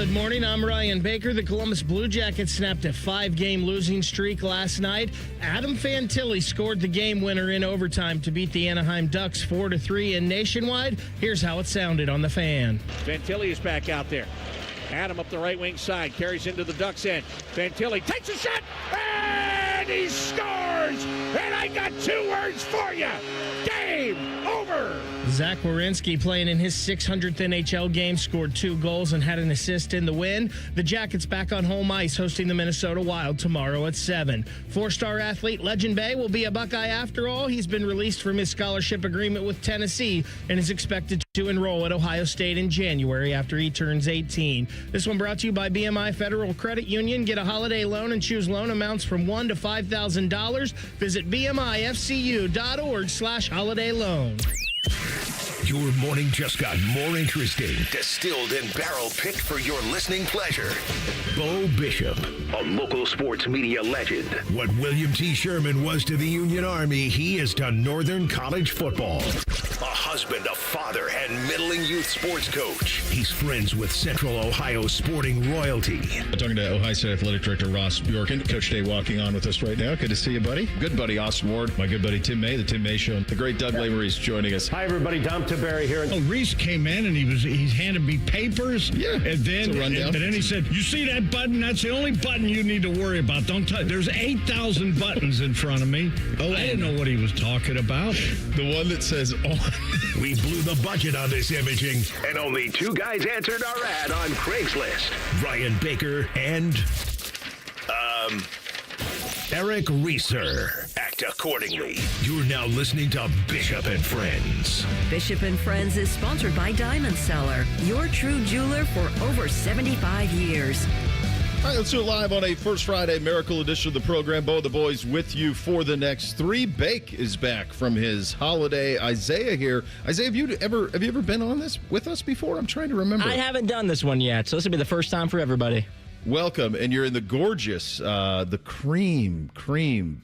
Good morning, I'm Ryan Baker. The Columbus Blue Jackets snapped a 5-game losing streak last night. Adam Fantilli scored the game winner in overtime to beat the Anaheim Ducks 4-3 in Nationwide. Here's how it sounded on the Fan. Fantilli is back out there. Adam up the right wing side, carries into the Ducks end. Fantilli takes a shot, and he scores! And I got 2 words for you. Game over! Zach Werenski, playing in his 600th NHL game, scored 2 goals and had an assist in the win. The Jackets back on home ice hosting the Minnesota Wild tomorrow at 7. 4-star athlete Legend Bay will be a Buckeye after all. He's been released from his scholarship agreement with Tennessee and is expected to enroll at Ohio State in January after he turns 18. This one brought to you by BMI Federal Credit Union. Get a holiday loan and choose loan amounts from $1,000 to $5,000. Visit bmifcu.org/holiday loan. Your morning just got more interesting. Distilled and barrel-picked for your listening pleasure. Bo Bishop, a local sports media legend. What William T. Sherman was to the Union Army, he is to Northern College football. A husband, a father, and middling youth sports coach. He's friends with Central Ohio sporting royalty. I'm talking to Ohio State Athletic Director Ross Bjorken. Coach Day walking on with us right now. Good to see you, buddy. Good buddy Austin Ward. My good buddy Tim May, the Tim May Show. The great Doug Lavery's joining us. Hi, everybody. Dom Tiberi here. Oh, Reese came in and he handed me papers. Yeah, and then it's a rundown. And then he said, "You see that button? That's the only button you need to worry about. Don't touch. There's 8,000 buttons in front of me." Oh, I didn't know what he was talking about. The one that says on. We blew the budget on this imaging, and only 2 guys answered our ad on Craigslist. Ryan Baker and Eric Reeser. Act accordingly. You're now listening to Bishop and Friends. Bishop and Friends is sponsored by Diamond Seller, your true jeweler for over 75 years. All right, let's do it live on a First Friday Miracle edition of the program. Bo the boys with you for the next 3. Bake is back from his holiday. Isaiah here. Isaiah, have you ever been on this with us before? I'm trying to remember. I haven't done this one yet, so this will be the first time for everybody. Welcome, and you're in the gorgeous, the cream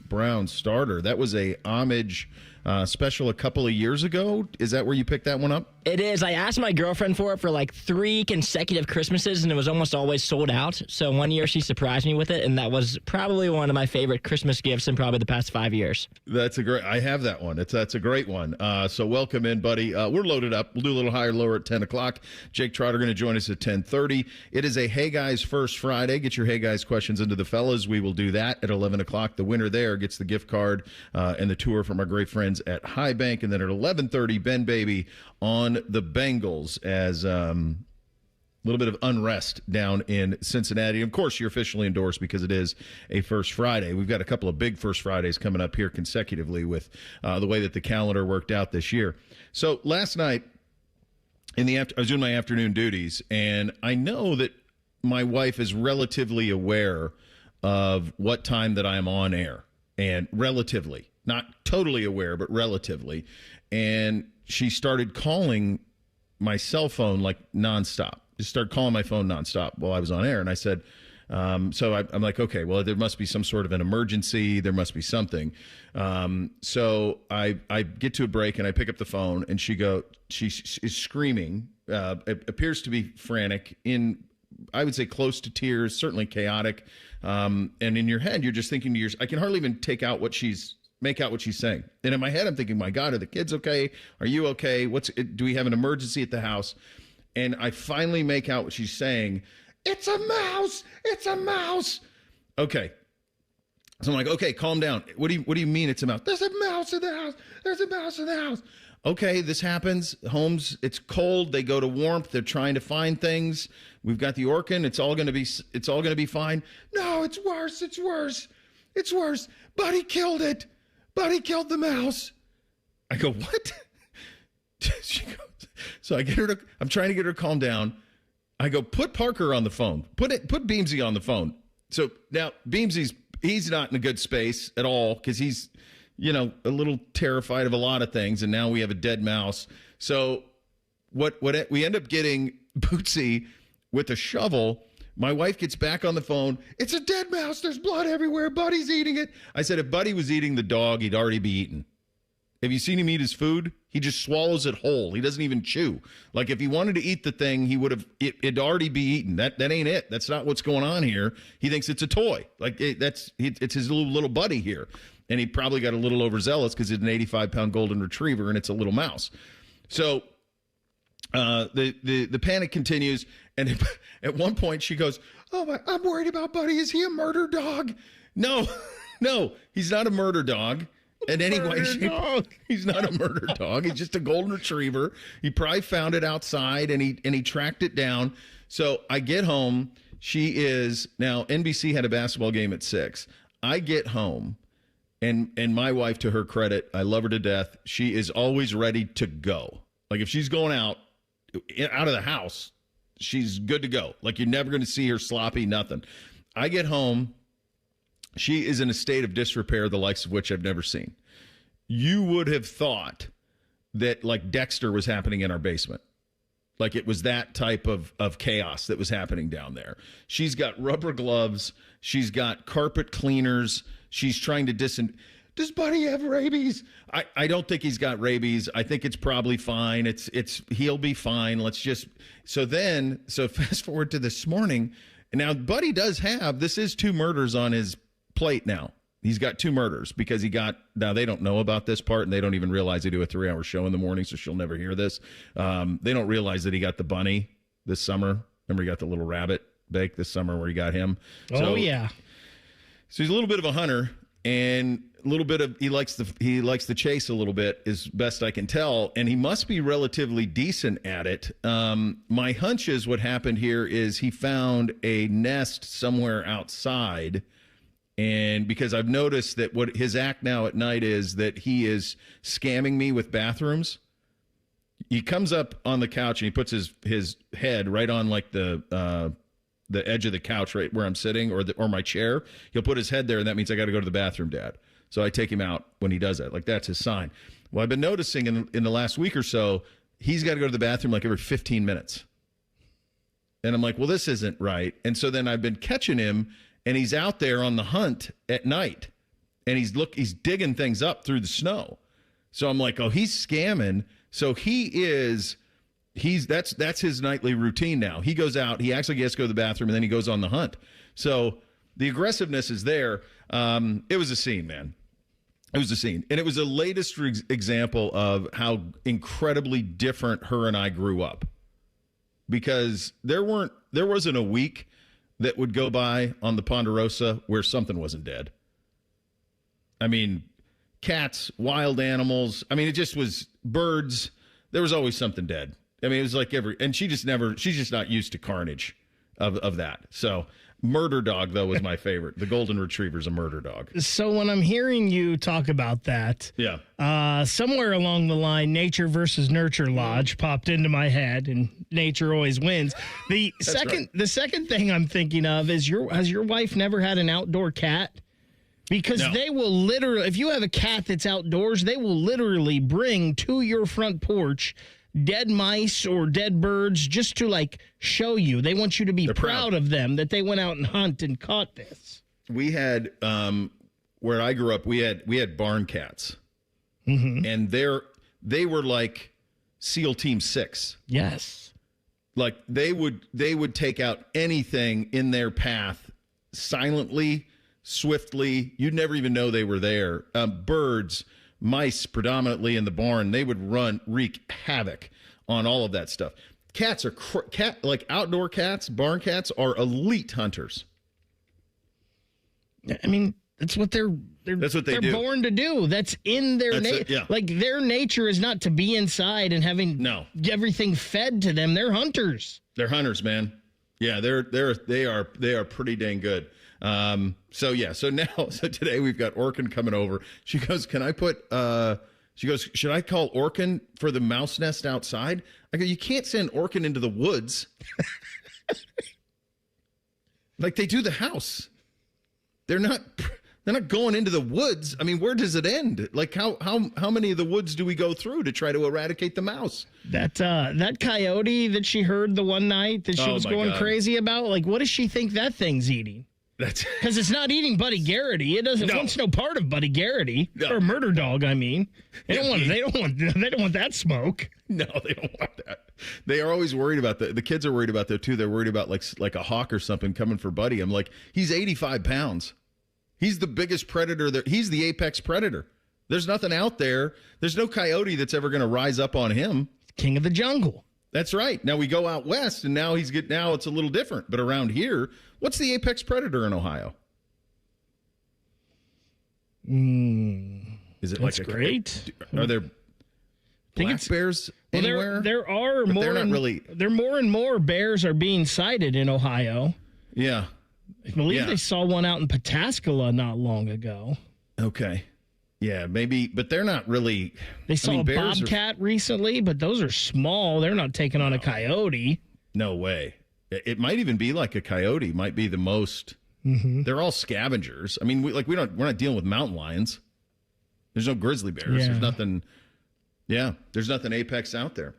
brown starter. That was a homage special a couple of years ago. Is that where you picked that one up? It is. I asked my girlfriend for it for like 3 consecutive Christmases, and it was almost always sold out. So one year she surprised me with it, and that was probably one of my favorite Christmas gifts in probably the past 5 years. I have that one. That's a great one. So welcome in, buddy. We're loaded up. We'll do a little higher, lower at 10 o'clock. Jake Trotter going to join us at 10:30. It is a Hey Guys First Friday. Get your Hey Guys questions into the fellas. We will do that at 11 o'clock. The winner there gets the gift card and the tour from our great friends at High Bank. And then at 11:30, Ben Baby on the Bengals as a little bit of unrest down in Cincinnati. Of course, you're officially endorsed because it is a First Friday. We've got a couple of big First Fridays coming up here consecutively with the way that the calendar worked out this year. So last night, I was doing my afternoon duties, and I know that my wife is relatively aware of what time that I'm on air, and relatively, not totally aware, but relatively. And she started calling my cell phone like nonstop. Just started calling my phone nonstop while I was on air. And I said, so I'm like, okay, well, there must be some sort of an emergency. There must be something. So I get to a break and I pick up the phone, and she is screaming. It appears to be frantic, I would say close to tears, certainly chaotic. And in your head, you're just thinking to yourself, I can hardly even make out what she's saying. And in my head, I'm thinking, my God, are the kids okay? Are you okay? Do we have an emergency at the house? And I finally make out what she's saying. It's a mouse. It's a mouse. Okay. So I'm like, okay, calm down. What do you mean it's a mouse? There's a mouse in the house. There's a mouse in the house. Okay, this happens. Homes, it's cold. They go to warmth. They're trying to find things. We've got the Orkin. It's all going to be fine. No, it's worse. It's worse. It's worse. Buddy killed it. Buddy killed the mouse. I go, what? She goes, so I'm trying to get her to calm down. I go, put Parker on the phone. Put Beamsy on the phone. So now he's not in a good space at all because he's, a little terrified of a lot of things. And now we have a dead mouse. So what we end up getting Bootsy with a shovel. My wife gets back on the phone. It's a dead mouse. There's blood everywhere. Buddy's eating it. I said, if Buddy was eating the dog, he'd already be eaten. Have you seen him eat his food? He just swallows it whole. He doesn't even chew. Like if he wanted to eat the thing, he would have. It'd already be eaten. That ain't it. That's not what's going on here. He thinks it's a toy. Like it's his little buddy here, and he probably got a little overzealous because it's an 85-pound golden retriever and it's a little mouse. So the panic continues, and at one point she goes, "Oh, I'm worried about Buddy. Is he a murder dog?" No, he's not a murder dog. In any way, he's not a murder dog. He's just a golden retriever. He probably found it outside, and he tracked it down. So I get home. She is now. NBC had a basketball game at 6. I get home, and my wife, to her credit, I love her to death. She is always ready to go. Like if she's going out of the house, she's good to go. Like you're never going to see her sloppy, nothing. I get home. She is in a state of disrepair, the likes of which I've never seen. You would have thought that like Dexter was happening in our basement. Like it was that type of chaos that was happening down there. She's got rubber gloves. She's got carpet cleaners. She's trying to Does Buddy have rabies? I don't think he's got rabies. I think it's probably fine. He'll be fine. So fast forward to this morning. And now Buddy does have, this is 2 murders on his plate now. He's got 2 murders because now they don't know about this part, and they don't even realize they do a 3-hour show in the morning, so she'll never hear this. They don't realize that he got the bunny this summer. Remember he got the little rabbit bake this summer where he got him? Yeah. So he's a little bit of a hunter, and a little bit of he likes the chase a little bit, as best I can tell, and he must be relatively decent at it. My hunch is what happened here is he found a nest somewhere outside. And because I've noticed that what his act now at night is that he is scamming me with bathrooms. He comes up on the couch and he puts his head right on like the edge of the couch right where I'm sitting or my chair. He'll put his head there, and that means I got to go to the bathroom, Dad. So I take him out when he does that. Like that's his sign. Well, I've been noticing in the last week or so, he's got to go to the bathroom like every 15 minutes. And I'm like, well, this isn't right. And so then I've been catching him. And he's out there on the hunt at night, and he's digging things up through the snow. So I'm like, oh, he's scamming. So that's his nightly routine now. He goes out, he actually gets to go to the bathroom, and then he goes on the hunt. So the aggressiveness is there. It was a scene, man. It was a scene. And it was the latest example of how incredibly different her and I grew up. Because there wasn't a week that would go by on the Ponderosa where something wasn't dead. I mean, cats, wild animals. I mean, it just was birds. There was always something dead. I mean, it was like and she's just not used to carnage of that. So murder dog, though, was my favorite. The golden retriever's a murder dog. So when I'm hearing you talk about that, somewhere along the line, nature versus nurture lodge popped into my head, and nature always wins. The second thing I'm thinking of is has your wife never had an outdoor cat? Because they will literally, if you have a cat that's outdoors, they will literally bring to your front porch dead mice or dead birds just to like show you. They want you to be proud of them that they went out and hunt and caught this. We had where I grew up, we had barn cats. Mm-hmm. And they were like SEAL Team 6. Yes. Like they would take out anything in their path silently, swiftly. You'd never even know they were there. Birds, mice predominantly in the barn, they would wreak havoc on all of that stuff. Cats are like outdoor cats, barn cats are elite hunters. I mean, that's what they're born to do. That's in their nature. Yeah. Like their nature is not to be inside and having everything fed to them. They're hunters. They're hunters, man. Yeah, they are pretty dang good. So today we've got Orkin coming over. She goes, should I call Orkin for the mouse nest outside? I go, you can't send Orkin into the woods. Like they do the house. They're not going into the woods. I mean, where does it end? Like how many of the woods do we go through to try to eradicate the mouse? That coyote that she heard the one night that she was going crazy about, like what does she think that thing's eating? Because it's not eating Buddy Garrity. It doesn't. Wants no part of Buddy Garrity or Murder Dog. I mean, they don't want that smoke. No, they don't want that. They are always worried about that. The kids are worried about that too. They're worried about like a hawk or something coming for Buddy. I'm like, he's 85 pounds. He's the biggest predator. He's the apex predator. There's nothing out there. There's no coyote that's ever going to rise up on him. King of the jungle. That's right. Now we go out west, and now now it's a little different. But around here, what's the apex predator in Ohio? Is it That's like great? Are there black bears anywhere? There are but more. They're not really. There more and more bears are being sighted in Ohio. Yeah, I believe they saw one out in Pataskala not long ago. Okay. Yeah, maybe, but they're not really. They saw a bobcat recently, but those are small. They're not taking on a coyote. No way. It might even be like a coyote. Might be the most. Mm-hmm. They're all scavengers. I mean, we're not dealing with mountain lions. There's no grizzly bears. Yeah. There's nothing. Yeah, there's nothing apex out there.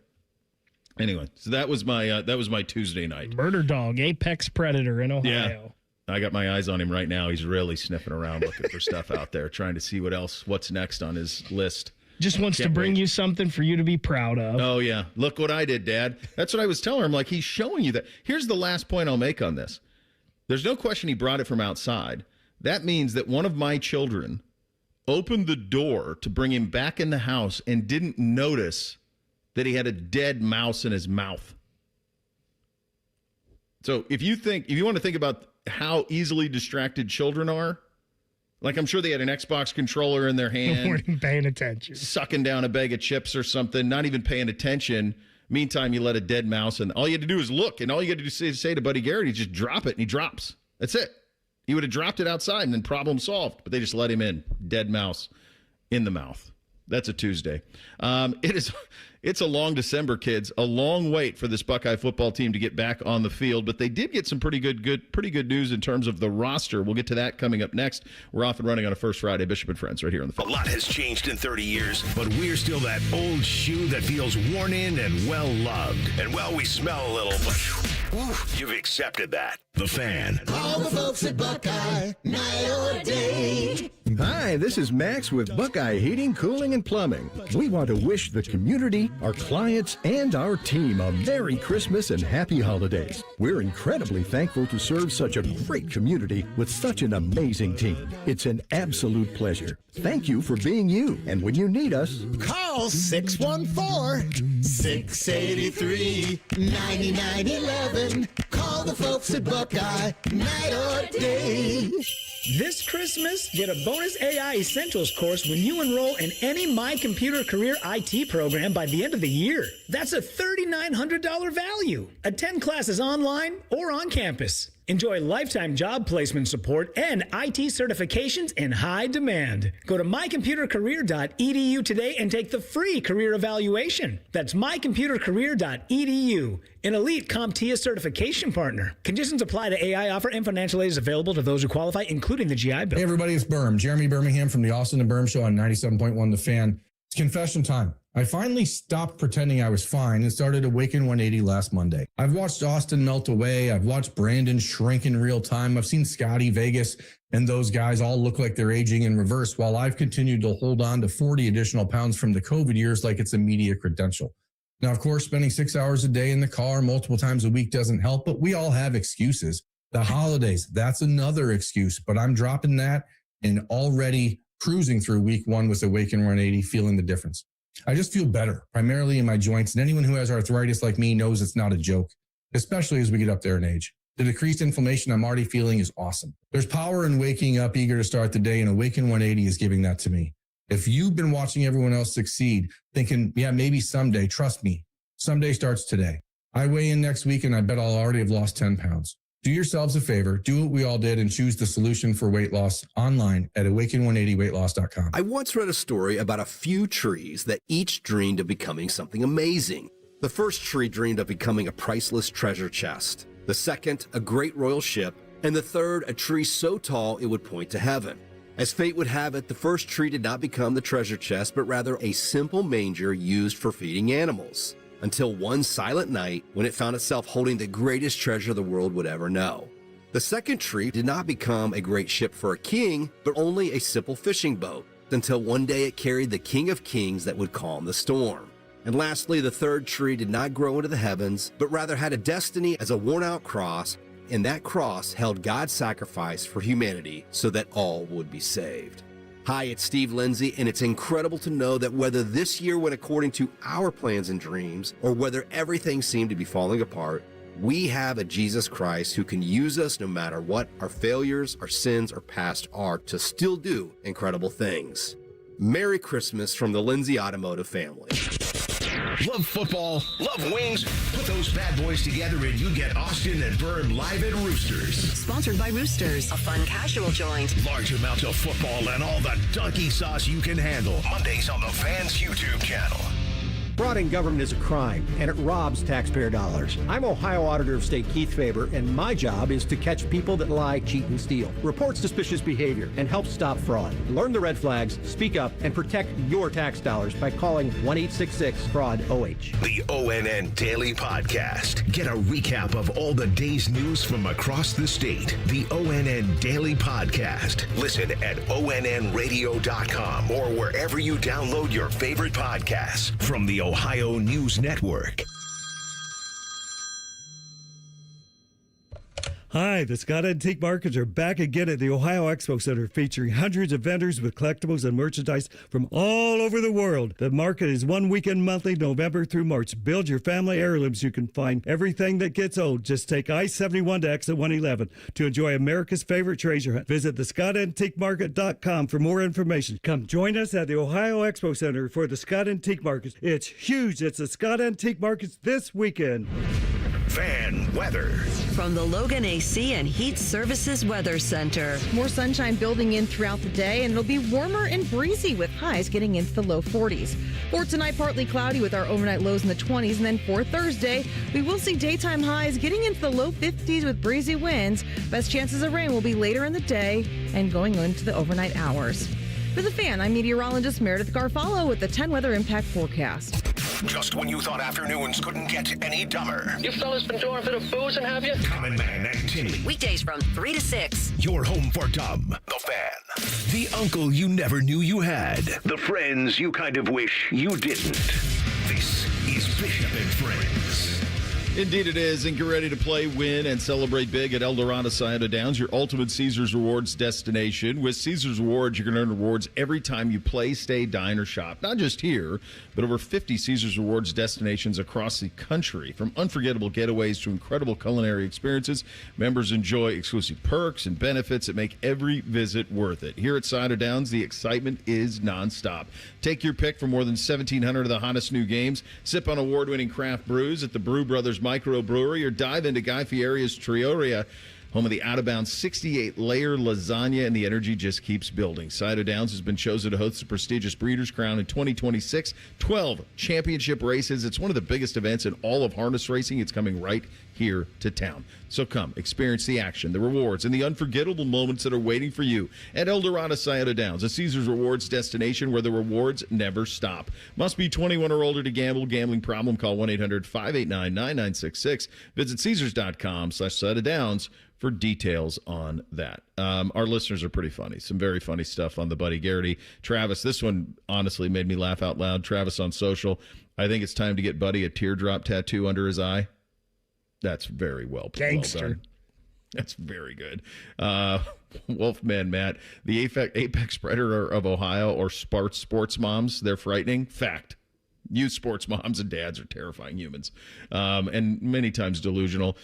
Anyway, so that was my Tuesday night. Murder Dog, apex predator in Ohio. Yeah. I got my eyes on him right now. He's really sniffing around looking for stuff out there, trying to see what's next on his list. Just wants to bring you something for you to be proud of. Oh, yeah. Look what I did, Dad. That's what I was telling him. Like, he's showing you that. Here's the last point I'll make on this. There's no question he brought it from outside. That means that one of my children opened the door to bring him back in the house and didn't notice that he had a dead mouse in his mouth. So if you want to think about how easily distracted children are, like I'm sure they had an Xbox controller in their hand. Weren't paying attention. Sucking down a bag of chips or something, not even paying attention. Meantime, you let a dead mouse, and all you had to do is look, and all you had to do is say to Buddy Garrity, just drop it, and he drops. That's it. He would have dropped it outside, and then problem solved. But they just let him in. Dead mouse in the mouth. That's a Tuesday. It's a long December, kids. A long wait for this Buckeye football team to get back on the field, but they did get some pretty good news in terms of the roster. We'll get to that coming up next. We're off and running on a First Friday. Bishop and Friends right here on the phone. A lot has changed in 30 years, but we're still that old shoe that feels worn in and well loved. And well, we smell a little, but you've accepted that. The Fan. All the folks at Buckeye, night or day. Hi, this is Max with Buckeye Heating, Cooling, and Plumbing. We want to wish the community, our clients, and our team a Merry Christmas and Happy Holidays. We're incredibly thankful to serve such a great community with such an amazing team. It's an absolute pleasure. Thank you for being you. And when you need us, Call 614-683-9911. Call the folks at Buckeye, night or day. This Christmas, get a bonus AI Essentials course when you enroll in any My Computer Career IT program by the end of the year. That's a $3,900 value. Attend classes online or on campus. Enjoy lifetime job placement support and IT certifications in high demand. Go to mycomputercareer.edu today and take the free career evaluation. That's mycomputercareer.edu, an elite CompTIA certification partner. Conditions apply to AI offer and financial aid is available to those who qualify, including the GI Bill. Hey, everybody, it's Berm. Jeremy Birmingham from the Austin and Berm Show on 97.1 The Fan. It's confession time. I finally stopped pretending I was fine and started Awaken 180 last Monday. I've watched Austin melt away. I've watched Brandon shrink in real time. I've seen Scotty, Vegas, and those guys all look like they're aging in reverse while I've continued to hold on to 40 additional pounds from the COVID years like it's a media credential. Now, of course, spending 6 hours a day in the car multiple times a week doesn't help, but we all have excuses. The holidays, that's another excuse, but I'm dropping that and already cruising through week one with Awaken 180, feeling the difference. I just feel better, primarily in my joints, and anyone who has arthritis like me knows it's not a joke, especially as we get up there in age. The decreased inflammation I'm already feeling is awesome. There's power in waking up eager to start the day, and Awaken 180 is giving that to me. If you've been watching everyone else succeed, thinking, yeah, maybe someday, trust me, someday starts today. I weigh in next week, and I bet I'll already have lost 10 pounds. Do yourselves a favor, do what we all did, and choose the solution for weight loss online at awaken180weightloss.com. I once read a story about a few trees that each dreamed of becoming something amazing. The first tree dreamed of becoming a priceless treasure chest. The second, a great royal ship. And the third, a tree so tall it would point to heaven. As fate would have it, the first tree did not become the treasure chest, but rather a simple manger used for feeding animals. Until one silent night when it found itself holding the greatest treasure the world would ever know. The second tree did not become a great ship for a king, but only a simple fishing boat, until one day it carried the King of Kings that would calm the storm. And lastly, the third tree did not grow into the heavens, but rather had a destiny as a worn-out cross, and that cross held God's sacrifice for humanity so that all would be saved. Hi, it's Steve Lindsay, and it's incredible to know that whether this year went according to our plans and dreams, or whether everything seemed to be falling apart, we have a Jesus Christ who can use us no matter what our failures, our sins, or past are to still do incredible things. Merry Christmas from the Lindsay Automotive family. Love football, love wings. Put those bad boys together and you get Austin and Berm live at Roosters. Sponsored by Roosters, a fun casual joint. Large amounts of football and all the donkey sauce you can handle. Mondays on the Fans YouTube channel. Fraud in government is a crime, and it robs taxpayer dollars. I'm Ohio Auditor of State Keith Faber, and my job is to catch people that lie, cheat, and steal, report suspicious behavior, and help stop fraud. Learn the red flags, speak up, and protect your tax dollars by calling 1-866-FRAUD-OH. The ONN Daily Podcast. Get a recap of all the day's news from across the state. The ONN Daily Podcast. Listen at onnradio.com or wherever you download your favorite podcasts from the Ohio News Network. Hi, the Scott Antique Markets are back again at the Ohio Expo Center, featuring hundreds of vendors with collectibles and merchandise from all over the world. The market is one weekend monthly, November through March. Build your family heirlooms. You can find everything that gets old. Just take I-71 to exit 111 to enjoy America's favorite treasure hunt. Visit thescottantiquemarket.com for more information. Come join us at the Ohio Expo Center for the Scott Antique Markets. It's huge. It's the Scott Antique Markets this weekend. Fan weather. From the Logan AC and Heat Services Weather Center. More sunshine building in throughout the day, and it'll be warmer and breezy with highs getting into the low 40s. For tonight, partly cloudy with our overnight lows in the 20s, and then for Thursday, we will see daytime highs getting into the low 50s with breezy winds. Best chances of rain will be later in the day and going into the overnight hours. For the Fan, I'm meteorologist Meredith Garfalo with the 10 weather impact forecast. Just when you thought afternoons couldn't get any dumber. You fellas been doing a bit of boozing, have you? Common Man and Timmy. Weekdays from 3 to 6. Your home for dumb. The Fan. The uncle you never knew you had. The friends you kind of wish you didn't. This is Bishop and Friends. Indeed it is, and get ready to play, win, and celebrate big at El Dorado Scioto Downs, your ultimate Caesars Rewards destination. With Caesars Rewards, you can earn rewards every time you play, stay, dine, or shop. Not just here, but over 50 Caesars Rewards destinations across the country. From unforgettable getaways to incredible culinary experiences, members enjoy exclusive perks and benefits that make every visit worth it. Here at Scioto Downs, the excitement is nonstop. Take your pick from more than 1,700 of the hottest new games. Sip on award-winning craft brews at the Brew Brothers Microbrewery, or dive into Guy Fieri's Trioria, home of the out-of-bounds 68-layer lasagna, and the energy just keeps building. Scioto Downs has been chosen to host the prestigious Breeders' Crown in 2026. 12 championship races. It's one of the biggest events in all of harness racing. It's coming right here to town. So come, experience the action, the rewards, and the unforgettable moments that are waiting for you at El Dorado Scioto Downs, a Caesars Rewards destination where the rewards never stop. Must be 21 or older to gamble. Gambling problem? Call 1-800-589-9966. Visit Caesars.com/Scioto Downs for details on that. Our listeners are pretty funny. Some very funny stuff on the Buddy Garrity. Travis, this one honestly made me laugh out loud. Travis on social, I think it's time to get Buddy a teardrop tattoo under his eye. That's very well done. That's very good. Wolfman Matt, the apex predator of Ohio, or sports moms, they're frightening. Fact. Youth sports moms and dads are terrifying humans, and many times delusional.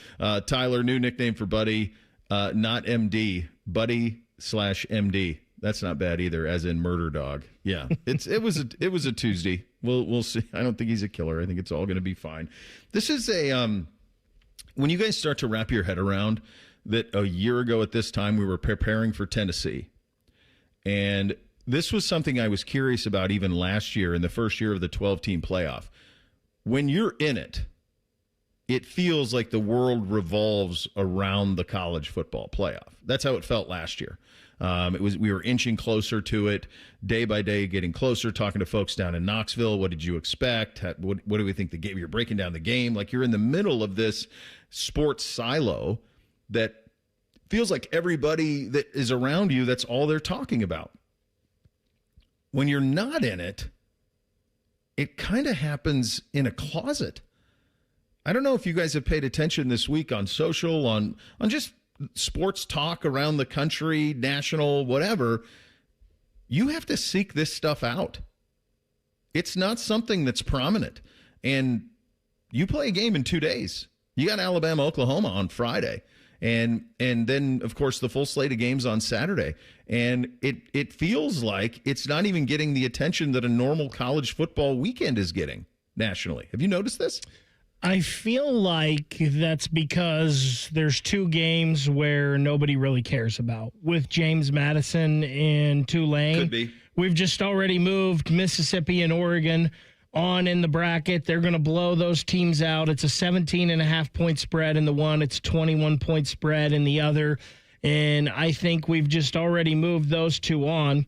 Tyler, new nickname for Buddy, not MD, Buddy/MD. That's not bad either, as in murder dog. Yeah, it was a Tuesday. We'll see. I don't think he's a killer. I think it's all going to be fine. This is a when you guys start to wrap your head around that a year ago at this time we were preparing for Tennessee, and this was something I was curious about even last year in the first year of the 12-team playoff. When you're in it, it feels like the world revolves around the college football playoff. That's how it felt last year. We were inching closer to it day by day, getting closer, talking to folks down in Knoxville. What did you expect? What do we think the game? You're breaking down the game. Like, you're in the middle of this sports silo that feels like everybody that is around you, that's all they're talking about. When you're not in it, it kind of happens in a closet. I don't know if you guys have paid attention this week on social, on just sports talk around the country, national, whatever. You have to seek this stuff out. It's not something that's prominent. And you play a game in 2 days. You got Alabama, Oklahoma on Friday. And then, of course, the full slate of games on Saturday. And it feels like it's not even getting the attention that a normal college football weekend is getting nationally. Have you noticed this? I feel like that's because there's 2 games where nobody really cares about. With James Madison and Tulane. Could be. We've just already moved Mississippi and Oregon on in the bracket. They're going to blow those teams out. It's a 17.5-point spread in the one. It's 21-point spread in the other. And I think we've just already moved those 2 on.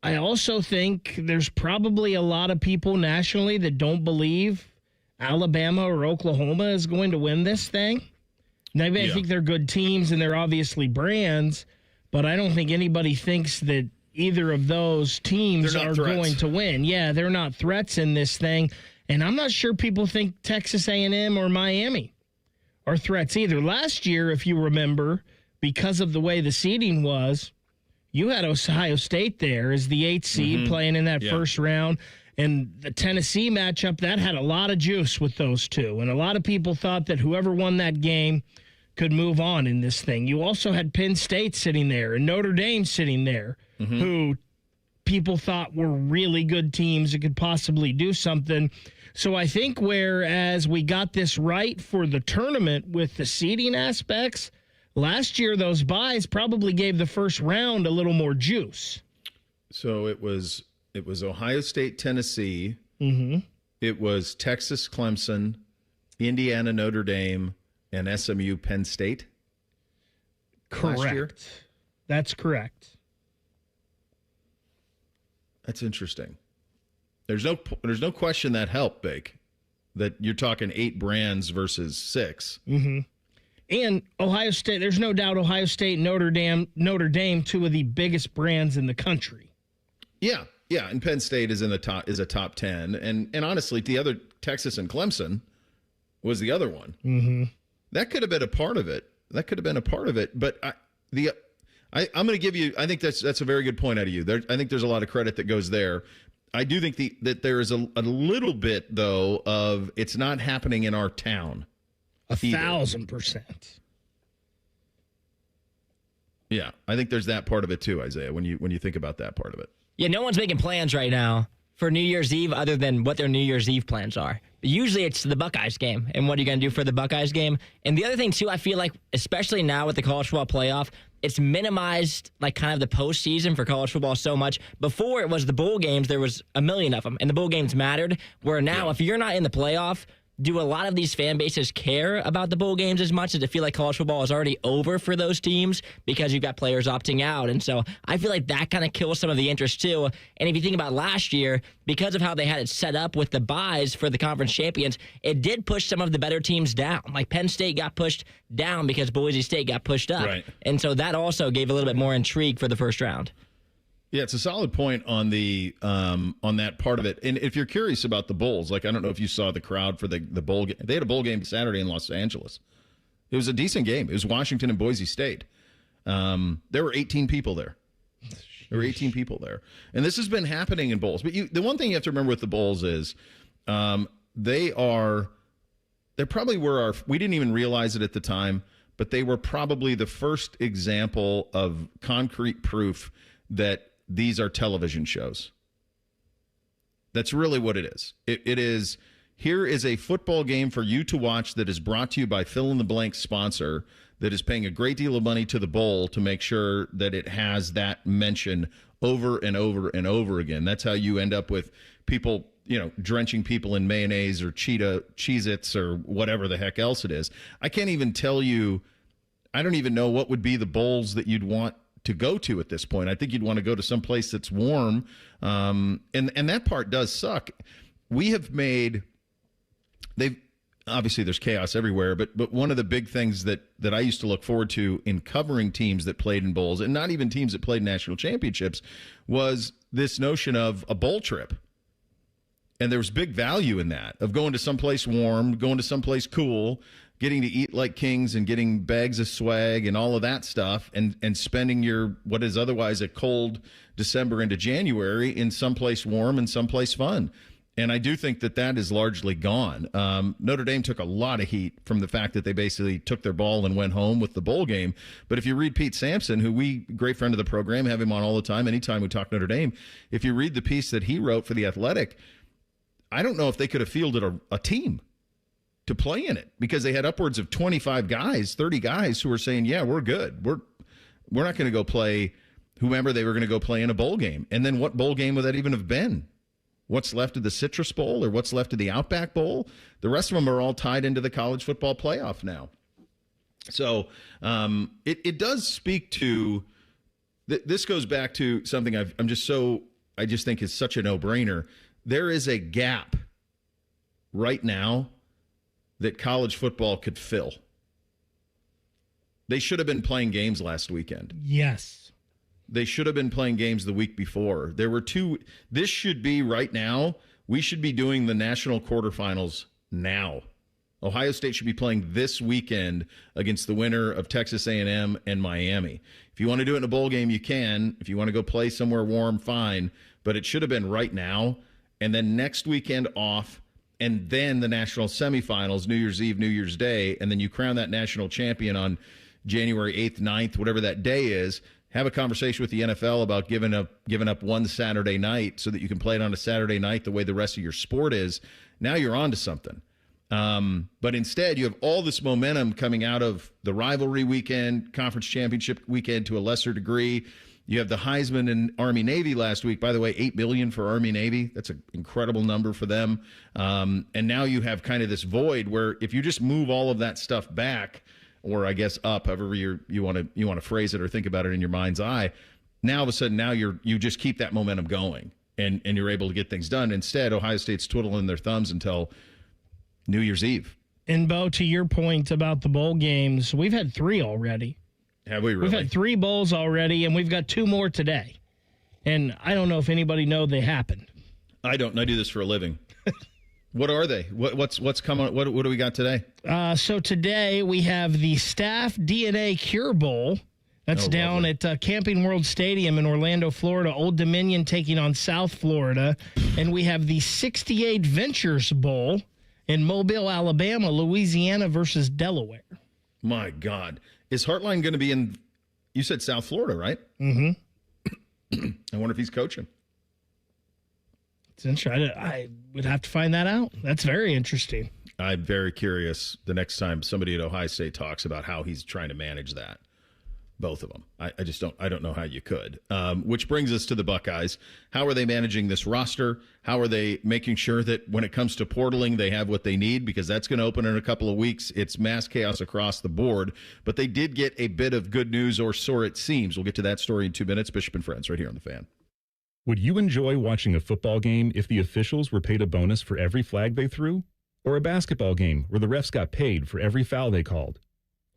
I also think there's probably a lot of people nationally that don't believe Alabama or Oklahoma is going to win this thing. Now, I think they're good teams and they're obviously brands, but I don't think anybody thinks that either of those teams are going to win. Yeah, they're not threats in this thing. And I'm not sure people think Texas A&M or Miami are threats either. Last year, if you remember, because of the way the seeding was, you had Ohio State there as the 8th seed playing in that first round. And the Tennessee matchup, that had a lot of juice with those two. And a lot of people thought that whoever won that game could move on in this thing. You also had Penn State sitting there and Notre Dame sitting there, who people thought were really good teams that could possibly do something. So I think whereas we got this right for the tournament with the seeding aspects, last year those buys probably gave the first round a little more juice. So it was Ohio State, Tennessee. It was Texas, Clemson, Indiana, Notre Dame, and SMU, Penn State. Correct. That's correct. That's interesting. There's no question that helped big. That you're talking 8 brands versus 6. And Ohio State, there's no doubt Ohio State and Notre Dame, 2 of the biggest brands in the country. Yeah, and Penn State is a top 10, and honestly, the other Texas and Clemson was the other one. That could have been a part of it. But I'm going to give you. I think that's a very good point out of you. I think there's a lot of credit that goes there. I do think that there is a little bit though of it's not happening in our town. 1,000%. Yeah, I think there's that part of it too, Isaiah. When you think about that part of it. Yeah, no one's making plans right now for New Year's Eve other than what their New Year's Eve plans are. Usually it's the Buckeyes game, and what are you going to do for the Buckeyes game? And the other thing, too, I feel like, especially now with the college football playoff, it's minimized, like, kind of the postseason for college football so much. Before it was the bowl games, there was a million of them, and the bowl games mattered, where now if you're not in the playoff, do a lot of these fan bases care about the bowl games as much as it feel like college football is already over for those teams because you've got players opting out? And so I feel like that kind of kills some of the interest too. And if you think about last year, because of how they had it set up with the buys for the conference champions, it did push some of the better teams down. Like Penn State got pushed down because Boise State got pushed up. Right. And so that also gave a little bit more intrigue for the first round. Yeah, it's a solid point on the on that part of it. And if you're curious about the Bulls, like I don't know if you saw the crowd for the bowl game. They had a bowl game Saturday in Los Angeles. It was a decent game. It was Washington and Boise State. There were 18 people there. And this has been happening in bowls. But the one thing you have to remember with the bowls is they probably were we didn't even realize it at the time, but they were probably the first example of concrete proof that these are television shows. That's really what it is. It is, here is a football game for you to watch that is brought to you by fill-in-the-blank sponsor that is paying a great deal of money to the bowl to make sure that it has that mention over and over and over again. That's how you end up with people, drenching people in mayonnaise or Cheez-Its or whatever the heck else it is. I can't even tell you, I don't even know what would be the bowls that you'd want to go to at this point. I think you'd want to go to some place that's warm. And that part does suck. We have made, obviously there's chaos everywhere, but one of the big things that I used to look forward to in covering teams that played in bowls, and not even teams that played national championships, was this notion of a bowl trip. And there was big value in that, of going to someplace warm, going to someplace cool, getting to eat like kings and getting bags of swag and all of that stuff, and spending your what is otherwise a cold December into January in someplace warm and someplace fun. And I do think that is largely gone. Notre Dame took a lot of heat from the fact that they basically took their ball and went home with the bowl game. But if you read Pete Sampson, who great friend of the program, have him on all the time, anytime we talk Notre Dame, if you read the piece that he wrote for The Athletic, I don't know if they could have fielded a team to play in it, because they had upwards of 25 guys, 30 guys who were saying, yeah, we're good. We're not going to go play whomever they were going to go play in a bowl game. And then what bowl game would that even have been? What's left of the Citrus Bowl or what's left of the Outback Bowl? The rest of them are all tied into the college football playoff now. So it does speak to this goes back to something I just think is such a no-brainer. There is a gap right now that college football could fill. They should have been playing games last weekend. Yes. They should have been playing games the week before. There were two. This should be right now. We should be doing the national quarterfinals now. Ohio State should be playing this weekend against the winner of Texas A&M and Miami. If you want to do it in a bowl game, you can. If you want to go play somewhere warm, fine. But it should have been right now. And then next weekend off, and then the national semifinals, New Year's Eve, New Year's Day, and then you crown that national champion on January 8th, 9th, whatever that day is. Have a conversation with the NFL about giving up one Saturday night so that you can play it on a Saturday night the way the rest of your sport is. Now you're on to something. But instead, you have all this momentum coming out of the rivalry weekend, conference championship weekend to a lesser degree. You have the Heisman and Army-Navy last week. By the way, $8 billion for Army-Navy. That's an incredible number for them. And now you have kind of this void where if you just move all of that stuff back, or I guess up, however you want to phrase it or think about it in your mind's eye, now all of a sudden you just keep that momentum going and you're able to get things done. Instead, Ohio State's twiddling their thumbs until New Year's Eve. And Bo, to your point about the bowl games, we've had 3 already. Have we really? We've had 3 bowls already, and we've got 2 more today. And I don't know if anybody know they happened. I don't. I do this for a living. What are they? What's coming? What do we got today? So today we have the Staff DNA Cure Bowl. That's down at Camping World Stadium in Orlando, Florida. Old Dominion taking on South Florida. And we have the 68 Ventures Bowl in Mobile, Alabama, Louisiana versus Delaware. My God. Is Hartline going to be in, you said South Florida, right? Mm-hmm. I wonder if he's coaching. It's interesting. I would have to find that out. That's very interesting. I'm very curious the next time somebody at Ohio State talks about how he's trying to manage that. Both of them. I don't know how you could. Which brings us to the Buckeyes. How are they managing this roster? How are they making sure that when it comes to portaling, they have what they need? Because that's going to open in a couple of weeks. It's mass chaos across the board. But they did get a bit of good news, or so it seems. We'll get to that story in 2 minutes. Bishop and Friends right here on The Fan. Would you enjoy watching a football game if the officials were paid a bonus for every flag they threw? Or a basketball game where the refs got paid for every foul they called?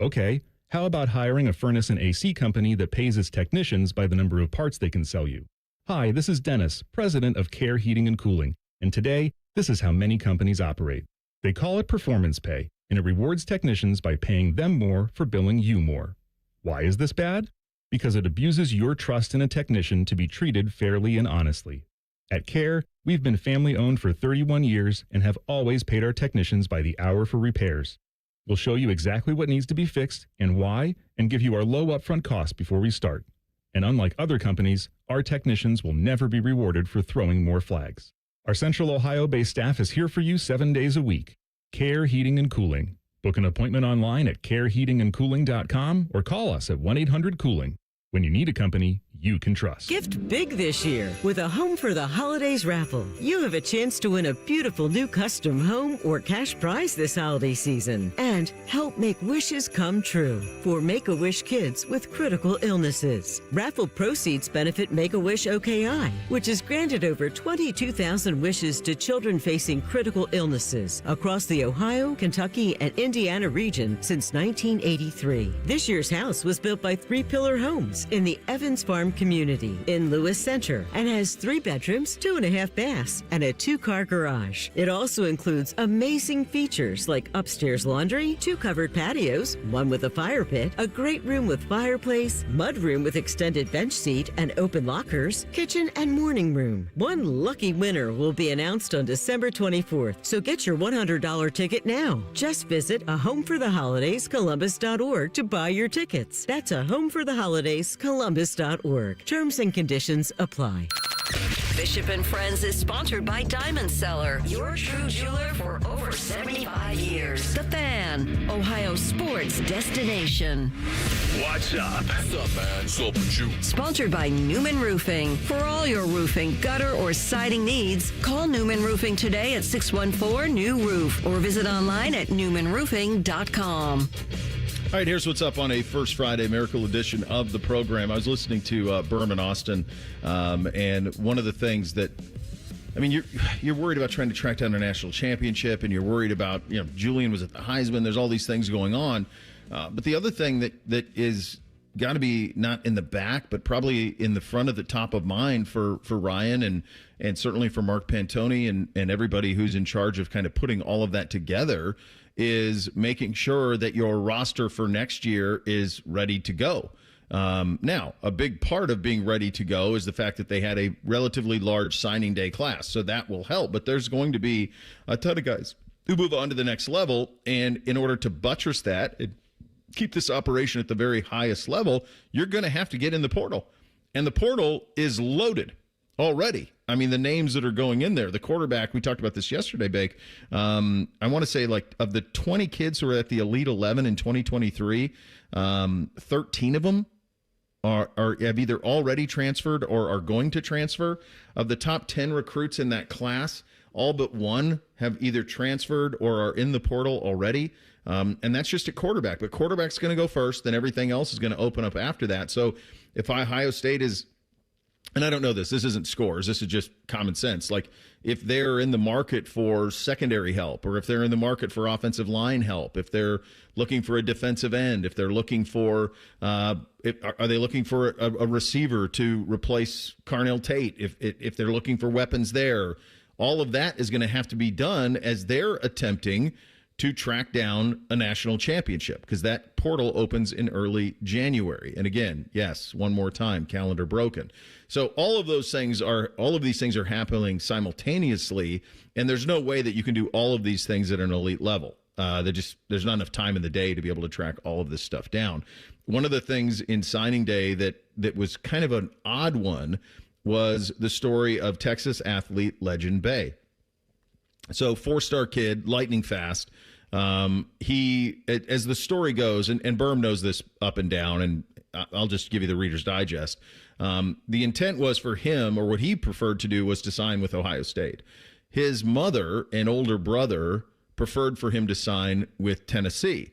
Okay. How about hiring a furnace and AC company that pays its technicians by the number of parts they can sell you? Hi, this is Dennis, president of Care Heating and Cooling, and today, this is how many companies operate. They call it performance pay, and it rewards technicians by paying them more for billing you more. Why is this bad? Because it abuses your trust in a technician to be treated fairly and honestly. At Care, we've been family-owned for 31 years and have always paid our technicians by the hour for repairs. We'll show you exactly what needs to be fixed and why, and give you our low upfront cost before we start. And unlike other companies, our technicians will never be rewarded for throwing more flags. Our Central Ohio-based staff is here for you 7 days a week. Care Heating and Cooling. Book an appointment online at careheatingandcooling.com or call us at 1-800-COOLING. When you need a company you can trust. Gift big this year with a Home for the Holidays raffle. You have a chance to win a beautiful new custom home or cash prize this holiday season and help make wishes come true for Make-A-Wish kids with critical illnesses. Raffle proceeds benefit Make-A-Wish OKI, which has granted over 22,000 wishes to children facing critical illnesses across the Ohio, Kentucky, and Indiana region since 1983. This year's house was built by Three Pillar Homes in the Evans Farm community in Lewis Center and has 3 bedrooms, 2.5 baths, and a 2-car garage. It also includes amazing features like upstairs laundry, 2 covered patios, 1 with a fire pit, a great room with fireplace, mud room with extended bench seat and open lockers, kitchen and morning room. One lucky winner will be announced on December 24th, so get your $100 ticket now. Just visit ahomefortheholidayscolumbus.org to buy your tickets. That's ahomefortheholidayscolumbus.org. Terms and conditions apply. Bishop and Friends is sponsored by Diamond Seller, your true jeweler for over 75 years. The Fan, Ohio sports destination. What's up? What's up, man? What's up with you? Sponsored by Newman Roofing. For all your roofing, gutter, or siding needs, call Newman Roofing today at 614-NEW-ROOF or visit online at newmanroofing.com. All right, here's what's up on a First Friday Miracle edition of the program. I was listening to Berman Austin, and one of the things that, I mean, you're worried about trying to track down a national championship, and you're worried about, Julian was at the Heisman. There's all these things going on. But the other thing that is got to be not in the back, but probably in the front of the top of mind for Ryan and certainly for Mark Pantoni and everybody who's in charge of kind of putting all of that together is making sure that your roster for next year is ready to go. Now, a big part of being ready to go is the fact that they had a relatively large signing day class, so that will help. But there's going to be a ton of guys who move on to the next level, and in order to buttress that and keep this operation at the very highest level, you're going to have to get in the portal. And the portal is loaded already. I mean, the names that are going in there, the quarterback, we talked about this yesterday, Bake. I want to say, like, of the 20 kids who are at the Elite 11 in 2023, 13 of them have either already transferred or are going to transfer. Of the top 10 recruits in that class, all but 1 have either transferred or are in the portal already. And that's just at quarterback. But quarterback's going to go first, then everything else is going to open up after that. So if Ohio State is, and I don't know this isn't scores, this is just common sense. Like, if they're in the market for secondary help, or if they're in the market for offensive line help, if they're looking for a defensive end, if they're looking for, are they looking for a receiver to replace Carnell Tate? If they're looking for weapons there, all of that is going to have to be done as they're attempting to track down a national championship, because that portal opens in early January. And again, yes, one more time, calendar broken. So all of these things are happening simultaneously, and there's no way that you can do all of these things at an elite level. There's not enough time in the day to be able to track all of this stuff down. One of the things in signing day that was kind of an odd one was the story of Texas athlete Legend Bay. So 4-star kid, lightning fast. He, as the story goes, and Berm knows this up and down, and I'll just give you the Reader's Digest. The intent was for him, or what he preferred to do, was to sign with Ohio State. His mother and older brother preferred for him to sign with Tennessee.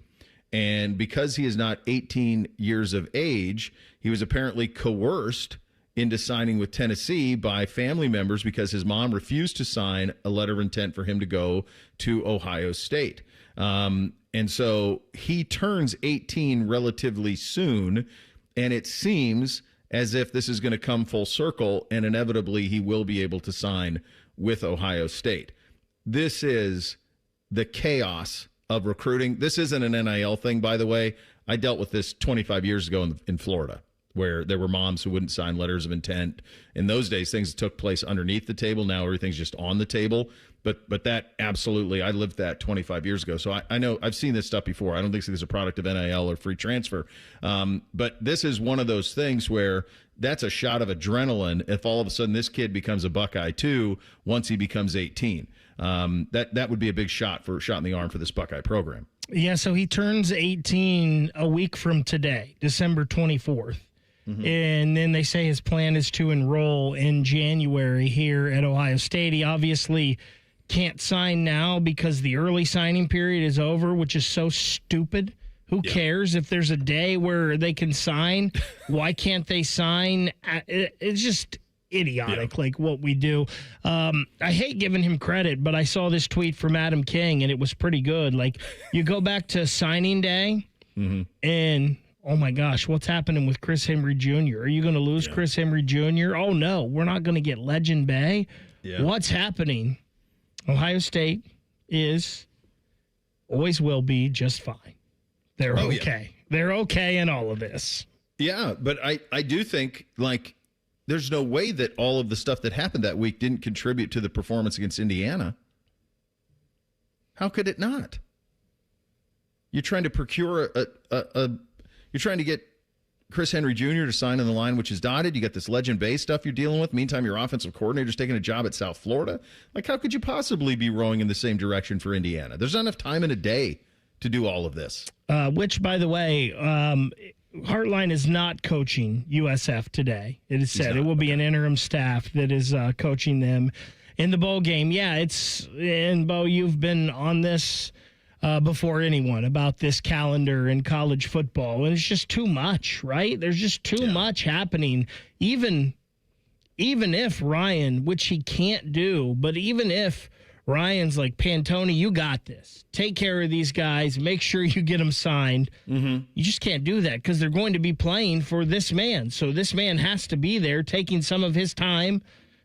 And because he is not 18 years of age, he was apparently coerced into signing with Tennessee by family members because his mom refused to sign a letter of intent for him to go to Ohio State. And so he turns 18 relatively soon, and it seems as if this is going to come full circle, and inevitably he will be able to sign with Ohio State. This is the chaos of recruiting. This isn't an NIL thing, by the way. I dealt with this 25 years ago in Florida, where there were moms who wouldn't sign letters of intent. In those days, things took place underneath the table. Now everything's just on the table. But that absolutely, I lived that 25 years ago. So I know I've seen this stuff before. I don't think it's a product of NIL or free transfer. But this is one of those things where that's a shot of adrenaline if all of a sudden this kid becomes a Buckeye too once he becomes 18. That would be a big shot in the arm for this Buckeye program. Yeah, so he turns 18 a week from today, December 24th. And then they say his plan is to enroll in January here at Ohio State. He obviously can't sign now because the early signing period is over, which is so stupid. Who cares if there's a day where they can sign? Why can't they sign? It's just idiotic, like what we do. I hate giving him credit, but I saw this tweet from Adam King, and it was pretty good. Like, you go back to signing day, and oh my gosh, what's happening with Chris Henry Jr.? Are you going to lose Chris Henry Jr.? Oh no, we're not going to get Legend Bay. What's happening? Ohio State always will be just fine. They're okay. Yeah. They're okay in all of this. Yeah, but I do think, like, there's no way that all of the stuff that happened that week didn't contribute to the performance against Indiana. How could it not? You're trying to procure you're trying to get Chris Henry Jr. to sign on the line, which is dotted. You got this Legend Bay stuff you're dealing with. Meantime, your offensive coordinator's taking a job at South Florida. Like, how could you possibly be rowing in the same direction for Indiana? There's not enough time in a day to do all of this. Which, by the way, Hartline is not coaching USF today. It is said it will be an interim staff that is coaching them in the bowl game. Yeah, and Bo, you've been on this before anyone about this calendar in college football, and it's just too much, right? There's just too much happening. Even if Ryan, which he can't do, but even if Ryan's like, Pantoni, you got this. Take care of these guys. Make sure you get them signed. You just can't do that because they're going to be playing for this man. So this man has to be there taking some of his time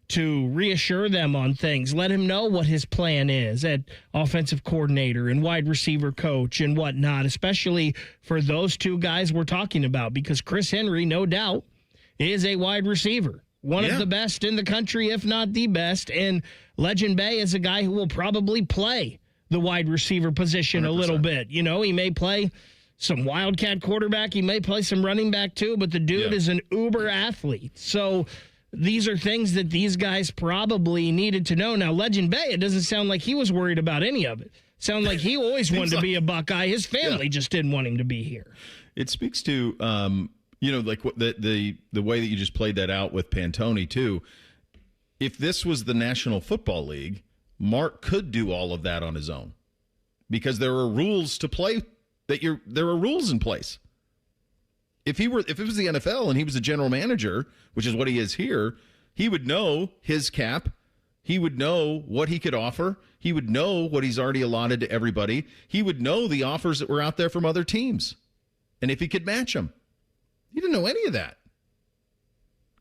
to reassure them on things. Let him know what his plan is at offensive coordinator and wide receiver coach and whatnot, especially for those two guys we're talking about, because Chris Henry, no doubt, is a wide receiver. One of the best in the country, if not the best. And Legend Bay is a guy who will probably play the wide receiver position 100%. A little bit. You know, he may play some wildcat quarterback. He may play some running back too, but the dude is an uber athlete. So these are things that these guys probably needed to know. Now, Legend Bay, it doesn't sound like he was worried about any of it. Sound like he always wanted to be a Buckeye. His family just didn't want him to be here. It speaks to, like the way that you just played that out with Pantoni, too. If this was the National Football League, Mark could do all of that on his own because there are rules to play. There are rules in place. If it was the NFL and he was a general manager, which is what he is here, he would know his cap. He would know what he could offer. He would know what he's already allotted to everybody. He would know the offers that were out there from other teams. And if he could match them. He didn't know any of that.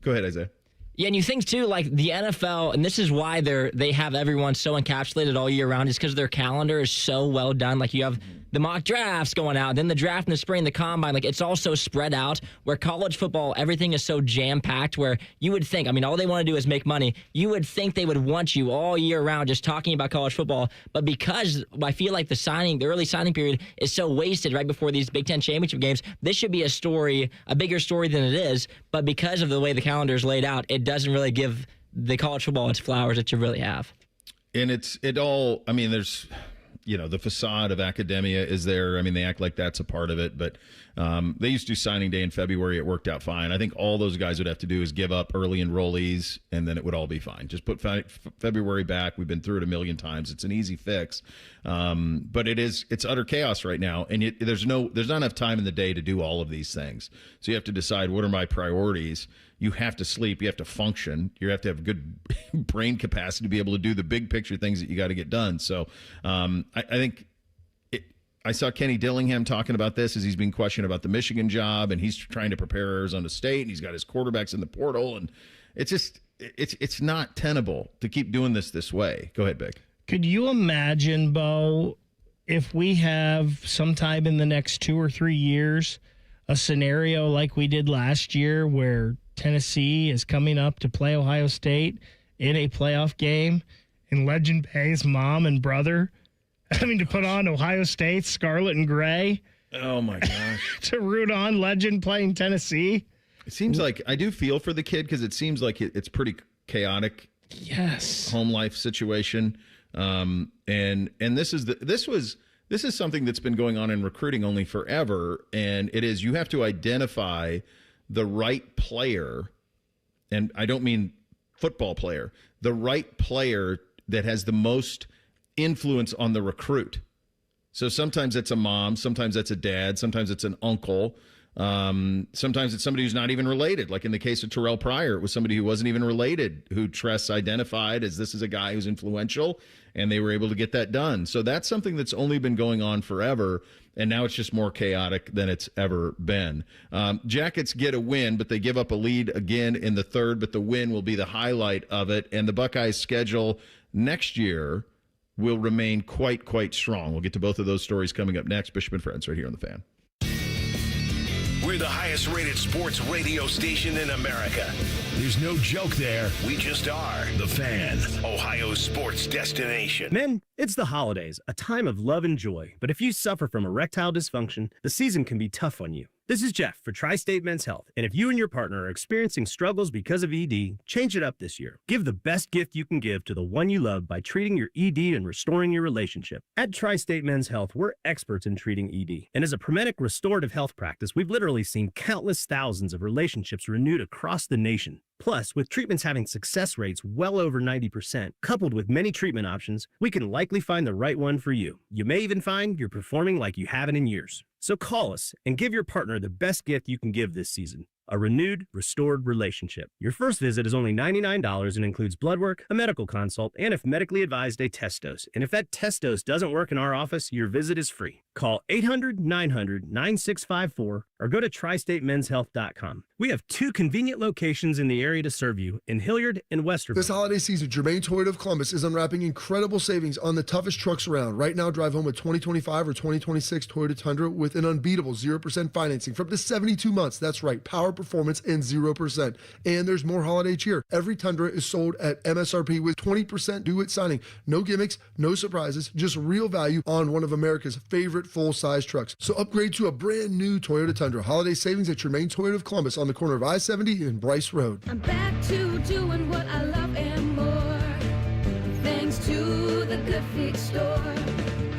Go ahead, Isaiah. Yeah, and you think, too, like the NFL, and this is why they have everyone so encapsulated all year round, is because their calendar is so well done. Like, you have the mock drafts going out, then the draft in the spring, the combine. Like, it's all so spread out, where college football, everything is so jam-packed, where you would think, I mean, all they want to do is make money. You would think they would want you all year round just talking about college football. But because I feel like the early signing period is so wasted right before these Big Ten championship games, this should be a bigger story than it is. But because of the way the calendar is laid out, it doesn't really give the college football its flowers that you really have. And there's, the facade of academia is there. I mean, they act like that's a part of it, but they used to do signing day in February. It worked out fine. I think all those guys would have to do is give up early enrollees, and then it would all be fine. Just put February back. We've been through it a million times. It's an easy fix. But it's utter chaos right now, and there's not enough time in the day to do all of these things. So you have to decide, what are my priorities? You have to sleep. You have to function. You have to have good brain capacity to be able to do the big picture things that you got to get done. So I think I saw Kenny Dillingham talking about this as he's being questioned about the Michigan job, and he's trying to prepare Arizona State, and he's got his quarterbacks in the portal, and it's not tenable to keep doing this way. Go ahead, Vic. Could you imagine, Bo, if we have sometime in the next 2 or 3 years a scenario like we did last year where Tennessee is coming up to play Ohio State in a playoff game, and Legend Bay's mom and brother having to put on Ohio State's scarlet and gray? Oh, my gosh. To root on Legend playing Tennessee? It seems like I do feel for the kid because it seems like it's pretty chaotic. Yes. Home life situation. And this is something that's been going on in recruiting only forever. And it is, you have to identify the right player, and I don't mean football player, the right player that has the most influence on the recruit. So sometimes it's a mom, sometimes it's a dad, sometimes it's an uncle. Sometimes it's somebody who's not even related. Like in the case of Terrell Pryor, it was somebody who wasn't even related, who Tress identified as this is a guy who's influential, and they were able to get that done. So that's something that's only been going on forever, and now it's just more chaotic than it's ever been. Jackets get a win, but they give up a lead again in the third, but the win will be the highlight of it, and the Buckeyes' schedule next year will remain quite strong. We'll get to both of those stories coming up next. Bishop and Friends right here on The Fan. We're the highest rated sports radio station in America. There's no joke there. We just are. The Fan, Ohio's sports destination. Men, it's the holidays, a time of love and joy. But if you suffer from erectile dysfunction, the season can be tough on you. This is Jeff for Tri-State Men's Health. And if you and your partner are experiencing struggles because of ED, change it up this year. Give the best gift you can give to the one you love by treating your ED and restoring your relationship. At Tri-State Men's Health, we're experts in treating ED. And as a Promedic restorative health practice, we've literally seen countless thousands of relationships renewed across the nation. Plus, with treatments having success rates well over 90%, coupled with many treatment options, we can likely find the right one for you. You may even find you're performing like you haven't in years. So call us and give your partner the best gift you can give this season. A renewed, restored relationship. Your first visit is only $99 and includes blood work, a medical consult, and if medically advised, a test dose. And if that test dose doesn't work in our office, your visit is free. Call 800-900-9654 or go to tristatemenshealth.com. We have 2 convenient locations in the area to serve you in Hilliard and Westerville. This holiday season, Germain Toyota of Columbus is unwrapping incredible savings on the toughest trucks around. Right now, drive home a 2025 or 2026 Toyota Tundra with an unbeatable 0% financing for up to 72 months. That's right, power, performance, and 0%. And there's more holiday cheer. Every Tundra is sold at MSRP with 20% due at signing. No gimmicks, no surprises, just real value on one of America's favorite full-size trucks. So upgrade to a brand new Toyota Tundra. Holiday savings at Germain Toyota of Columbus on the corner of I-70 and Bryce Road. I'm back to doing what I love and more, thanks to the Good Feet store.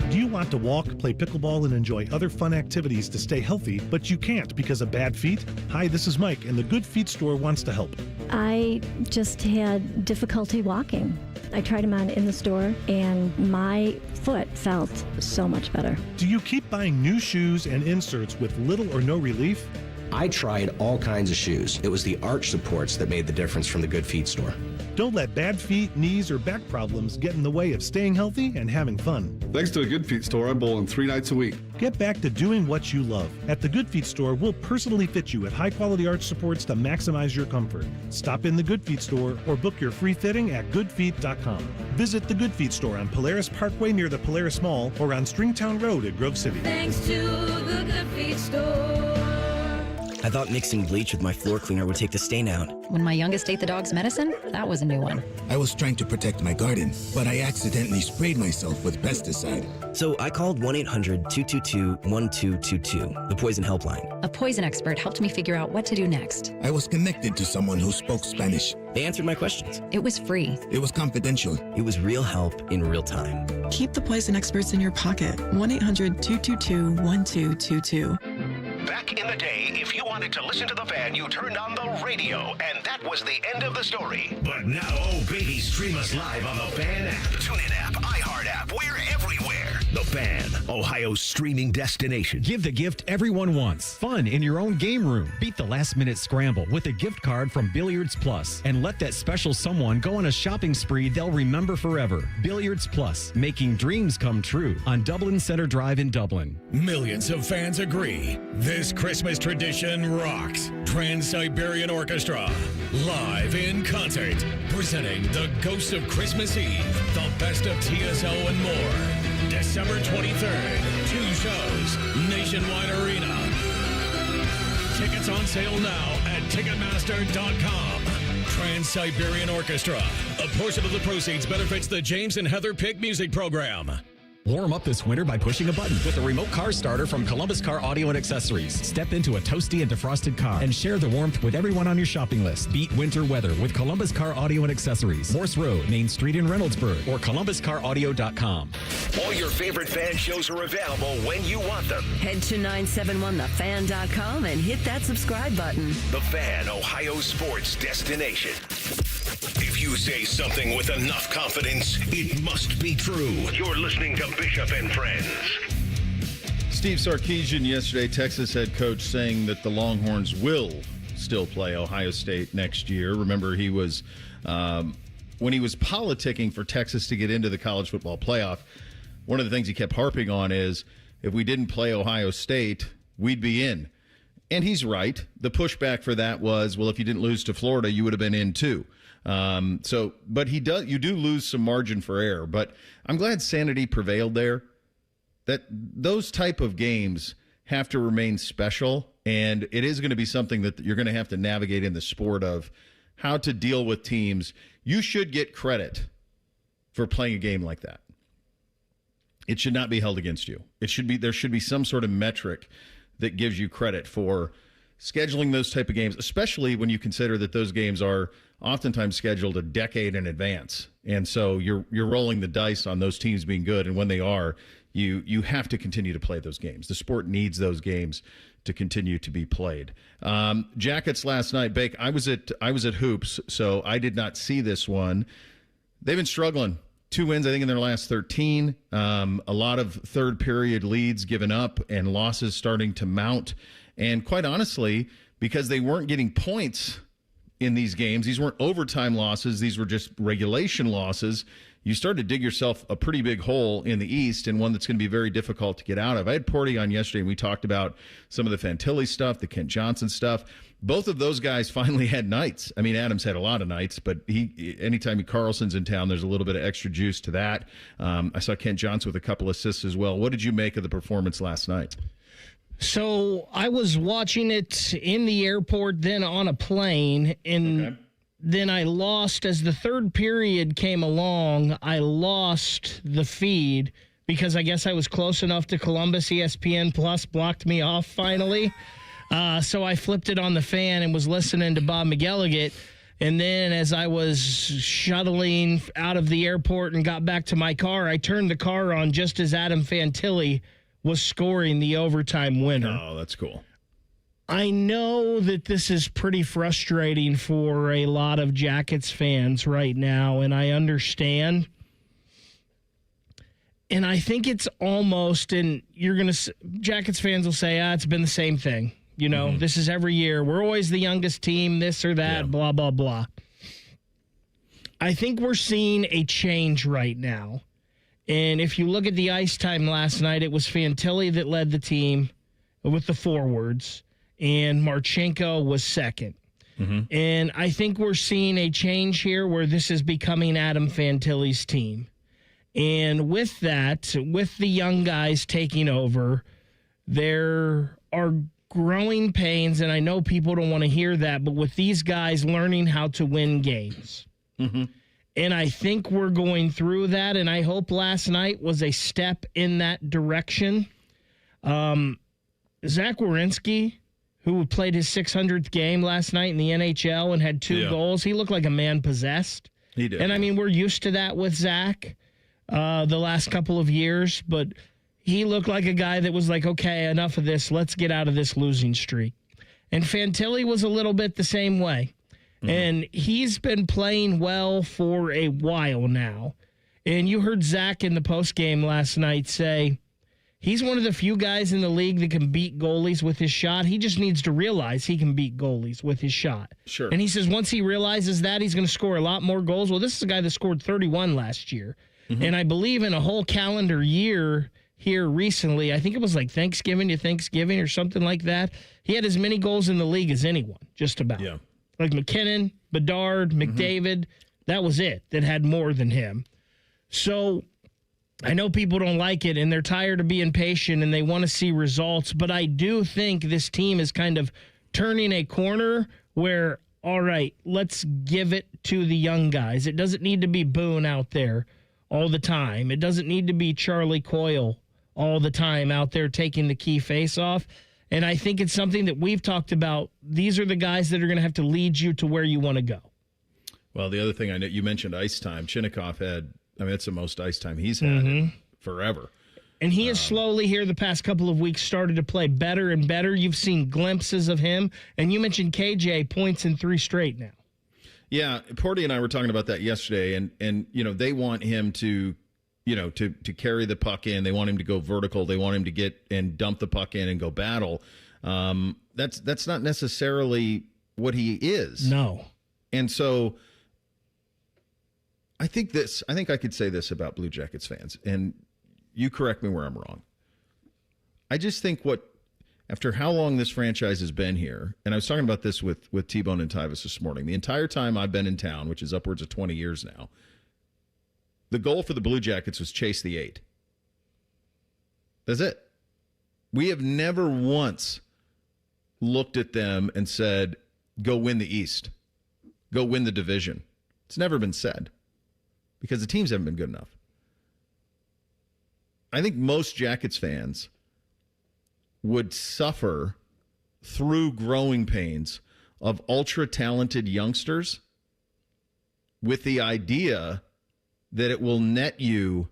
Do you want to walk, play pickleball, and enjoy other fun activities to stay healthy, but you can't because of bad feet? Hi, this is Mike, and the Good Feet store wants to help. I just had difficulty walking. I tried them on in the store, and my foot felt so much better. Do you keep buying new shoes and inserts with little or no relief? I tried all kinds of shoes. It was the arch supports that made the difference from the Good Feet store. Don't let bad feet, knees, or back problems get in the way of staying healthy and having fun. Thanks to the Good Feet store, I'm bowling 3 nights a week. Get back to doing what you love. At the Good Feet store, we'll personally fit you with high-quality arch supports to maximize your comfort. Stop in the Good Feet store or book your free fitting at goodfeet.com. Visit the Good Feet store on Polaris Parkway near the Polaris Mall or on Stringtown Road at Grove City. Thanks to the Good Feet store. I thought mixing bleach with my floor cleaner would take the stain out. When my youngest ate the dog's medicine, that was a new one. I was trying to protect my garden, but I accidentally sprayed myself with pesticide. So I called 1-800-222-1222, the poison helpline. A poison expert helped me figure out what to do next. I was connected to someone who spoke Spanish. They answered my questions. It was free. It was confidential. It was real help in real time. Keep the poison experts in your pocket. 1-800-222-1222. Back in the day, if you wanted to listen to The Fan, you turned on the radio, and that was the end of the story. But now, oh baby, stream us live on the Fan app, TuneIn app, iHeart app, we're everywhere. The Fan, Ohio's streaming destination. Give the gift everyone wants. Fun in your own game room. Beat the last-minute scramble with a gift card from Billiards Plus. And let that special someone go on a shopping spree they'll remember forever. Billiards Plus, making dreams come true on Dublin Center Drive in Dublin. Millions of fans agree. This Christmas tradition rocks. Trans-Siberian Orchestra, live in concert, presenting The Ghost of Christmas Eve, the best of TSO and more. December 23rd, 2 shows, Nationwide Arena. Tickets on sale now at Ticketmaster.com. Trans-Siberian Orchestra. A portion of the proceeds benefits the James and Heather Pick Music Program. Warm up this winter by pushing a button with a remote car starter from Columbus Car Audio and Accessories. Step into a toasty and defrosted car and share the warmth with everyone on your shopping list. Beat winter weather with Columbus Car Audio and Accessories. Morse Road, Main Street in Reynoldsburg, or columbuscaraudio.com. All your favorite fan shows are available when you want them. Head to 971thefan.com and hit that subscribe button. The Fan, Ohio sports destination. If you say something with enough confidence, it must be true. You're listening to Bishop and Friends. Steve Sarkisian yesterday, Texas head coach, saying that the Longhorns will still play Ohio State next year. Remember, he was when he was politicking for Texas to get into the college football playoff, one of the things he kept harping on is if we didn't play Ohio State, we'd be in. And he's right. The pushback for that was, well, if you didn't lose to Florida, you would have been in too. But you do lose some margin for error. But I'm glad sanity prevailed there. That those type of games have to remain special, and it is going to be something that you're going to have to navigate in the sport of how to deal with teams. You should get credit for playing a game like that. It should not be held against you. There should be some sort of metric that gives you credit for scheduling those type of games, especially when you consider that those games are oftentimes scheduled a decade in advance. And so you're rolling the dice on those teams being good, and when they are, you have to continue to play those games. The sport needs those games to continue to be played. Jackets last night, Bake. I was at Hoops, so I did not see this one. They've been struggling. 2 wins, I think, in their last 13. A lot of third period leads given up and losses starting to mount. And quite honestly, because they weren't getting points in these games, these weren't overtime losses, these were just regulation losses, you start to dig yourself a pretty big hole in the East, and one that's going to be very difficult to get out of. I had Porty on yesterday, and we talked about some of the Fantilli stuff, the Kent Johnson stuff. Both of those guys finally had nights. I mean, Adams had a lot of nights, but anytime Carlson's in town, there's a little bit of extra juice to that. I saw Kent Johnson with a couple assists as well. What did you make of the performance last night? So I was watching it in the airport, then on a plane, and then I lost, as the third period came along, I lost the feed because I guess I was close enough to Columbus. ESPN Plus blocked me off finally. So I flipped it on the Fan and was listening to Bob McGilligan. And then as I was shuttling out of the airport and got back to my car, I turned the car on just as Adam Fantilli was scoring the overtime winner. Oh, that's cool. I know that this is pretty frustrating for a lot of Jackets fans right now, and I understand. And I think it's almost, and Jackets fans will say, it's been the same thing. You know, This is every year. We're always the youngest team, this or that, blah, blah, blah. I think we're seeing a change right now. And if you look at the ice time last night, it was Fantilli that led the team with the forwards, and Marchenko was second. And I think we're seeing a change here where this is becoming Adam Fantilli's team. And with that, with the young guys taking over, there are growing pains, and I know people don't want to hear that, but with these guys learning how to win games. And I think we're going through that, and I hope last night was a step in that direction. Zach Werenski, who played his 600th game last night in the NHL and had 2 goals, he looked like a man possessed. He did. And, I mean, we're used to that with Zach the last couple of years, but he looked like a guy that was like, okay, enough of this. Let's get out of this losing streak. And Fantilli was a little bit the same way. And he's been playing well for a while now. And you heard Zach in the postgame last night say he's one of the few guys in the league that can beat goalies with his shot. He just needs to realize he can beat goalies with his shot. Sure. And he says once he realizes that, he's going to score a lot more goals. Well, this is a guy that scored 31 last year. And I believe in a whole calendar year here recently, I think it was like Thanksgiving to Thanksgiving or something like that, he had as many goals in the league as anyone, just about. Yeah. Like McKinnon, Bedard, McDavid, that was it that had more than him. So I know people don't like it and they're tired of being patient and they want to see results, but I do think this team is kind of turning a corner where, all right, let's give it to the young guys. It doesn't need to be Boone out there all the time. It doesn't need to be Charlie Coyle all the time out there taking the key face-off. And I think it's something that we've talked about. These are the guys that are going to have to lead you to where you want to go. Well, the other thing I know, you mentioned ice time. Chinnikov that's the most ice time he's had in forever. And he has slowly here the past couple of weeks started to play better and better. You've seen glimpses of him. And you mentioned KJ points in 3 straight now. Yeah, Porty and I were talking about that yesterday, and they want him to carry the puck in. They want him to go vertical. They want him to get and dump the puck in and go battle. That's not necessarily what he is. No. And so I think I could say this about Blue Jackets fans, and you correct me where I'm wrong. I just think after how long this franchise has been here, and I was talking about this with T-Bone and Tyvus this morning, the entire time I've been in town, which is upwards of 20 years now, the goal for the Blue Jackets was chase the 8. That's it. We have never once looked at them and said, go win the East. Go win the division. It's never been said because the teams haven't been good enough. I think most Jackets fans would suffer through growing pains of ultra-talented youngsters with the idea that it will net you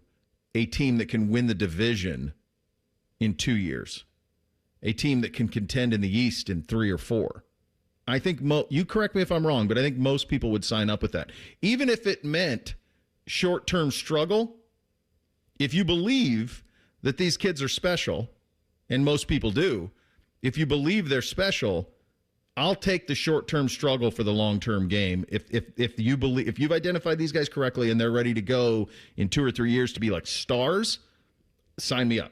a team that can win the division in 2 years, a team that can contend in the East in 3 or 4. I think you correct me if I'm wrong, but I think most people would sign up with that. Even if it meant short-term struggle, if you believe that these kids are special, and most people do, if you believe they're special, I'll take the short-term struggle for the long-term game. If you've identified these guys correctly and they're ready to go in 2 or 3 years to be like stars, sign me up.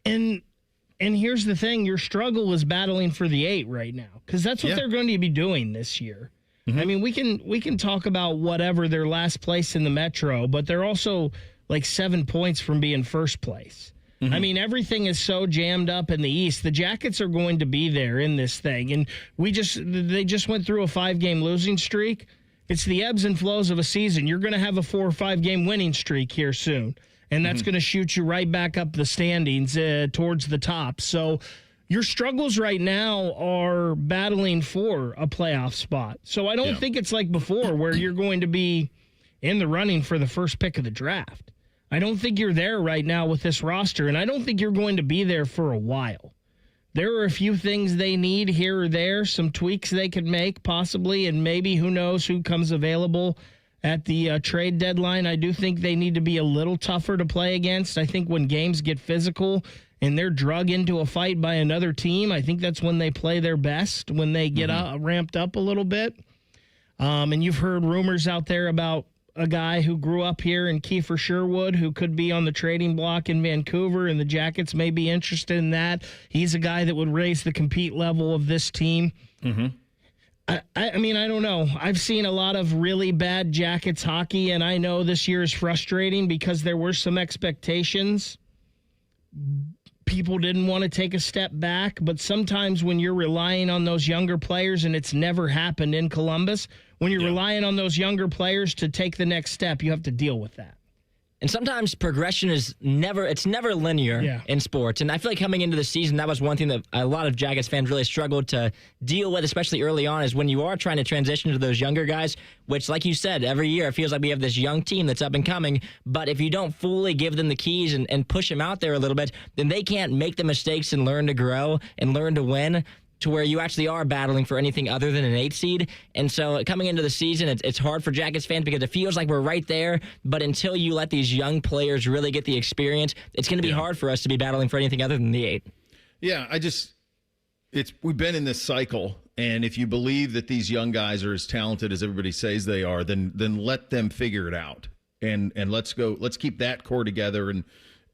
And here's the thing, your struggle is battling for the 8 right now, because that's what they're going to be doing this year. Mm-hmm. I mean, we can talk about whatever their last place in the Metro, but they're also like 7 points from being first place. Mm-hmm. I mean, everything is so jammed up in the East. The Jackets are going to be there in this thing, and they just went through a 5-game losing streak. It's the ebbs and flows of a season. You're going to have a 4 or 5 game winning streak here soon, and that's going to shoot you right back up the standings towards the top. So your struggles right now are battling for a playoff spot. So I don't think it's like before where you're going to be in the running for the first pick of the draft. I don't think you're there right now with this roster, and I don't think you're going to be there for a while. There are a few things they need here or there, some tweaks they could make possibly, and maybe who knows who comes available at the trade deadline. I do think they need to be a little tougher to play against. I think when games get physical and they're drug into a fight by another team, I think that's when they play their best, when they get ramped up a little bit. And you've heard rumors out there about a guy who grew up here in Kiefer Sherwood who could be on the trading block in Vancouver, and the Jackets may be interested in that. He's a guy that would raise the compete level of this team. Mm-hmm. I mean, I don't know. I've seen a lot of really bad Jackets hockey, and I know this year is frustrating because there were some expectations. People didn't want to take a step back, but sometimes when you're relying on those younger players, and it's never happened in Columbus, when you're relying on those younger players to take the next step, you have to deal with that. And sometimes progression is never linear in sports. And I feel like coming into the season, that was one thing that a lot of Jackets fans really struggled to deal with, especially early on, is when you are trying to transition to those younger guys, which, like you said, every year it feels like we have this young team that's up and coming. But if you don't fully give them the keys and push them out there a little bit, then they can't make the mistakes and learn to grow and learn to win, to where you actually are battling for anything other than an 8 seed. And so coming into the season, it's hard for Jackets fans because it feels like we're right there, but until you let these young players really get the experience, it's going to be hard for us to be battling for anything other than the 8. Yeah, we've been in this cycle, and if you believe that these young guys are as talented as everybody says they are, then let them figure it out. And let's keep that core together and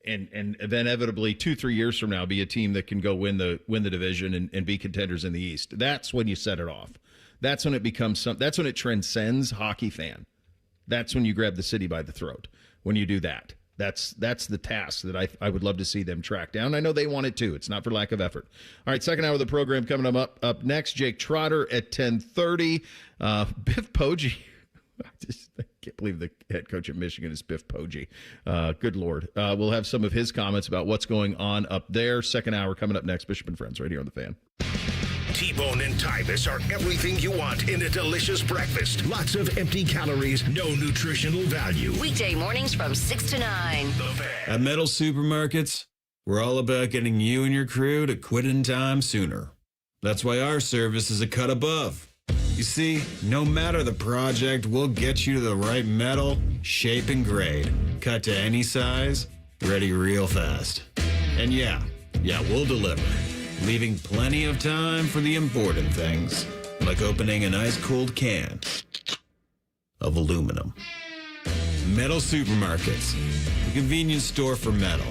inevitably 2-3 years from now be a team that can go win the division and be contenders in the East. That's when you set it off. That's when it becomes that's when it transcends hockey fan. That's when you grab the city by the throat. When you do that. That's the task that I would love to see them track down. I know they want it too. It's not for lack of effort. All right, second hour of the program coming up next. Jake Trotter at 10:30. Biff Poggi. Can't believe the head coach at Michigan is Biff Poggi. Good Lord. We'll have some of his comments about what's going on up there. Second hour coming up next. Bishop and Friends right here on The Fan. T-Bone and Tyvis are everything you want in a delicious breakfast. Lots of empty calories, no nutritional value. Weekday mornings from 6 to 9. The Fan. At Metal Supermarkets, we're all about getting you and your crew to quit in time sooner. That's why our service is a cut above. You see, no matter the project, we'll get you to the right metal, shape, and grade. Cut to any size, ready real fast. And yeah, we'll deliver. Leaving plenty of time for the important things, like opening an ice-cold can of aluminum. Metal Supermarkets, the convenience store for metal.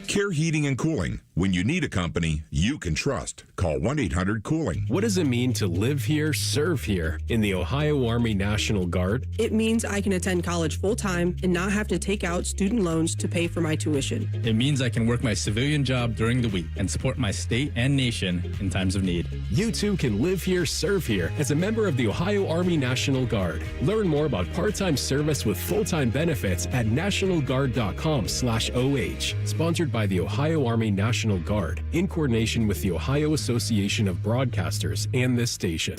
Care Heating and Cooling. When you need a company you can trust, call 1-800-COOLING. What does it mean to live here, serve here in the Ohio Army National Guard? It means I can attend college full-time and not have to take out student loans to pay for my tuition. It means I can work my civilian job during the week and support my state and nation in times of need. You too can live here, serve here as a member of the Ohio Army National Guard. Learn more about part-time service with full-time benefits at nationalguard.com/OH. Sponsored by the Ohio Army National Guard in coordination with the Ohio Association of Broadcasters and this station.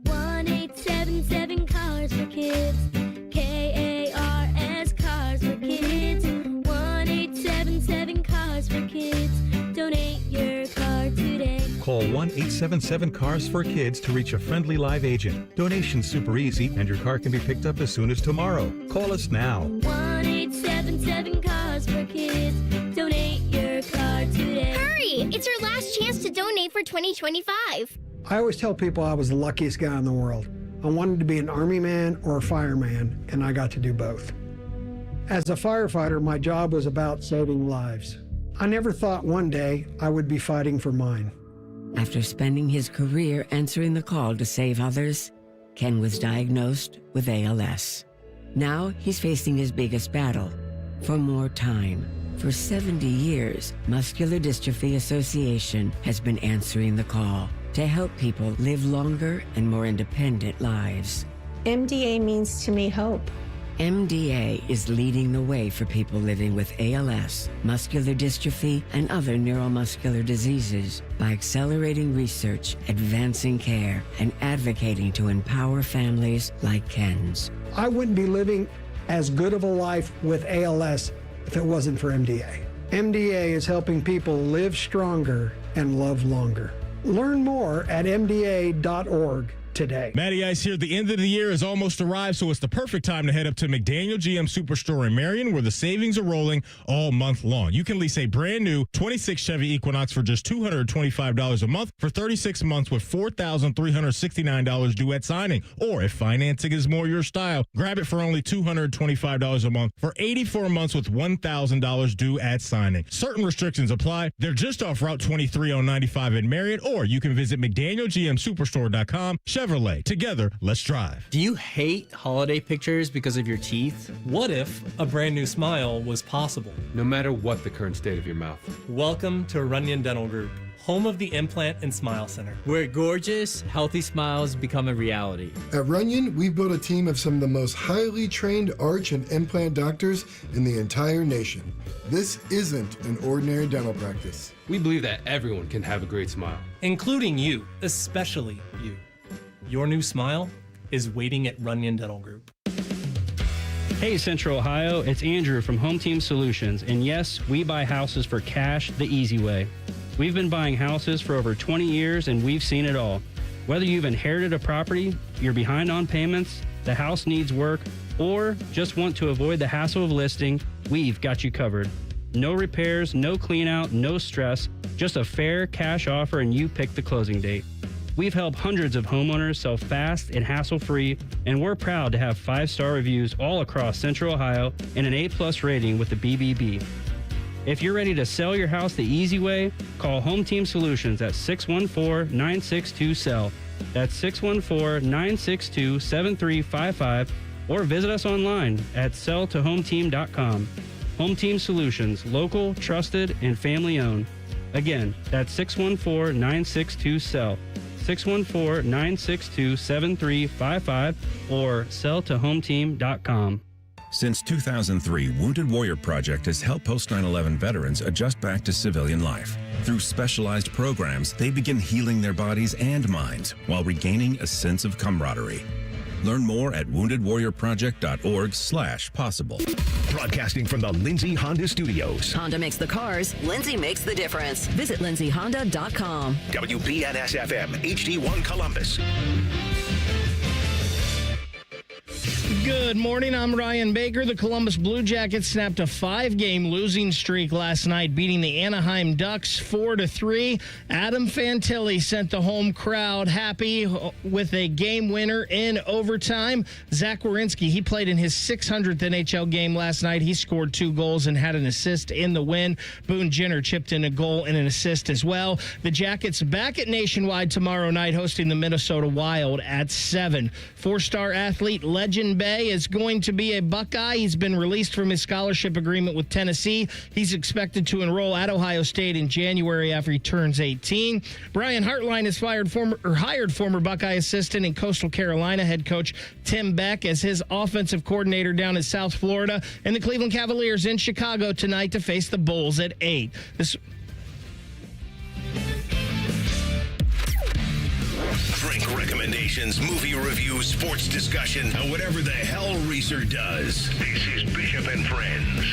1-877 Cars for Kids. KARS Cars for Kids. 1-877 Cars for Kids. Donate your car today. Call 1-877-CARS-FOR-KIDS to reach a friendly live agent. Donation's super easy, and your car can be picked up as soon as tomorrow. Call us now. 1-877 Cars for Kids. Donate your car today. Hurry! It's your last chance to donate for 2025. I always tell people I was the luckiest guy in the world. I wanted to be an Army man or a fireman, and I got to do both. As a firefighter, my job was about saving lives. I never thought one day I would be fighting for mine. After spending his career answering the call to save others, Ken was diagnosed with ALS. Now he's facing his biggest battle, for more time. For 70 years, Muscular Dystrophy Association has been answering the call to help people live longer and more independent lives. MDA means to me hope. MDA is leading the way for people living with ALS, muscular dystrophy, and other neuromuscular diseases by accelerating research, advancing care, and advocating to empower families like Ken's. I wouldn't be living as good of a life with ALS if it wasn't for MDA. MDA is helping people live stronger and love longer. Learn more at mda.org. today. Matty Ice here. The end of the year has almost arrived, so it's the perfect time to head up to McDaniel GM Superstore in Marion, where the savings are rolling all month long. You can lease a brand new 26 Chevy Equinox for just $225 a month for 36 months with $4,369 due at signing. Or if financing is more your style, grab it for only $225 a month for 84 months with $1,000 due at signing. Certain restrictions apply. They're just off Route 23 on 95 in Marion, or you can visit McDanielGMSuperstore.com. Chevrolet, together, let's drive. Do you hate holiday pictures because of your teeth? What if a brand new smile was possible? No matter what the current state of your mouth. Welcome to Runyon Dental Group, home of the Implant and Smile Center, where gorgeous, healthy smiles become a reality. At Runyon, we've built a team of some of the most highly trained arch and implant doctors in the entire nation. This isn't an ordinary dental practice. We believe that everyone can have a great smile. Including you, especially you. Your new smile is waiting at Runyon Dental Group. Hey Central Ohio, it's Andrew from Home Team Solutions, and yes, we buy houses for cash the easy way. We've been buying houses for over 20 years and we've seen it all. Whether you've inherited a property, you're behind on payments, the house needs work, or just want to avoid the hassle of listing, we've got you covered. No repairs, no clean out, no stress, just a fair cash offer and you pick the closing date. We've helped hundreds of homeowners sell fast and hassle-free, and we're proud to have 5-star reviews all across Central Ohio and an A+ rating with the BBB. If you're ready to sell your house the easy way, call Home Team Solutions at 614-962-SELL. That's 614-962-7355, or visit us online at selltohometeam.com. Home Team Solutions, local, trusted, and family-owned. Again, that's 614-962-SELL. 614-962-7355 or selltohometeam.com. Since 2003, Wounded Warrior Project has helped post 9/11 veterans adjust back to civilian life. Through specialized programs, they begin healing their bodies and minds while regaining a sense of camaraderie. Learn more at woundedwarriorproject.org/possible. Broadcasting from the Lindsay Honda Studios. Honda makes the cars, Lindsay makes the difference. Visit lindsayhonda.com. WBNS-FM, HD1 Columbus. Good morning, I'm Ryan Baker. The Columbus Blue Jackets snapped a 5-game losing streak last night, beating the Anaheim Ducks 4-3. Adam Fantilli sent the home crowd happy with a game winner in overtime. Zach Werenski, he played in his 600th NHL game last night. He scored 2 goals and had an assist in the win. Boone Jenner chipped in a goal and an assist as well. The Jackets back at Nationwide tomorrow night, hosting the Minnesota Wild at 7. 4-star athlete Legend Bay is going to be a Buckeye. He's been released from his scholarship agreement with Tennessee. He's expected to enroll at Ohio State in January after he turns 18. Brian Hartline has hired former Buckeye assistant and Coastal Carolina head coach Tim Beck as his offensive coordinator down in South Florida. And the Cleveland Cavaliers in Chicago tonight to face the Bulls at 8. Drink recommendations, movie reviews, sports discussion, and whatever the hell Reeser does. This is Bishop and Friends.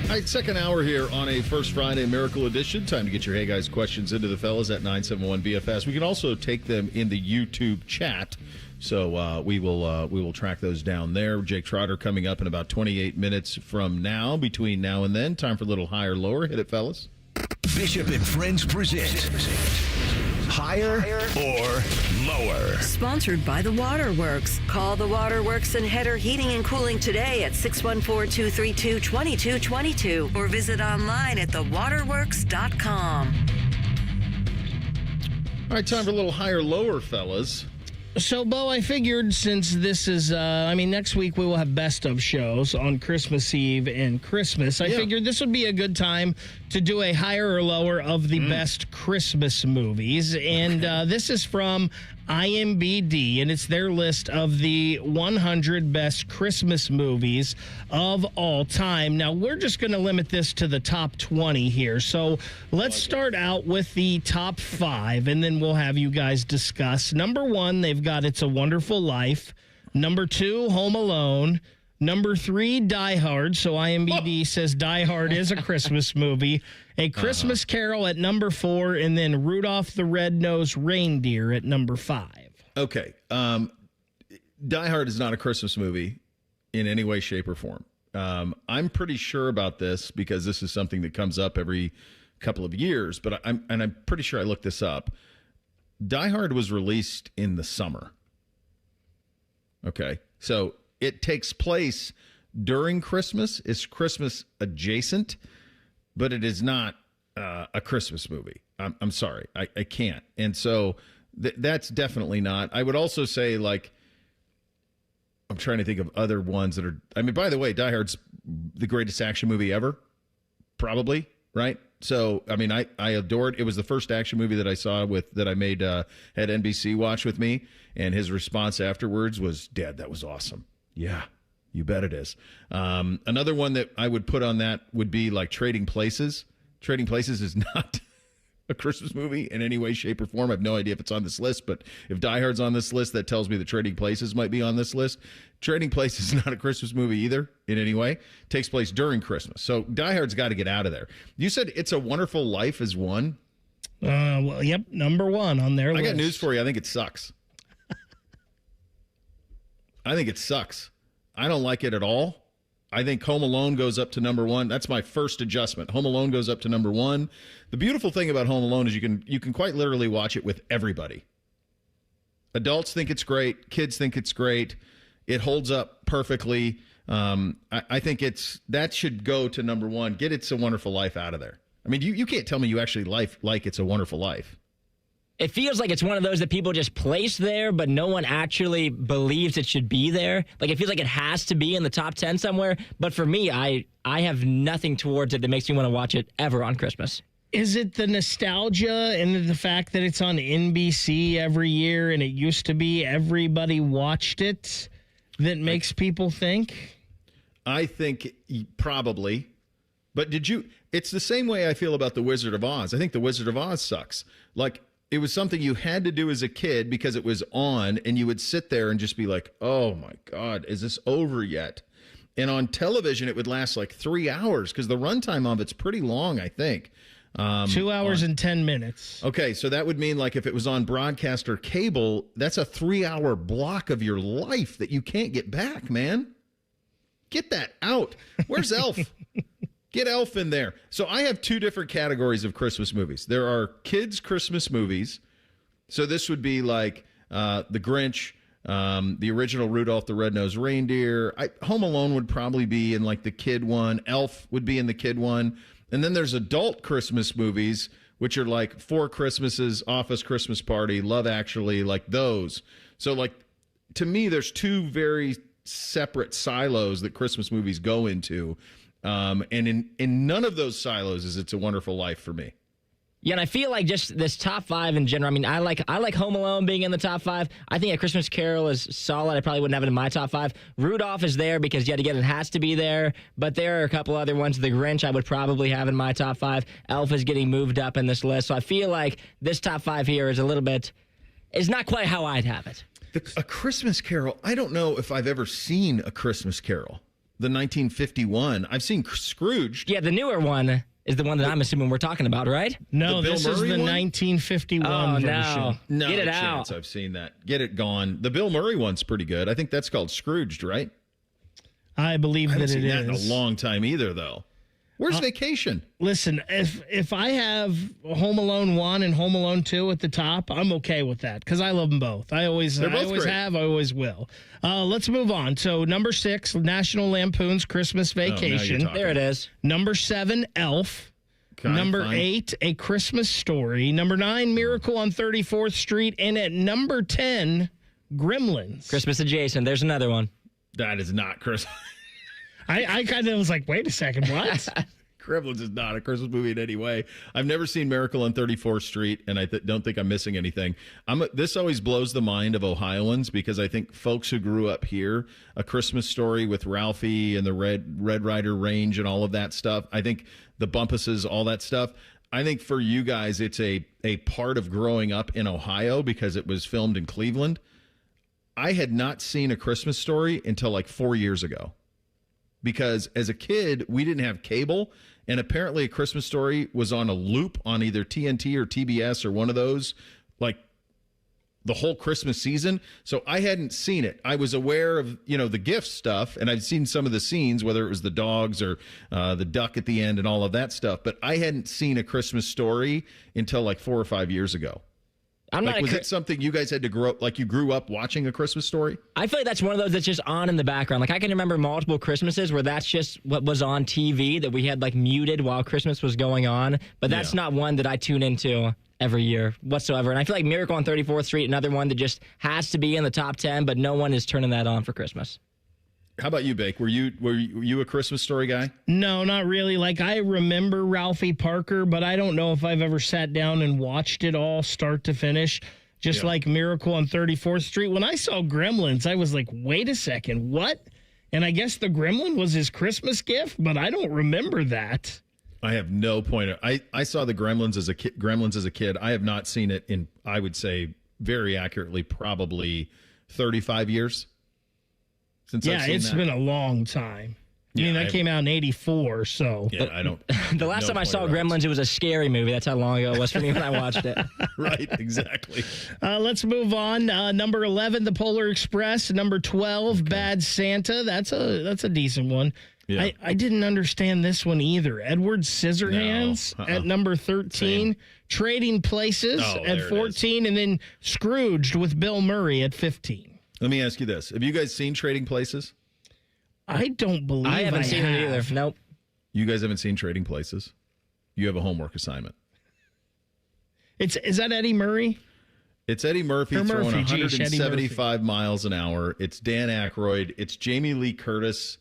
All right, second hour here on a First Friday Miracle Edition. Time to get your Hey Guys questions into the fellas at 971-BFS. We can also take them in the YouTube chat, so we will track those down there. Jake Trotter coming up in about 28 minutes from now. Between now and then, time for a little higher, lower. Hit it, fellas. Bishop and Friends present Higher or Lower. Sponsored by the Waterworks. Call the Waterworks and Header Heating and Cooling today at 614-232-2222 or visit online at thewaterworks.com. All right, time for a little higher, lower, fellas. So, Bo, I figured since this is, next week we will have best of shows on Christmas Eve and Christmas. I figured this would be a good time to do a higher or lower of the best Christmas movies. And this is from IMDb, and it's their list of the 100 best Christmas movies of all time. Now, we're just going to limit this to the top 20 here. So let's start out with the top 5, and then we'll have you guys discuss. Number 1, they've got It's a Wonderful Life. Number 2, Home Alone. Number 3, Die Hard. So IMDb says Die Hard is a Christmas movie. A Christmas Carol at number 4, and then Rudolph the Red-Nosed Reindeer at number 5. Okay. Die Hard is not a Christmas movie in any way, shape, or form. I'm pretty sure about this because this is something that comes up every couple of years, but I'm pretty sure I looked this up. Die Hard was released in the summer. Okay. So it takes place during Christmas. It's Christmas adjacent, but it is not a Christmas movie. I'm sorry. I can't. And so that's definitely not. I would also say, like, I'm trying to think of other ones that are, by the way, Die Hard's the greatest action movie ever. Probably, right? So, I adored it. It was the first action movie that I saw that I made, had NBC watch with me. And his response afterwards was, Dad, that was awesome. Yeah, you bet it is. Another one that I would put on that would be like Trading Places. Trading Places is not a Christmas movie in any way, shape, or form. I have no idea if it's on this list, but if Die Hard's on this list, that tells me that Trading Places might be on this list. Trading Places is not a Christmas movie either in any way. It takes place during Christmas. So Die Hard's got to get out of there. You said It's a Wonderful Life is one? Well, yep, number 1 on their list. I got news for you. I think it sucks. I think it sucks. I don't like it at all. I think Home Alone goes up to number 1. That's my first adjustment. Home Alone goes up to number 1. The beautiful thing about Home Alone is you can quite literally watch it with everybody. Adults think it's great. Kids think it's great. It holds up perfectly. I think that should go to number 1. Get It's a Wonderful Life out of there. You can't tell me you actually like It's a Wonderful Life. It feels like it's one of those that people just place there, but no one actually believes it should be there. Like, it feels like it has to be in the top 10 somewhere. But for me, I have nothing towards it that makes me want to watch it ever on Christmas. Is it the nostalgia and the fact that it's on NBC every year and it used to be everybody watched it that makes people think? I think probably. But it's the same way I feel about The Wizard of Oz. I think The Wizard of Oz sucks. Like, it was something you had to do as a kid because it was on, and you would sit there and just be like, oh my God, is this over yet? And on television, it would last like 3 hours because the runtime of it's pretty long, I think. 2 hours and 10 minutes. Okay, so that would mean like if it was on broadcast or cable, that's a 3-hour block of your life that you can't get back, man. Get that out. Where's Elf? Get Elf in there. So I have two different categories of Christmas movies. There are kids' Christmas movies. So this would be like The Grinch, the original Rudolph the Red-Nosed Reindeer. Home Alone would probably be in like the kid one. Elf would be in the kid one. And then there's adult Christmas movies, which are like Four Christmases, Office Christmas Party, Love Actually, like those. So like, to me, there's two very separate silos that Christmas movies go into. And in none of those silos is It's a Wonderful Life for me. Yeah, and I feel like just this top five in general. I mean, I like Home Alone being in the top five. I think A Christmas Carol is solid. I probably wouldn't have it in my top five. Rudolph is there because, yet again, it has to be there. But there are a couple other ones. The Grinch I would probably have in my top five. Elf is getting moved up in this list. So I feel like this top five here is is not quite how I'd have it. A Christmas Carol, I don't know if I've ever seen A Christmas Carol. The 1951. I've seen Scrooged. Yeah, the newer one is the one that I'm assuming we're talking about, right? No, this is the 1951 version. No Get it chance out. I've seen that. Get it gone. The Bill Murray one's pretty good. I think that's called Scrooged, right? I believe that it is. I haven't seen that in a long time either, though. Where's Vacation? Listen, if I have Home Alone 1 and Home Alone 2 at the top, I'm okay with that because I love them both. I always great. have, I always will. Let's move on. So number 6, National Lampoon's Christmas Vacation. There it is. Number 7, Elf. Okay, number fine. 8, A Christmas Story. Number 9, Miracle on 34th Street. And at number 10, Gremlins. Christmas Adjacent. There's another one. That is not Christmas. I kind of was like, wait a second, what? Gremlins is not a Christmas movie in any way. I've never seen Miracle on 34th Street, and I don't think I'm missing anything. This always blows the mind of Ohioans because I think folks who grew up here, A Christmas Story with Ralphie and the Red Rider Range and all of that stuff, I think the Bumpuses, all that stuff, I think for you guys it's a part of growing up in Ohio because it was filmed in Cleveland. I had not seen A Christmas Story until like 4 years ago. Because as a kid, we didn't have cable, and apparently A Christmas Story was on a loop on either TNT or TBS or one of those, like the whole Christmas season. So I hadn't seen it. I was aware of, the gift stuff, and I'd seen some of the scenes, whether it was the dogs or the duck at the end and all of that stuff. But I hadn't seen A Christmas Story until like 4 or 5 years ago. Was it something you guys had to grow up, like you grew up watching A Christmas Story? I feel like that's one of those that's just on in the background. Like I can remember multiple Christmases where that's just what was on TV that we had like muted while Christmas was going on. But that's not one that I tune into every year whatsoever. And I feel like Miracle on 34th Street, another one that just has to be in the top 10, but no one is turning that on for Christmas. How about you, Bake? Were you a Christmas Story guy? No, not really. Like, I remember Ralphie Parker, but I don't know if I've ever sat down and watched it all start to finish. Just like Miracle on 34th Street. When I saw Gremlins, I was like, wait a second, what? And I guess the gremlin was his Christmas gift, but I don't remember that. I have no point. I saw the Gremlins as a kid. I have not seen it in, I would say, very accurately, probably 35 years. It's been a long time. I mean, that came out in 84, so. Yeah, I don't. The last time I saw Gremlins, it was a scary movie. That's how long ago it was for me when I watched it. Right, exactly. Let's move on. Number 11, The Polar Express. Number 12, Bad Santa. That's a decent one. Yeah. I didn't understand this one either. Edward Scissorhands at number 13. Same. Trading Places at 14. And then Scrooged with Bill Murray at 15. Let me ask you this. Have you guys seen Trading Places? I don't believe I haven't seen it either. Nope. You guys haven't seen Trading Places? You have a homework assignment. Is that Eddie Murray? It's Eddie Murphy throwing 175 miles an hour. It's Dan Aykroyd. It's Jamie Lee Curtis.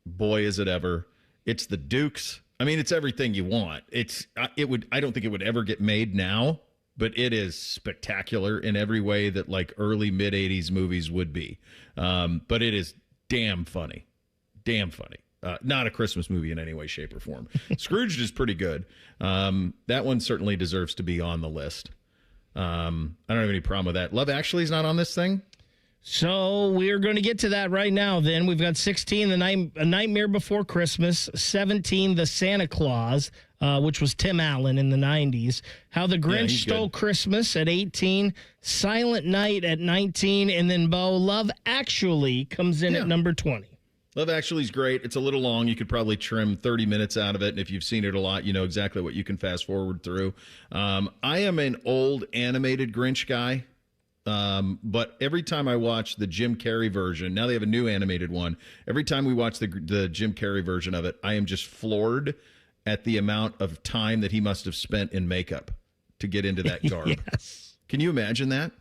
Boy, is it ever. It's the Dukes. I mean, it's everything you want. I don't think it would ever get made now, but it is spectacular in every way that like early mid 80s movies would be. But it is damn funny. Not a Christmas movie in any way, shape, or form. Scrooged is pretty good. That one certainly deserves to be on the list. I don't have any problem with that. Love Actually is not on this thing. So we're going to get to that right now. Then we've got 16, A Nightmare Before Christmas, 17, The Santa Claus, which was Tim Allen in the 90s. How the Grinch Stole Christmas at 18, Silent Night at 19, and then Bo, Love Actually comes in at number 20. Love Actually is great. It's a little long. You could probably trim 30 minutes out of it. And if you've seen it a lot, you know exactly what you can fast forward through. I am an old animated Grinch guy. But every time I watch the Jim Carrey version, now they have a new animated one. Every time we watch the Jim Carrey version of it, I am just floored at the amount of time that he must have spent in makeup to get into that garb. Yes. Can you imagine that?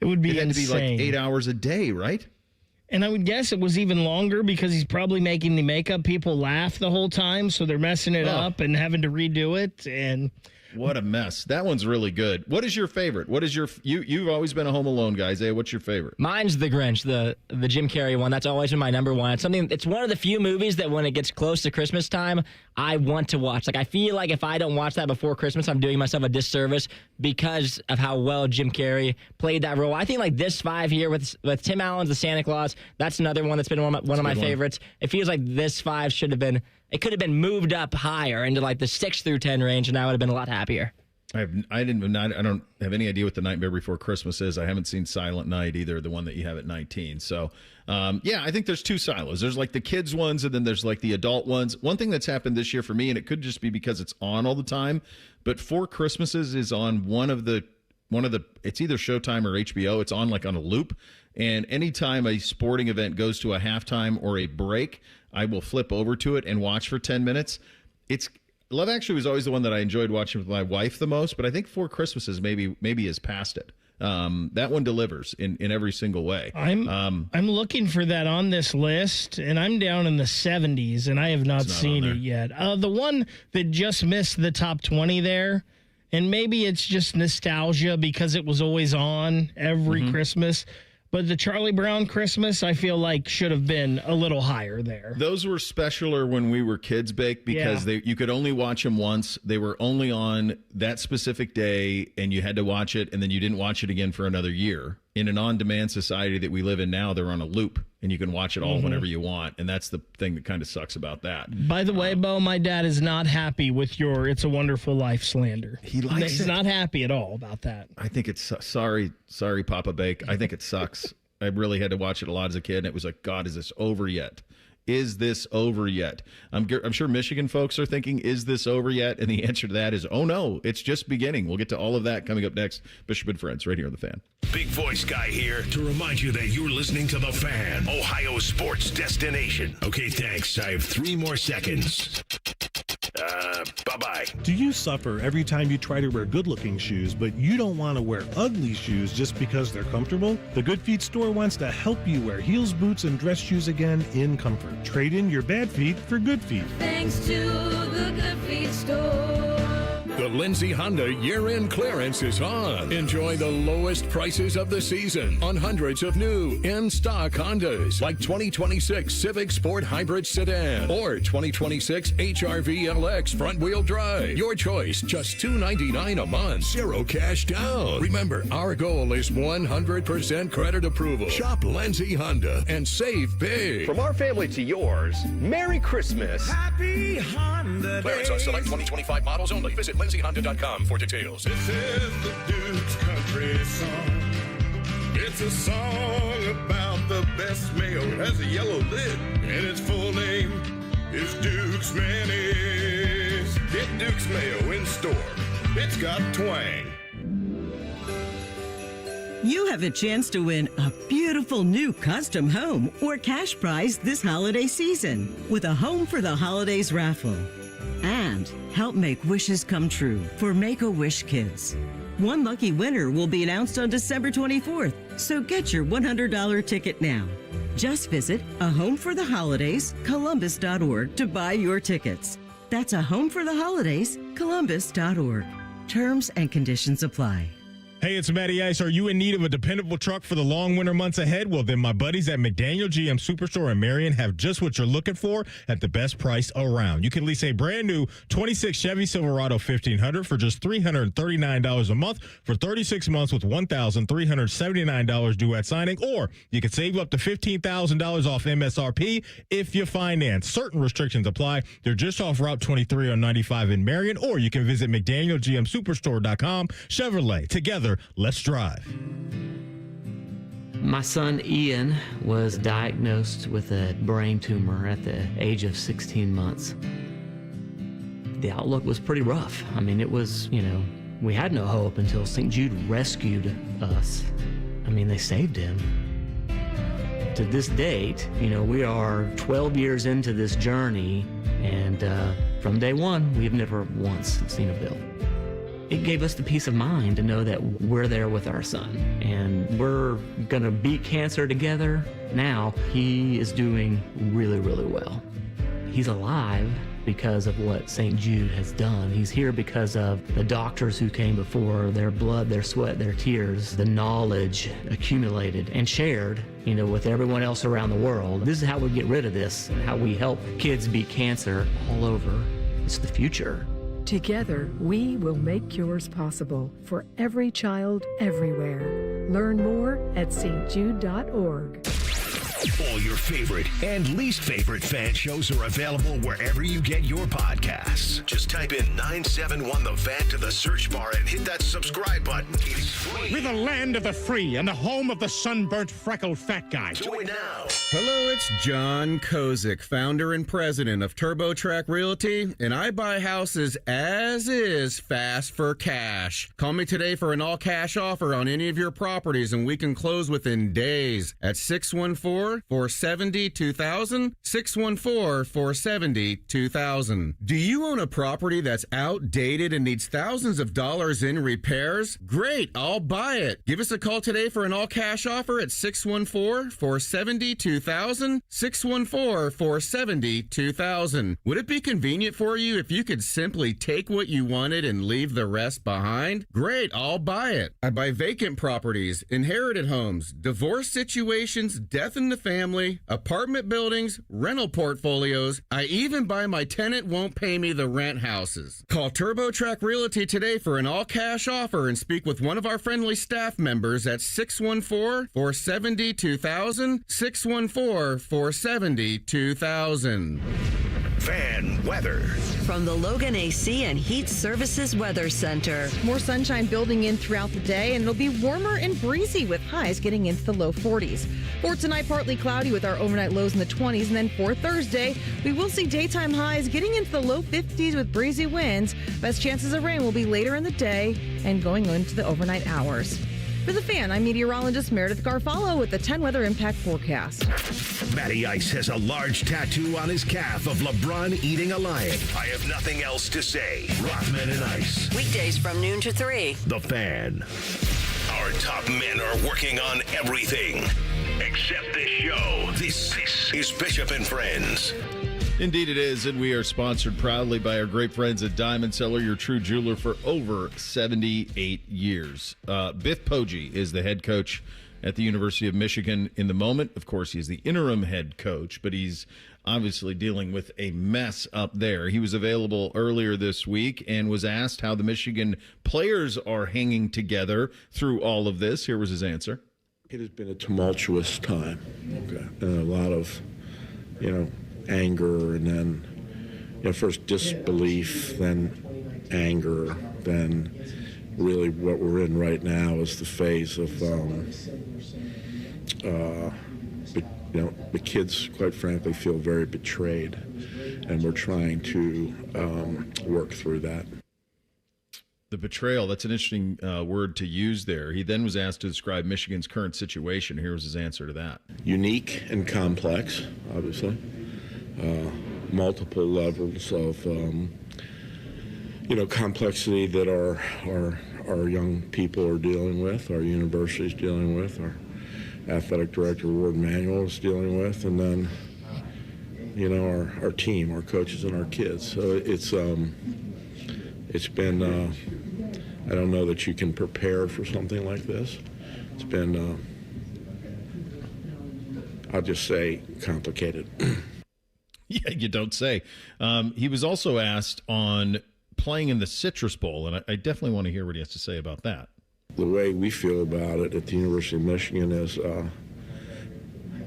It would be It had insane. to be like 8 hours a day, right? And I would guess it was even longer because he's probably making the makeup people laugh the whole time, so they're messing it up and having to redo it. And what a mess. That one's really good. What is your favorite? What is you've always been a Home Alone guy, Isaiah. What's your favorite? Mine's The Grinch, the Jim Carrey one. That's always been my number one. It's one of the few movies that when it gets close to Christmas time, I want to watch. Like, I feel like if I don't watch that before Christmas, I'm doing myself a disservice because of how well Jim Carrey played that role. I think like this 5 here with Tim Allen's The Santa Claus, that's another one that's been one of my favorites. It feels like this 5 should have been, it could have been moved up higher into like the 6 through 10 range, and I would have been a lot happier. I don't have any idea what The Nightmare Before Christmas is. I haven't seen Silent Night either, the one that you have at 19. So, I think there's two silos. There's like the kids ones, and then there's like the adult ones. One thing that's happened this year for me, and it could just be because it's on all the time, but Four Christmases is on one of the. It's either Showtime or HBO. It's on like on a loop, and anytime a sporting event goes to a halftime or a break, I will flip over to it and watch for 10 minutes. Love Actually was always the one that I enjoyed watching with my wife the most, but I think Four Christmases maybe is past it. That one delivers in every single way. I'm looking for that on this list, and I'm down in the 70s, and I have not seen it yet. The one that just missed the top 20 there, and maybe it's just nostalgia because it was always on every Christmas, but the Charlie Brown Christmas, I feel like, should have been a little higher there. Those were specialer when we were kids, Bake, because you could only watch them once. They were only on that specific day, and you had to watch it, and then you didn't watch it again for another year. In an on-demand society that we live in now, they're on a loop, and you can watch it all whenever you want, and that's the thing that kind of sucks about that. By the way, Bo, my dad is not happy with your It's a Wonderful Life slander. He's not happy at all about that. I think it's sorry, Papa Bake. I think it sucks. I really had to watch it a lot as a kid, and it was like, God, is this over yet? Is this over yet? I'm sure Michigan folks are thinking, is this over yet? And the answer to that is, oh no, it's just beginning. We'll get to all of that coming up next. Bishop and Friends, right here on The Fan. Big Voice Guy here to remind you that you're listening to The Fan, Ohio sports destination. Okay, thanks. I have 3 more seconds. Bye-bye. Do you suffer every time you try to wear good-looking shoes, but you don't want to wear ugly shoes just because they're comfortable? The Good Feet store wants to help you wear heels, boots, and dress shoes again in comfort. Trade in your bad feet for good feet. Thanks to the Good Feet store. The Lindsay Honda year-end clearance is on. Enjoy the lowest prices of the season on hundreds of new in-stock Hondas, like 2026 Civic Sport Hybrid Sedan or 2026 HR-V LX front-wheel drive. Your choice, just $299 a month, 0 cash down. Remember, our goal is 100% credit approval. Shop Lindsay Honda and save big. From our family to yours, Merry Christmas. Happy Honda Clearance on select 2025 models only. Visit LindsayHonda.com for details. This is the Duke's country song. It's a song about the best mayo. It has a yellow lid, and its full name is Duke's Mayonnaise. Get Duke's Mayo in store. It's got twang. You have a chance to win a beautiful new custom home or cash prize this holiday season with a Home for the Holidays raffle. And help make wishes come true for Make-A-Wish Kids. One lucky winner will be announced on December 24th, so get your $100 ticket now. Just visit A Home for the Holidays, Columbus.org to buy your tickets. That's a home for the holidays, Columbus.org. Terms and conditions apply. Hey, it's Matty Ice. Are you in need of a dependable truck for the long winter months ahead? Well, then my buddies at McDaniel GM Superstore in Marion have just what you're looking for at the best price around. You can lease a brand new 26 Chevy Silverado 1500 for just $339 a month for 36 months with $1,379 due at signing, or you can save up to $15,000 off MSRP if you finance. Certain restrictions apply. They're just off Route 23 on 95 in Marion, or you can visit McDanielGMSuperstore.com. Chevrolet, together, let's drive. My son Ian was diagnosed with a brain tumor at the age of 16 months. The outlook was pretty rough. I mean, it was, we had no hope until St. Jude rescued us. I mean, they saved him. To this date, we are 12 years into this journey, and from day one, we've never once seen a bill. It gave us the peace of mind to know that we're there with our son, and we're gonna beat cancer together. Now, he is doing really, really well. He's alive because of what St. Jude has done. He's here because of the doctors who came before, their blood, their sweat, their tears, the knowledge accumulated and shared, with everyone else around the world. This is how we get rid of this, how we help kids beat cancer all over. It's the future. Together, we will make cures possible for every child everywhere. Learn more at stjude.org. All your favorite and least favorite fan shows are available wherever you get your podcasts. Just type in 971 The Fan to the search bar and hit that subscribe button. It's free. We're the land of the free and the home of the sunburnt, freckled fat guy. Do it now. Hello, it's John Kozik, founder and president of TurboTrack Realty, and I buy houses as is, fast for cash. Call me today for an all-cash offer on any of your properties, and we can close within days at 614-470-2000, 614-470-2000. Do you own a property that's outdated and needs thousands of dollars in repairs? Great, I'll buy it. Give us a call today for an all-cash offer at 614-470-2000, 614-470-2000. Would it be convenient for you if you could simply take what you wanted and leave the rest behind? Great, I'll buy it. I buy vacant properties, inherited homes, divorce situations, death in the family, apartment buildings, rental portfolios. I even buy my tenant won't pay me the rent houses. Call TurboTrack Realty today for an all-cash offer and speak with one of our friendly staff members at 614-470-2000, 614-470-2000. Fan weather. From the Logan AC and Heat Services Weather Center. More sunshine building in throughout the day, and it'll be warmer and breezy with highs getting into the low 40s. For tonight, partly cloudy with our overnight lows in the 20s, and then for Thursday, we will see daytime highs getting into the low 50s with breezy winds. Best chances of rain will be later in the day and going into the overnight hours. For The Fan, I'm meteorologist Meredith Garfalo with the 10 Weather Impact Forecast. Matty Ice has a large tattoo on his calf of LeBron eating a lion. I have nothing else to say. Rothman and Ice. Weekdays from noon to 3. The Fan. Our top men are working on everything except this show. This is Bishop and Friends. Indeed it is, and we are sponsored proudly by our great friends at Diamond Seller, your true jeweler for over 78 years. Biff Poggi is the head coach at the University of Michigan in the moment. Of course, he's the interim head coach, but he's obviously dealing with a mess up there. He was available earlier this week and was asked how the Michigan players are hanging together through all of this. Here was his answer. It has been a tumultuous time, and a lot of, anger, and then first disbelief, then anger, then really what we're in right now is the phase of the kids, quite frankly, feel very betrayed, and we're trying to work through that. The betrayal, that's an interesting word to use there. He then was asked to describe Michigan's current situation. Here was his answer to that. Unique and complex, obviously. Multiple levels of, complexity that our young people are dealing with, our university's dealing with, our athletic director, Ward Manuel, is dealing with, and then our team, our coaches, and our kids. So it's been, I don't know that you can prepare for something like this. It's been, I'll just say, complicated. Yeah, you don't say. He was also asked on playing in the Citrus Bowl, and I definitely want to hear what he has to say about that. The way we feel about it at the University of Michigan is,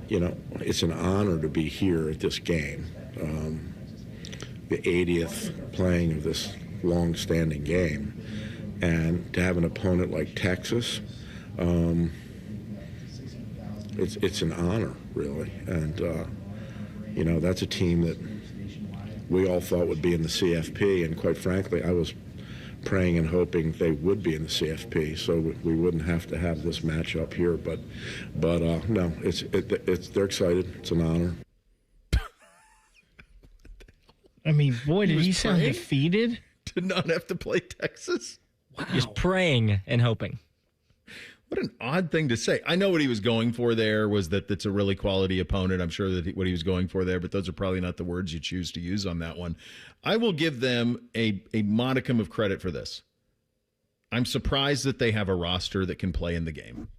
it's an honor to be here at this game, the 80th playing of this long-standing game, and to have an opponent like Texas, it's an honor, really. And, that's a team that we all thought would be in the CFP, and quite frankly, I was praying and hoping they would be in the CFP, so we wouldn't have to have this matchup here. But no, they're excited. It's an honor. I mean, boy, did he sound praying defeated? To not have to play Texas? Wow. Just praying and hoping. What an odd thing to say. I know what he was going for there was that it's a really quality opponent. I'm sure that what he was going for there, but those are probably not the words you choose to use on that one. I will give them a modicum of credit for this. I'm surprised that they have a roster that can play in the game.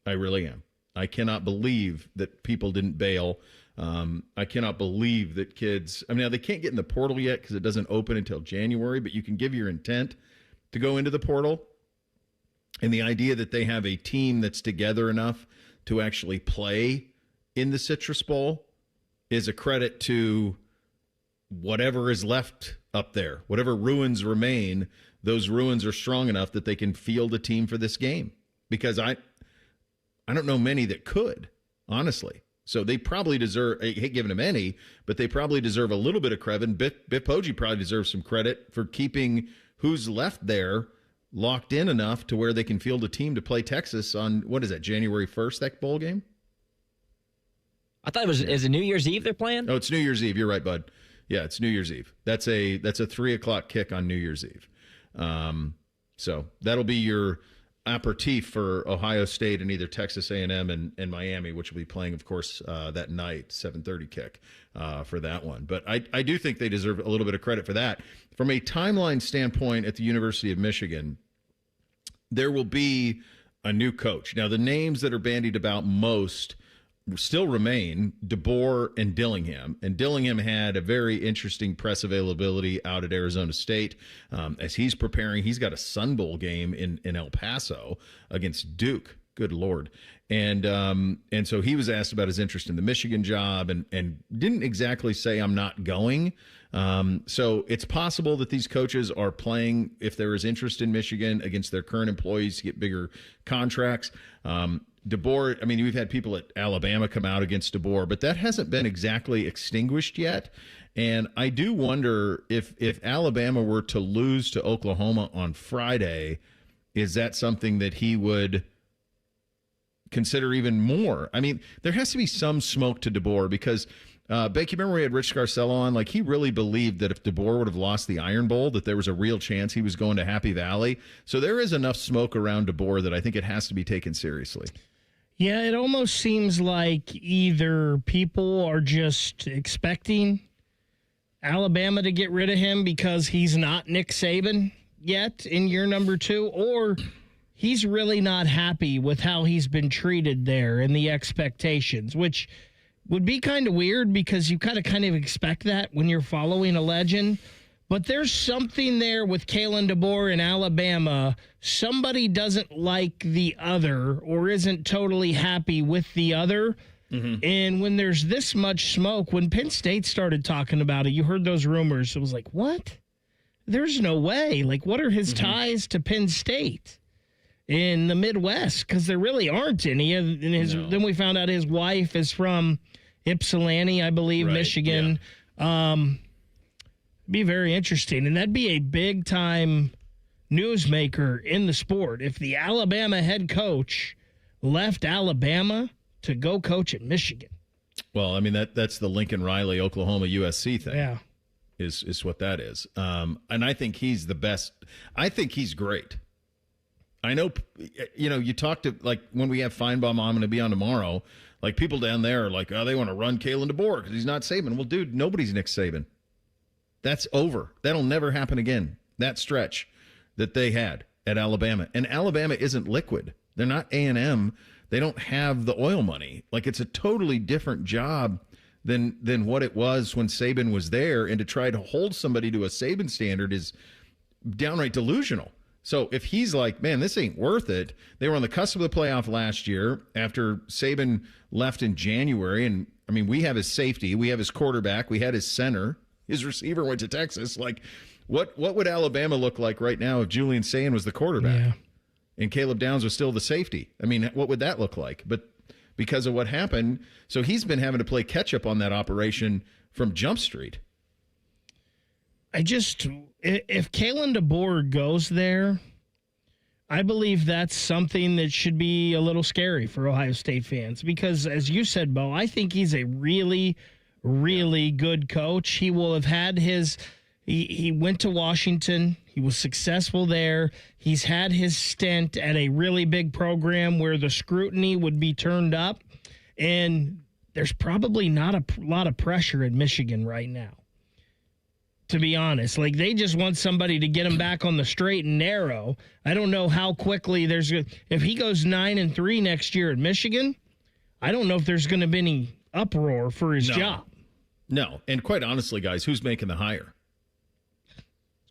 I really am. I cannot believe that people didn't bail. I cannot believe that kids, now they can't get in the portal yet because it doesn't open until January, but you can give your intent to go into the portal. And the idea that they have a team that's together enough to actually play in the Citrus Bowl is a credit to whatever is left up there. Whatever ruins remain, those ruins are strong enough that they can field a team for this game. Because I don't know many that could, honestly. So they probably deserve, I hate giving them any, but they probably deserve a little bit of credit. Biff Poggi probably deserves some credit for keeping who's left there locked in enough to where they can field a team to play Texas on, what is that, January 1st, that bowl game? I thought is it New Year's Eve they're playing? Oh, it's New Year's Eve. You're right, bud. Yeah, it's New Year's Eve. That's a 3:00 kick on New Year's Eve. So that'll be your aperitif for Ohio State and either Texas A&M and Miami, which will be playing, of course, that night, 7:30 kick for that one. But I do think they deserve a little bit of credit for that. From a timeline standpoint at the University of Michigan, there will be a new coach. Now, the names that are bandied about most still remain DeBoer and Dillingham. And Dillingham had a very interesting press availability out at Arizona State as he's preparing. He's got a Sun Bowl game in El Paso against Duke. Good Lord. And so he was asked about his interest in the Michigan job and didn't exactly say, I'm not going. So it's possible that these coaches are playing, if there is interest in Michigan, against their current employees to get bigger contracts. DeBoer, we've had people at Alabama come out against DeBoer, but that hasn't been exactly extinguished yet. And I do wonder if Alabama were to lose to Oklahoma on Friday, is that something that he would consider even more? There has to be some smoke to DeBoer because, Beck, you remember we had Rich Scarcella on? Like, he really believed that if DeBoer would have lost the Iron Bowl, that there was a real chance he was going to Happy Valley. So there is enough smoke around DeBoer that I think it has to be taken seriously. Yeah, it almost seems like either people are just expecting Alabama to get rid of him because he's not Nick Saban yet in year number 2, or he's really not happy with how he's been treated there and the expectations, which would be kind of weird because you kind of expect that when you're following a legend. But there's something there with Kalen DeBoer in Alabama. Somebody doesn't like the other or isn't totally happy with the other. Mm-hmm. And when there's this much smoke, when Penn State started talking about it, you heard those rumors. It was like, what? There's no way. Like, what are his ties to Penn State in the Midwest? Because there really aren't any. Then we found out his wife is from Ypsilanti, I believe, right, Michigan. Yeah. Be very interesting. And that'd be a big-time newsmaker in the sport if the Alabama head coach left Alabama to go coach at Michigan. Well, that's the Lincoln Riley, Oklahoma, USC thing. Yeah. Is what that is. And I think he's the best. I think he's great. I know, you talk to, like, when we have Feinbaum, I'm going to be on tomorrow. Like, people down there are like, oh, they want to run Kalen DeBoer because he's not Saban. Well, dude, nobody's Nick Saban. That's over. That'll never happen again. That stretch that they had at Alabama. And Alabama isn't liquid. They're not A&M. They don't have the oil money. Like, it's a totally different job than what it was when Saban was there. And to try to hold somebody to a Saban standard is downright delusional. So if he's like, man, this ain't worth it. They were on the cusp of the playoff last year after Saban left in January. And, I mean, we have his safety. We have his quarterback. We had his center. His receiver went to Texas. Like, what would Alabama look like right now if Julian Sayin was the quarterback and Caleb Downs was still the safety? I mean, what would that look like? But because of what happened, so he's been having to play catch-up on that operation from Jump Street. If Kalen DeBoer goes there, I believe that's something that should be a little scary for Ohio State fans because, as you said, Bo, I think he's a really, really good coach. He will have had he went to Washington. He was successful there. He's had his stint at a really big program where the scrutiny would be turned up, and there's probably not a lot of pressure at Michigan right now. To be honest, like, they just want somebody to get him back on the straight and narrow. I don't know how quickly if he goes 9-3 next year at Michigan, I don't know if there's going to be any uproar for his job. No, and quite honestly, guys, who's making the hire?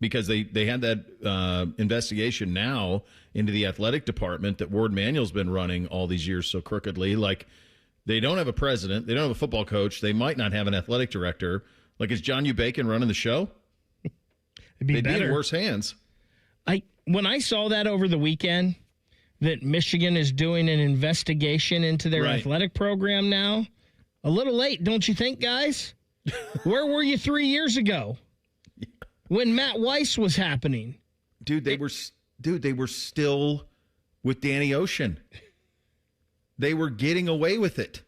Because they had that investigation now into the athletic department that Ward Manuel's been running all these years so crookedly. Like, they don't have a president, they don't have a football coach, they might not have an athletic director. Like, is John U. Bacon running the show? They'd be in worse hands. When I saw that over the weekend, that Michigan is doing an investigation into their athletic program now, a little late, don't you think, guys? Where were you 3 years ago when Matt Weiss was happening? Dude, they were still with Danny Ocean. They were getting away with it.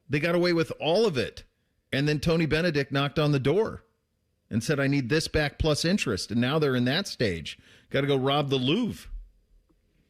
They got away with all of it. And then Tony Benedict knocked on the door and said, I need this back plus interest. And now they're in that stage. Got to go rob the Louvre.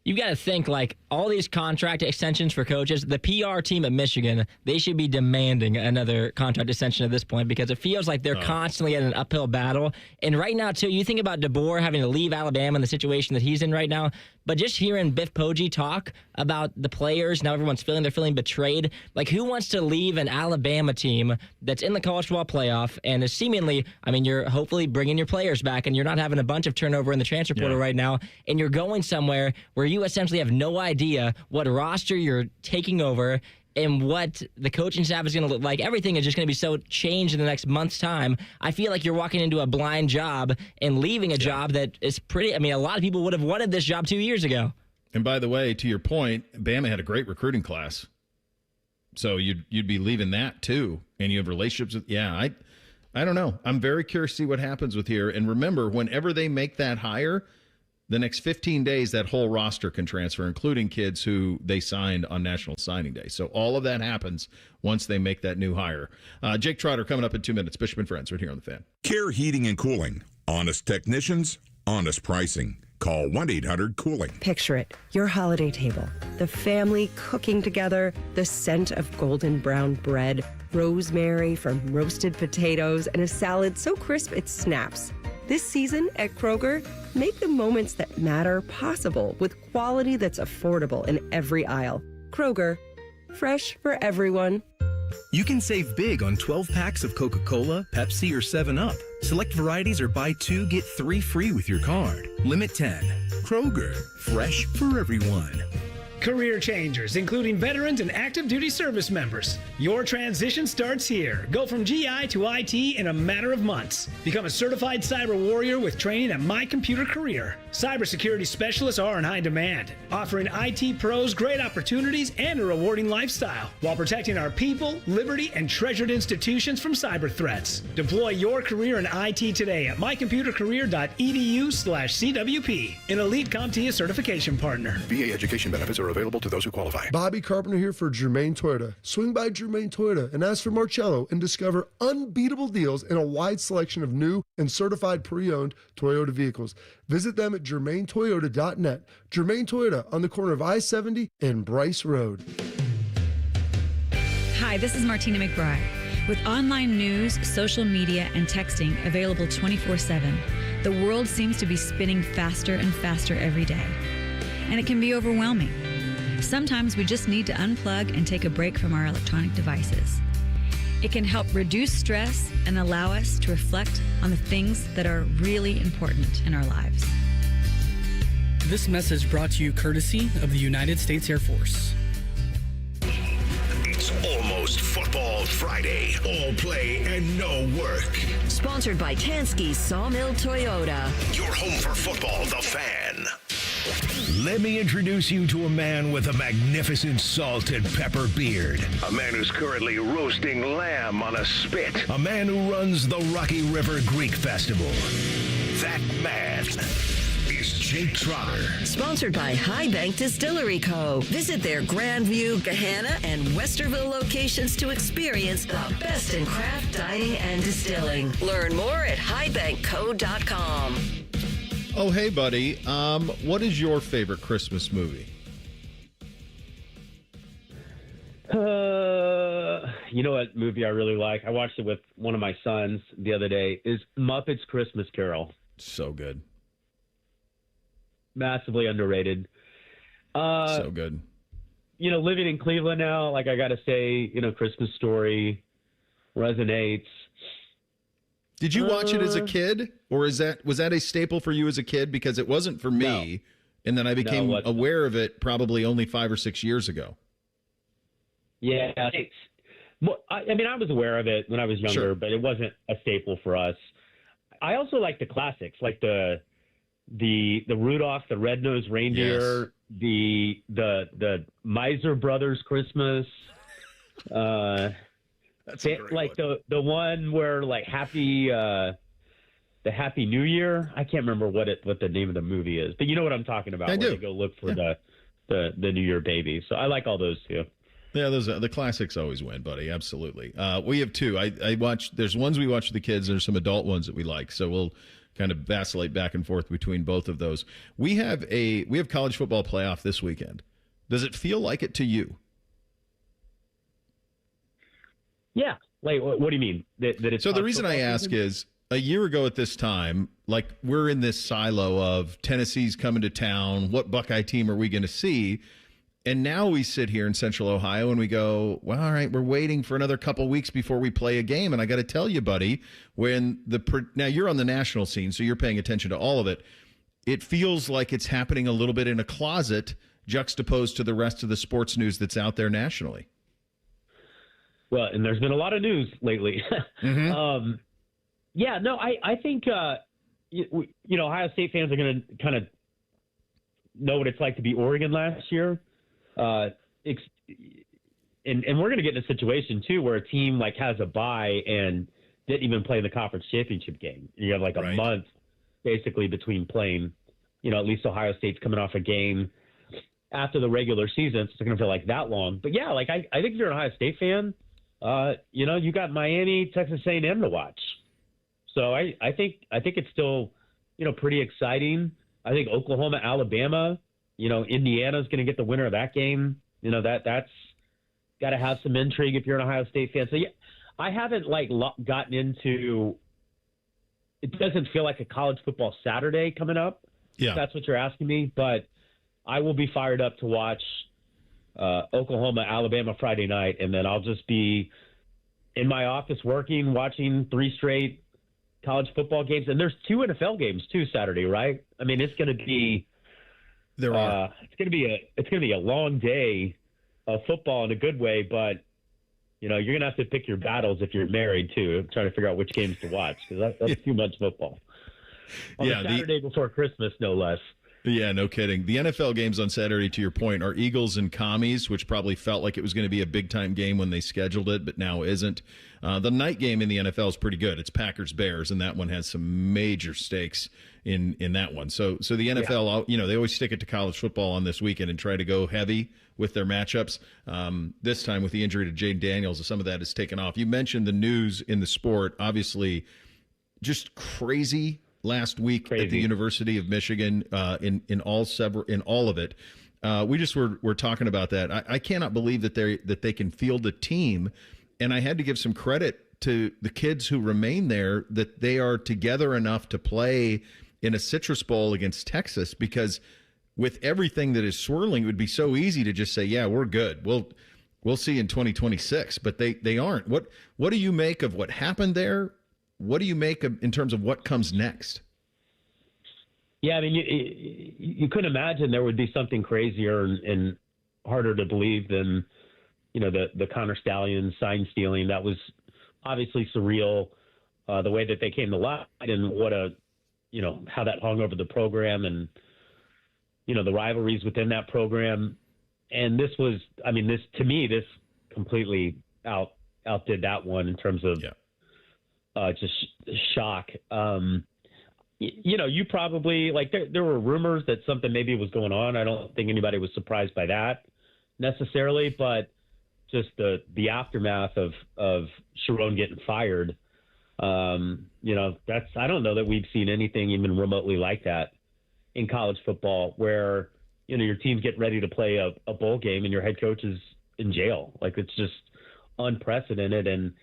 You got to think, like, all these contract extensions for coaches, the PR team at Michigan, they should be demanding another contract extension at this point because it feels like they're constantly at an uphill battle. And right now, too, you think about DeBoer having to leave Alabama and the situation that he's in right now, but just hearing Biff Poggi talk about the players, now everyone's they're feeling betrayed. Like, who wants to leave an Alabama team that's in the college football playoff and is seemingly, I mean, you're hopefully bringing your players back and you're not having a bunch of turnover in the transfer portal right now, and you're going somewhere where you essentially have no idea what roster you're taking over and what the coaching staff is going to look like. Everything is just going to be so changed in the next month's time. I feel like you're walking into a blind job and leaving a job that is pretty, I mean, a lot of people would have wanted this job 2 years ago. And by the way, to your point, Bama had a great recruiting class. So you'd be leaving that too. And you have relationships with, I don't know. I'm very curious to see what happens with here. And remember, whenever they make that hire, the next 15 days, that whole roster can transfer, including kids who they signed on National Signing Day. So all of that happens once they make that new hire. Jake Trotter coming up in 2 minutes. Bishop and Friends right here on The Fan. Care Heating and Cooling. Honest technicians, honest pricing. Call 1-800-COOLING. Picture it, your holiday table, the family cooking together, the scent of golden brown bread, rosemary from roasted potatoes, and a salad so crisp it snaps. This season at Kroger, make the moments that matter possible with quality that's affordable in every aisle. Kroger, fresh for everyone. You can save big on 12 packs of Coca-Cola, Pepsi, or 7-Up. Select varieties or buy 2, get 3 free with your card. Limit 10. Kroger, fresh for everyone. Career changers, including veterans and active duty service members. Your transition starts here. Go from GI to IT in a matter of months. Become a certified cyber warrior with training at My Computer Career. Cybersecurity specialists are in high demand, offering IT pros great opportunities and a rewarding lifestyle while protecting our people, liberty, and treasured institutions from cyber threats. Deploy your career in IT today at mycomputercareer.edu/CWP, an elite CompTIA certification partner. VA education benefits are available to those who qualify. Bobby Carpenter here for Germain Toyota. Swing by Germain Toyota and ask for Marcello and discover unbeatable deals and a wide selection of new and certified pre-owned Toyota vehicles. Visit them at germaintoyota.net. Germain Toyota on the corner of I-70 and Bryce Road. Hi, this is Martina McBride. With online news, social media, and texting available 24/7, the world seems to be spinning faster and faster every day. And it can be overwhelming. Sometimes we just need to unplug and take a break from our electronic devices. It can help reduce stress and allow us to reflect on the things that are really important in our lives. This message brought to you courtesy of the United States Air Force. It's almost Football Friday. All play and no work. Sponsored by Tansky Sawmill Toyota. Your home for football, The Fan. Let me introduce you to a man with a magnificent salt and pepper beard. A man who's currently roasting lamb on a spit. A man who runs the Rocky River Greek Festival. That man is Jake Trotter. Sponsored by High Bank Distillery Co. Visit their Grandview, Gahanna, and Westerville locations to experience the best in craft dining and distilling. Learn more at highbankco.com. Oh, hey, buddy. What is your favorite Christmas movie? You know what movie I really like? I watched it with one of my sons the other day. Is Muppets Christmas Carol. So good. Massively underrated. So good. You know, living in Cleveland now, like I got to say, you know, Christmas Story resonates. Did you watch it as a kid, or was that a staple for you as a kid? Because it wasn't for me, and then I became aware of it probably only 5 or 6 years ago. Yeah, I mean, I was aware of it when I was younger, but it wasn't a staple for us. I also like the classics, like the Rudolph the Red-Nosed Reindeer, the Miser Brothers Christmas. That's a great like one. the one where like the Happy New Year. I can't remember what the name of the movie is, but you know what I'm talking about. I do. They go look for the New Year baby. So I like all those too. Yeah, those the classics always win, buddy. Absolutely. We have two. I watch. There's ones we watch with the kids. There's some adult ones that we like. So we'll kind of vacillate back and forth between both of those. We have college football playoff this weekend. Does it feel like it to you? Yeah. Like, what do you mean? That it's so the reason I ask is a year ago at this time, like we're in this silo of Tennessee's coming to town. What Buckeye team are we going to see? And now we sit here in Central Ohio and we go, well, all right, we're waiting for another couple weeks before we play a game. And I got to tell you, buddy, now you're on the national scene, so you're paying attention to all of it. It feels like it's happening a little bit in a closet juxtaposed to the rest of the sports news that's out there nationally. Well, and there's been a lot of news lately. Mm-hmm. I think, Ohio State fans are going to kind of know what it's like to be Oregon last year. And we're going to get in a situation, too, where a team like has a bye and didn't even play in the conference championship game. You have like a month basically between playing, at least Ohio State's coming off a game after the regular season. So it's going to feel like that long. But yeah, like I think if you're an Ohio State fan, you got Miami, Texas A&M to watch. So I think it's still, pretty exciting. I think Oklahoma, Alabama, Indiana's going to get the winner of that game. That's got to have some intrigue if you're an Ohio State fan. So yeah, I haven't gotten into. It doesn't feel like a college football Saturday coming up. Yeah, if that's what you're asking me. But I will be fired up to watch Oklahoma, Alabama Friday night, and then I'll just be in my office working, watching 3 straight college football games, and there's 2 NFL games too Saturday, right? I mean, it's going to be it's going to be a long day of football in a good way, but you're going to have to pick your battles if you're married too, trying to figure out which games to watch because that's too much football. On the Saturday before Christmas, no less. Yeah, no kidding. The NFL games on Saturday, to your point, are Eagles and Commies, which probably felt like it was going to be a big-time game when they scheduled it, but now isn't. The night game in the NFL is pretty good. It's Packers-Bears, and that one has some major stakes in that one. So the NFL, they always stick it to college football on this weekend and try to go heavy with their matchups. This time with the injury to Jade Daniels, some of that is taken off. You mentioned the news in the sport. Obviously, just crazy last week at the University of Michigan in all of it. We just were talking about that. I cannot believe that they can field a team, and I had to give some credit to the kids who remain there, that they are together enough to play in a Citrus Bowl against Texas, because with everything that is swirling, it would be so easy to just say, yeah, we're good. We'll see in 2026, but they aren't. What do you make of what happened there? What do you make of in terms of what comes next? Yeah, I mean, you couldn't imagine there would be something crazier and harder to believe than, the Connor Stallions sign stealing. That was obviously surreal, the way that they came to light and how that hung over the program and, the rivalries within that program. And this was, to me, this completely outdid that one in terms of just shock. You probably, there were rumors that something maybe was going on. I don't think anybody was surprised by that necessarily, but just the aftermath of Sharon getting fired, I don't know that we've seen anything even remotely like that in college football, where, your team's getting ready to play a bowl game and your head coach is in jail. It's just unprecedented. And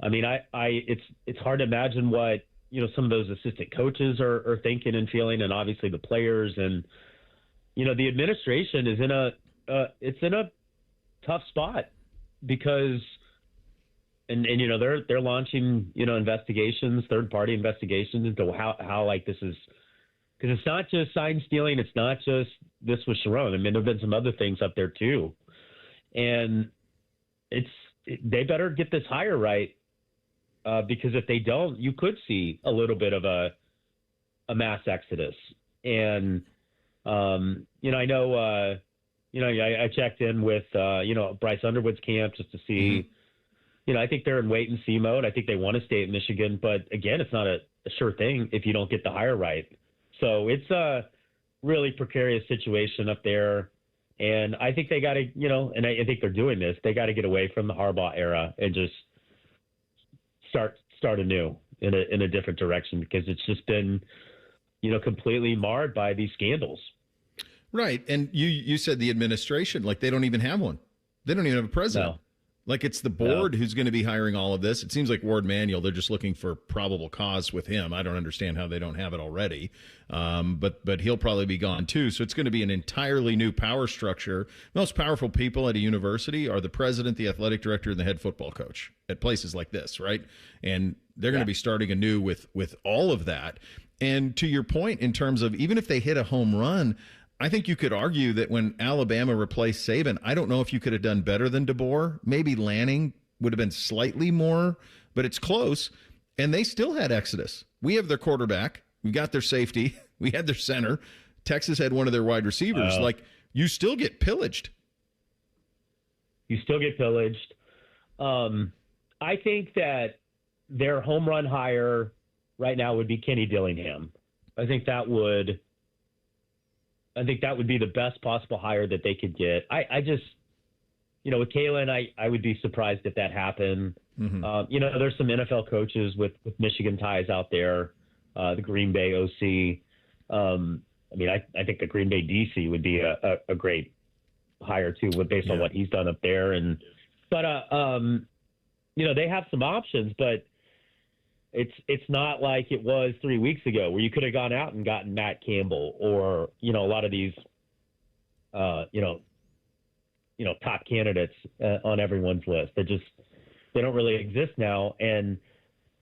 I mean, it's hard to imagine what, some of those assistant coaches are thinking and feeling, and obviously the players and, the administration is in a tough spot because, and they're launching, investigations, third-party investigations into how this is, because it's not just sign stealing. It's not just this with Sharon. I mean, there've been some other things up there too. And they better get this hire right. Because if they don't, you could see a little bit of a mass exodus. And, I know, I checked in with, Bryce Underwood's camp just to see, I think they're in wait and see mode. I think they want to stay at Michigan, but again, it's not a sure thing if you don't get the hire right. So it's a really precarious situation up there. And I think they got to, and I think they're doing this, they got to get away from the Harbaugh era and just start anew in a different direction, because it's just been, completely marred by these scandals. Right. And you said the administration, they don't even have one. They don't even have a president. No. It's the board who's going to be hiring all of this. It seems like Ward Manuel, they're just looking for probable cause with him. I don't understand how they don't have it already. But he'll probably be gone too. So it's going to be an entirely new power structure. Most powerful people at a university are the president, the athletic director, and the head football coach at places like this, right? And they're going to be starting anew with all of that. And to your point, in terms of even if they hit a home run, I think you could argue that when Alabama replaced Saban, I don't know if you could have done better than DeBoer. Maybe Lanning would have been slightly more, but it's close. And they still had exodus. We have their quarterback. We got their safety. We had their center. Texas had one of their wide receivers. You still get pillaged. You still get pillaged. I think that their home run hire right now would be Kenny Dillingham. I think that would be the best possible hire that they could get. I just, with Kalen, I would be surprised if that happened. Mm-hmm. There's some NFL coaches with Michigan ties out there, the Green Bay OC. I think the Green Bay DC would be a great hire too, based on what he's done up there. But they have some options, but it's not like it was 3 weeks ago where you could have gone out and gotten Matt Campbell or, a lot of these, top candidates on everyone's list. They don't really exist now. And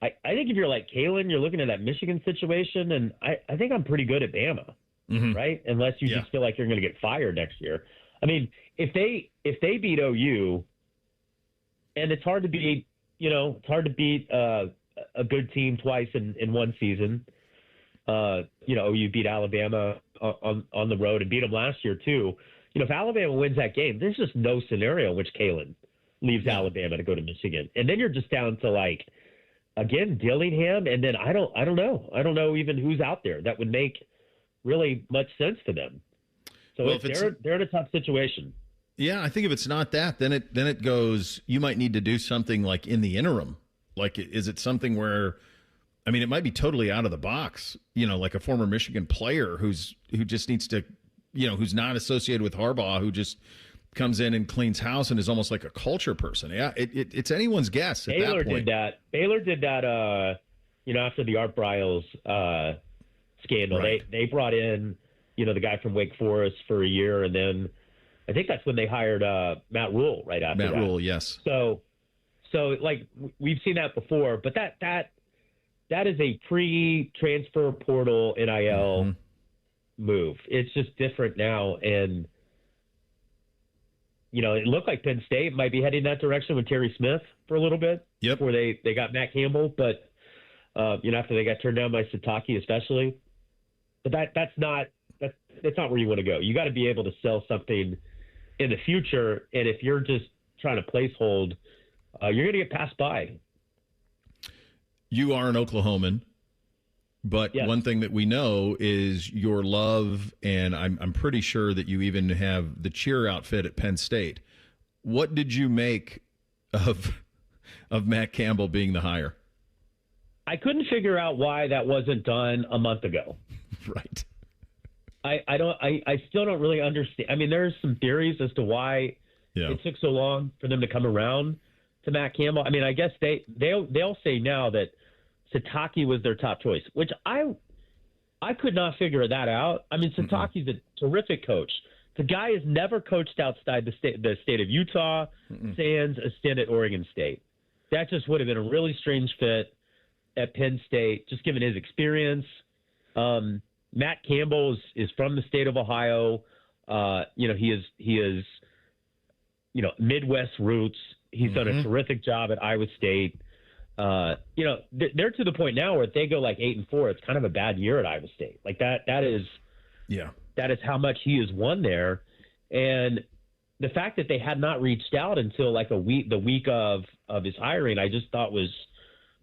I think if you're like Kalen, you're looking at that Michigan situation, and I think I'm pretty good at Bama, right? Unless you just feel like you're going to get fired next year. I mean, if they beat OU, and it's hard to beat, a good team twice in one season. OU beat Alabama on the road and beat them last year too. If Alabama wins that game, there's just no scenario in which Kalen leaves Alabama to go to Michigan, and then you're just down to again Dillingham, and then I don't know even who's out there that would make really much sense to them. So they're in a tough situation. Yeah, I think if it's not that, then it goes. You might need to do something in the interim. Is it something where, it might be totally out of the box, like a former Michigan player who just needs to, who's not associated with Harbaugh, who just comes in and cleans house and is almost like a culture person. Yeah, it's anyone's guess at that point. Baylor did that, after the Art Briles scandal. Right. They brought in, the guy from Wake Forest for a year, and then I think that's when they hired Matt Rule right after that. Matt Rule, yes. So like we've seen that before, but that is a pre-transfer portal NIL move. It's just different now, and it looked like Penn State might be heading that direction with Terry Smith for a little bit before they got Matt Campbell, but after they got turned down by Sataki especially. But that's not where you want to go. You got to be able to sell something in the future, and if you're just trying to place hold, you're going to get passed by. You are an Oklahoman, but one thing that we know is your love, and I'm pretty sure that you even have the cheer outfit at Penn State. What did you make of Matt Campbell being the hire? I couldn't figure out why that wasn't done a month ago. Right. I still don't really understand. I mean, there's some theories as to why it took so long for them to come around to Matt Campbell. I mean, I guess they'll say now that Sataki was their top choice, which I could not figure that out. I mean, Sataki's a terrific coach. The guy has never coached outside the state of Utah, sans a stint at Oregon State. That just would have been a really strange fit at Penn State, just given his experience. Matt Campbell is from the state of Ohio. He is Midwest roots. He's done a terrific job at Iowa State. They're to the point now where if they go like 8-4, it's kind of a bad year at Iowa State. Like that is how much he has won there. And the fact that they had not reached out until like the week of his hiring, I just thought was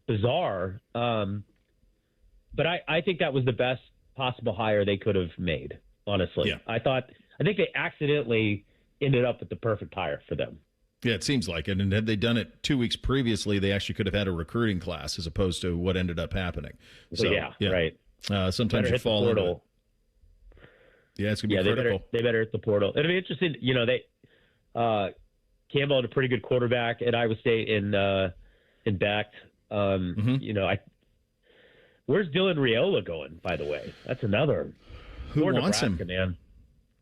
bizarre. But I think that was the best possible hire they could have made, honestly. Yeah. I think they accidentally ended up with the perfect hire for them. Yeah, it seems like it. And had they done it 2 weeks previously, they actually could have had a recruiting class as opposed to what ended up happening. So, right. Sometimes you fall into it. Yeah, it's going to be critical. They better hit the portal. It'll be interesting. Campbell had a pretty good quarterback at Iowa State in Becht. Where's Dylan Raiola going, by the way? That's another. Who wants him, man?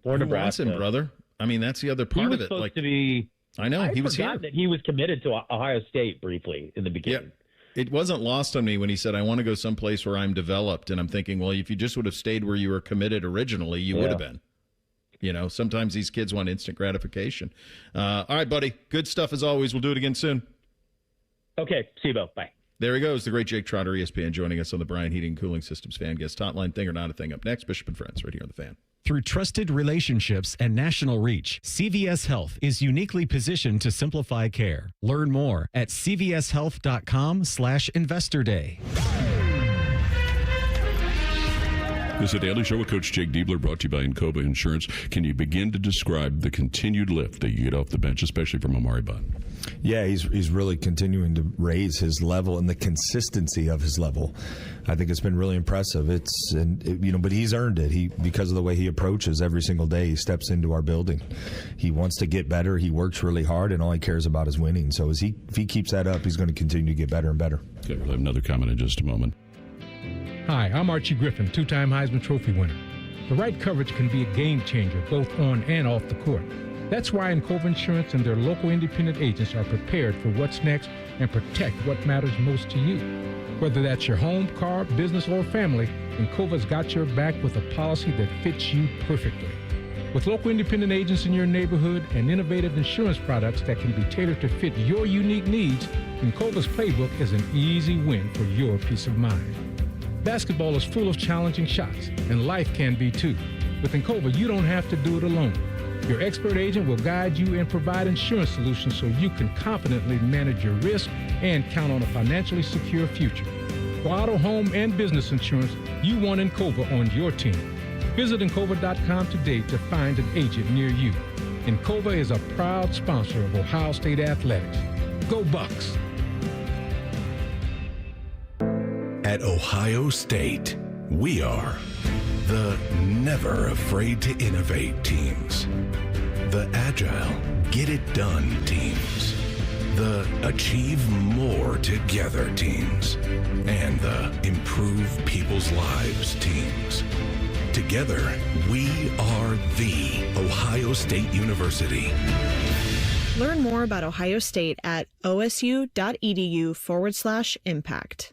Who wants him, brother? I mean, that's the other part of it. Supposed to be. I know he was here. That he was committed to Ohio State briefly in the beginning. Yeah. It wasn't lost on me when he said, "I want to go someplace where I'm developed." And I'm thinking, well, if you just would have stayed where you were committed originally, you would have been. Sometimes these kids want instant gratification. All right, buddy. Good stuff as always. We'll do it again soon. Okay. See you, Bo. Bye. There he goes, the great Jake Trotter, ESPN, joining us on the Bryan Heating Cooling Systems Fan Guest Hotline. Thing or not a thing. Up next, Bishop and Friends, right here on The Fan. Through trusted relationships and national reach, CVS Health is uniquely positioned to simplify care. Learn more at cvshealth.com/Investor Day. This is a Daily Show with Coach Jake Diebler, brought to you by Encova Insurance. Can you begin to describe the continued lift that you get off the bench, especially from Amari Bond? Yeah, he's really continuing to raise his level and the consistency of his level. I think it's been really impressive. But he's earned it. Because of the way he approaches every single day, he steps into our building. He wants to get better. He works really hard, and all he cares about is winning. So if he keeps that up, he's going to continue to get better and better. Okay, we'll have another comment in just a moment. Hi, I'm Archie Griffin, two-time Heisman Trophy winner. The right coverage can be a game changer both on and off the court. That's why Encova Insurance and their local independent agents are prepared for what's next and protect what matters most to you. Whether that's your home, car, business, or family, Encova's got your back with a policy that fits you perfectly. With local independent agents in your neighborhood and innovative insurance products that can be tailored to fit your unique needs, Encova's playbook is an easy win for your peace of mind. Basketball is full of challenging shots, and life can be too. With Encova, you don't have to do it alone. Your expert agent will guide you and provide insurance solutions so you can confidently manage your risk and count on a financially secure future. For auto, home, and business insurance, you want Encova on your team. Visit Encova.com today to find an agent near you. Encova is a proud sponsor of Ohio State Athletics. Go Bucks! At Ohio State, we are The never afraid to innovate teams. The agile, get it done teams. The achieve more together teams. And the improve people's lives teams. Together, we are the Ohio State University. Learn more about Ohio State at osu.edu/impact.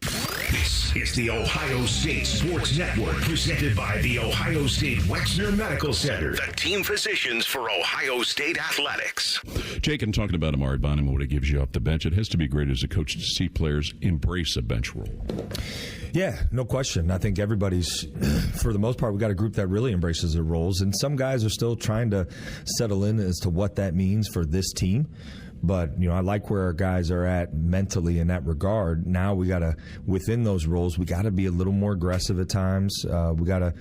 This is the Ohio State Sports Network, presented by the Ohio State Wexner Medical Center, the team physicians for Ohio State athletics. Jake, and talking about Amari Bonham and what it gives you off the bench, it has to be great as a coach to see players embrace a bench role. Yeah, no question. I think everybody's, for the most part, we got a group that really embraces their roles, and some guys are still trying to settle in as to what that means for this team. But, I like where our guys are at mentally in that regard. Now we got to, within those roles, we got to be a little more aggressive at times. We got to,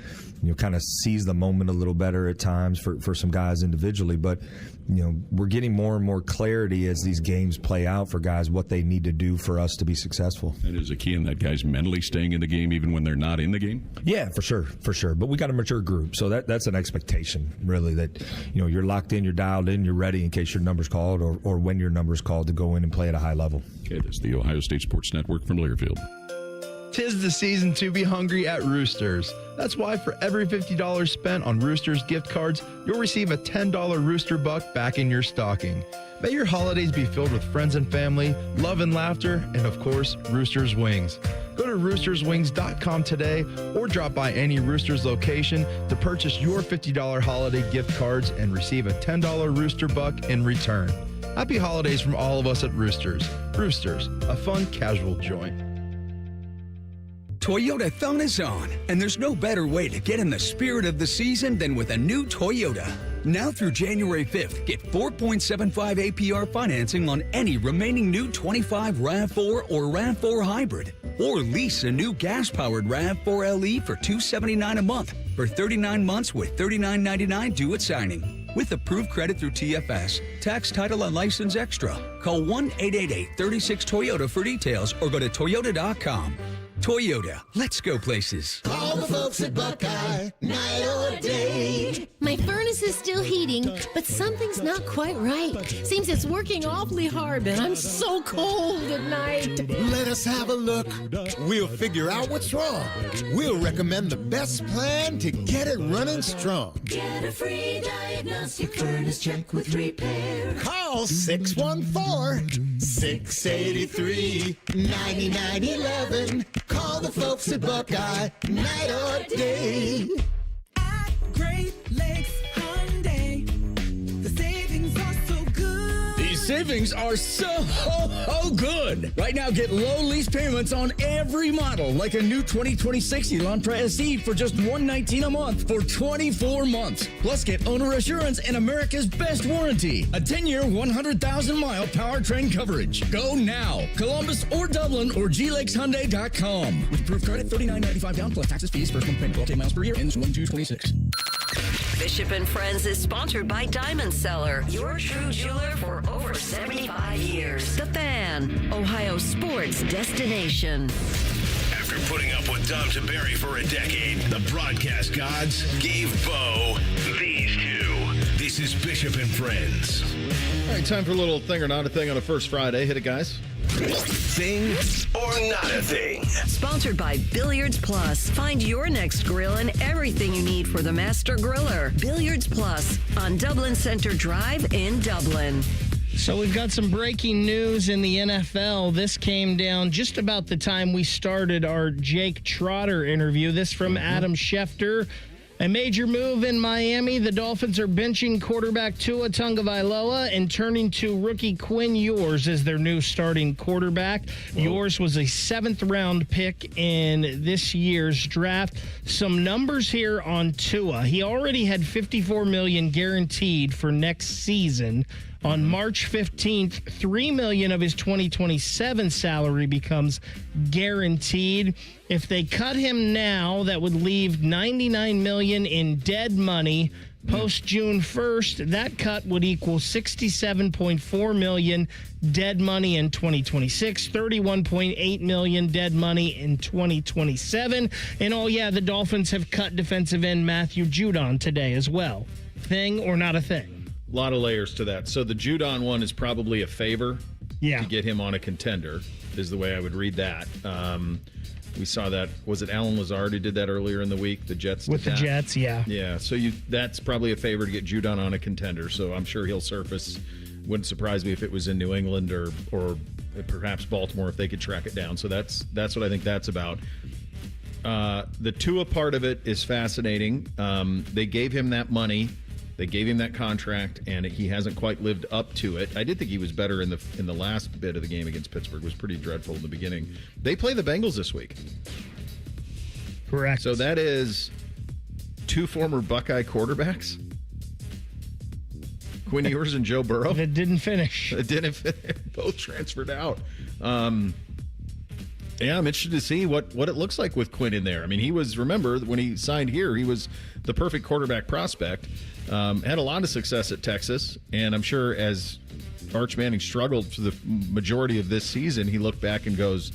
kind of seize the moment a little better at times for some guys individually. But, we're getting more and more clarity as these games play out for guys what they need to do for us to be successful. That is a key in that guys mentally staying in the game even when they're not in the game? Yeah, for sure. But we got a mature group, so that's an expectation, really, that, you're locked in, you're dialed in, you're ready in case your number's called or when your number's called to go in and play at a high level. Okay, that's the Ohio State Sports Network from Learfield. 'Tis the season to be hungry at Roosters. That's why for every $50 spent on Roosters gift cards, you'll receive a $10 Rooster Buck back in your stocking. May your holidays be filled with friends and family, love and laughter, and of course, Roosters Wings. Go to roosterswings.com today or drop by any Roosters location to purchase your $50 holiday gift cards and receive a $10 Rooster Buck in return. Happy holidays from all of us at Roosters. Roosters, a fun, casual joint. Toyota-thon is on, and there's no better way to get in the spirit of the season than with a new Toyota. Now through January 5th, get 4.75 APR financing on any remaining new 25 RAV4 or RAV4 Hybrid. Or lease a new gas-powered RAV4 LE for $279 a month for 39 months with $39.99 due at signing. With approved credit through TFS, tax, title, and license extra. Call 1-888-36-TOYOTA for details or go to toyota.com. Toyota, let's go places. Call the folks at Buckeye, night or day. My furnace is still heating, but something's not quite right. Seems it's working awfully hard, but I'm so cold at night. Let us have a look. We'll figure out what's wrong. We'll recommend the best plan to get it running strong. Get a free diagnostic furnace check with repair. Call 614-683-9911. Call the folks at Buckeye, night or day. At Great Lakes Hyundai, the savings are so good. These savings are so good. Right now, get low lease payments on every model, like a new 2026 Elantra SE for just $119 a month for 24 months. Plus, get owner assurance and America's best warranty. A 10-year, 100,000-mile powertrain coverage. Go now. Columbus or Dublin or glakeshyundai.com. With approved credit, $39.95 down plus taxes, fees, first month payment, 12 miles per year, ends 1/2/26. Bishop and Friends is sponsored by Diamond Seller, your true jeweler for over 75 years. The Fan, Ohio sports destination. After putting up with Dom Tiberi for a decade, the broadcast gods gave Bo these two. This is Bishop and Friends. All right, time for a little thing or not a thing on a first Friday. Hit it, guys. Thing or not a thing. Sponsored by Billiards Plus. Find your next grill and everything you need for the master griller. Billiards Plus on Dublin Center Drive in Dublin. So we've got some breaking news in the NFL. This came down just about the time we started our Jake Trotter interview. This from Adam Schefter. A major move in Miami. The Dolphins are benching quarterback Tua Tagovailoa and turning to rookie Quinn Ewers as their new starting quarterback. Ewers was a 7th-round pick in this year's draft. Some numbers here on Tua. He already had $54 million guaranteed for next season On March 15th, $3 million of his 2027 salary becomes guaranteed. If they cut him now, that would leave $99 million in dead money. Post June 1st, that cut would equal $67.4 million dead money in 2026, $31.8 million dead money in 2027. And the Dolphins have cut defensive end Matthew Judon today as well. Thing or not a thing? A lot of layers to that. So the Judon one is probably a favor to get him on a contender, is the way I would read that. We saw that. Was it Alan Lazard who did that earlier in the week? The Jets with the Jets, yeah. Yeah. So that's probably a favor to get Judon on a contender. So I'm sure he'll surface. Wouldn't surprise me if it was in New England or perhaps Baltimore if they could track it down. So that's what I think that's about. The Tua part of it is fascinating. They gave him that money. They gave him that contract, and he hasn't quite lived up to it. I did think he was better in the last bit of the game against Pittsburgh. It was pretty dreadful in the beginning. They play the Bengals this week. Correct. So that is 2 former Buckeye quarterbacks. Quinn Ewers and Joe Burrow. That didn't finish. Both transferred out. Yeah, I'm interested to see what it looks like with Quinn in there. I mean, remember, when he signed here, he was the perfect quarterback prospect. Had a lot of success at Texas, and I'm sure as Arch Manning struggled for the majority of this season, he looked back and goes,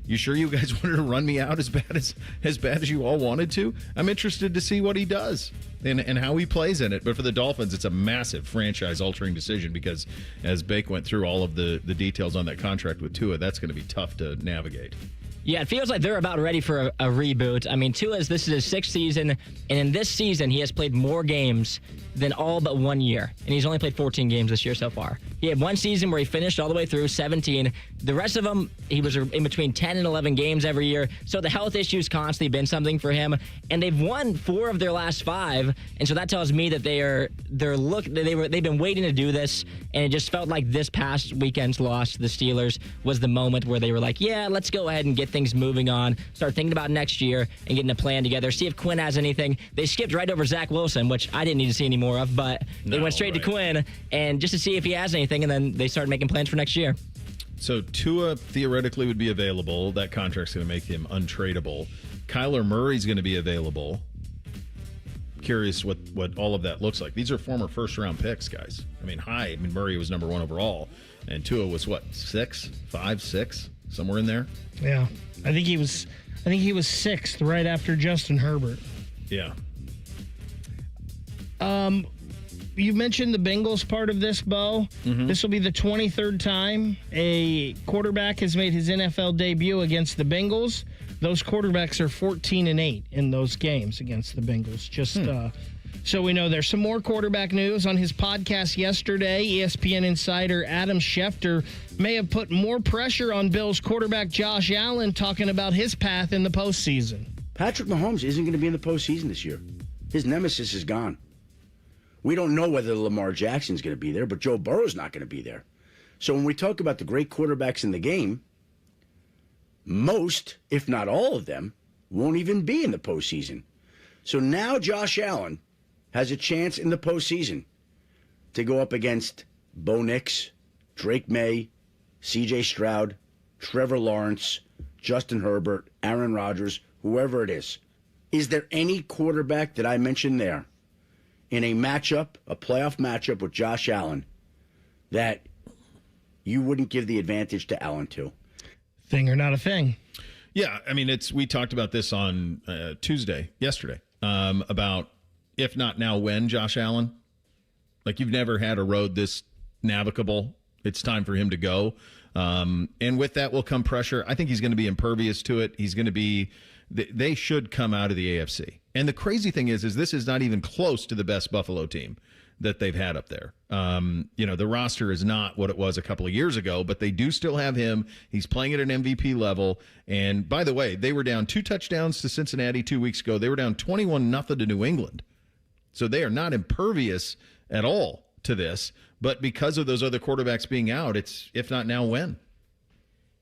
"You sure you guys wanted to run me out as bad as you all wanted to?" I'm interested to see what he does and how he plays in it. But for the Dolphins, it's a massive franchise-altering decision because as Bake went through all of the details on that contract with Tua, that's going to be tough to navigate. Yeah, it feels like they're about ready for a reboot. I mean, this is his 6th season, and in this season, he has played more games than all but 1 year, and he's only played 14 games this year so far. He had one season where he finished all the way through 17. The rest of them, he was in between 10 and 11 games every year, so the health issues constantly been something for him, and they've won 4 of their last 5, and so that tells me that they've been waiting to do this, and it just felt like this past weekend's loss to the Steelers was the moment where they were like, yeah, let's go ahead and get things moving on, start thinking about next year and getting a plan together, see if Quinn has anything. They skipped right over Zach Wilson, which I didn't need to see any more of, but they went straight to Quinn and just to see if he has anything, and then they started making plans for next year. So Tua theoretically would be available. That contract's going to make him untradeable. Kyler Murray's going to be available. Curious what all of that looks like. These are former first-round picks, guys. I mean, Murray was number 1 overall, and Tua was what, 6, 5, 6, somewhere in there? Yeah. I think he was 6th right after Justin Herbert. Yeah. You mentioned the Bengals part of this, Bo. Mm-hmm. This will be the 23rd time a quarterback has made his NFL debut against the Bengals. Those quarterbacks are 14-8 in those games against the Bengals. So we know there's some more quarterback news. On his podcast yesterday, ESPN insider Adam Schefter may have put more pressure on Bills quarterback Josh Allen, talking about his path in the postseason. Patrick Mahomes isn't going to be in the postseason this year. His nemesis is gone. We don't know whether Lamar Jackson's going to be there, but Joe Burrow's not going to be there. So when we talk about the great quarterbacks in the game, most, if not all of them, won't even be in the postseason. So now Josh Allen has a chance in the postseason to go up against Bo Nix, Drake May, C.J. Stroud, Trevor Lawrence, Justin Herbert, Aaron Rodgers, whoever it is. Is there any quarterback that I mentioned there in a playoff matchup with Josh Allen, that you wouldn't give the advantage to Allen to? Thing or not a thing? Yeah, I mean, we talked about this on yesterday, about if not now, when Josh Allen. Like, you've never had a road this navigable. It's time for him to go. And with that will come pressure. I think he's going to be impervious to it. He's going to be. They should come out of the AFC. And the crazy thing is this is not even close to the best Buffalo team that they've had up there. The roster is not what it was a couple of years ago, but they do still have him. He's playing at an MVP level. And by the way, they were down 2 touchdowns to Cincinnati 2 weeks ago. They were down 21-0 to New England. So they are not impervious at all to this. But because of those other quarterbacks being out, it's if not now, when?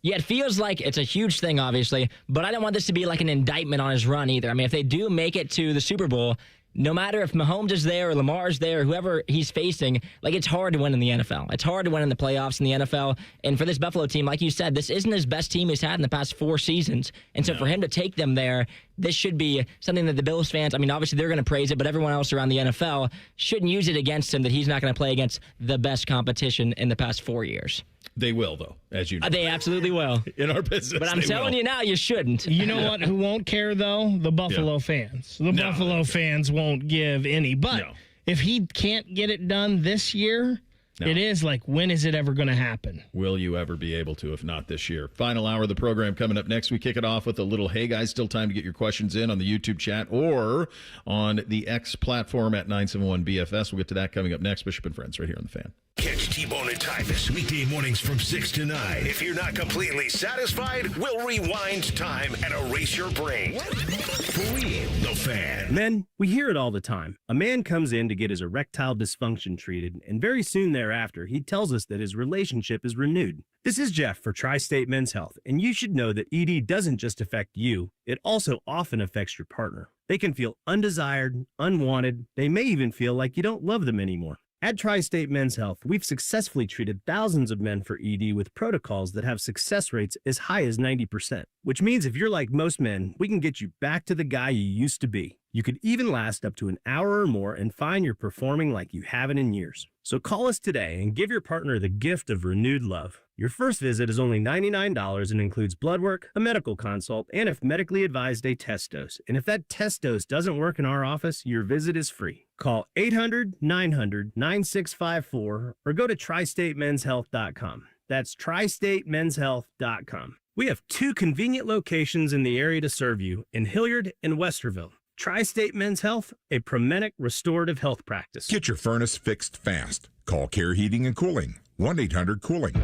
Yeah, it feels like it's a huge thing, obviously, but I don't want this to be like an indictment on his run either. I mean, if they do make it to the Super Bowl, no matter if Mahomes is there or Lamar's there or whoever he's facing, like, it's hard to win in the NFL. It's hard to win in the playoffs in the NFL. And for this Buffalo team, like you said, this isn't his best team he's had in the past 4 seasons. And so for him to take them there, this should be something that the Bills fans, I mean, obviously they're going to praise it, but everyone else around the NFL shouldn't use it against him that he's not going to play against the best competition in the past 4 years. They will, though, as you know. They absolutely will. In our business, but I'm telling you now, you shouldn't. You know what? Who won't care, though? The Buffalo fans. The Buffalo fans won't give any. But if he can't get it done this year, it is like, when is it ever going to happen? Will you ever be able to, if not this year? Final hour of the program coming up next. We kick it off with a little, hey, guys, still time to get your questions in on the YouTube chat or on the X platform at 971BFS. We'll get to that coming up next. Bishop and Friends right here on The Fan. Catch T-Bone and Tyvus weekday mornings from 6 to 9. If you're not completely satisfied, we'll rewind time and erase your brain. For real, The Fan. Men, we hear it all the time. A man comes in to get his erectile dysfunction treated, and very soon thereafter, he tells us that his relationship is renewed. This is Jeff for Tri-State Men's Health, and you should know that ED doesn't just affect you, it also often affects your partner. They can feel undesired, unwanted, they may even feel like you don't love them anymore. At Tri-State Men's Health, we've successfully treated thousands of men for ED with protocols that have success rates as high as 90%, which means if you're like most men, we can get you back to the guy you used to be. You could even last up to an hour or more and find you're performing like you haven't in years. So call us today and give your partner the gift of renewed love. Your first visit is only $99 and includes blood work, a medical consult, and if medically advised, a test dose. And if that test dose doesn't work in our office, your visit is free. Call 800-900-9654 or go to tristatemenshealth.com. That's tristatemenshealth.com. We have 2 convenient locations in the area to serve you in Hilliard and Westerville. Tri-State Men's Health, a Promenic restorative health practice. Get your furnace fixed fast. Call Care Heating and Cooling, 1-800-COOLING.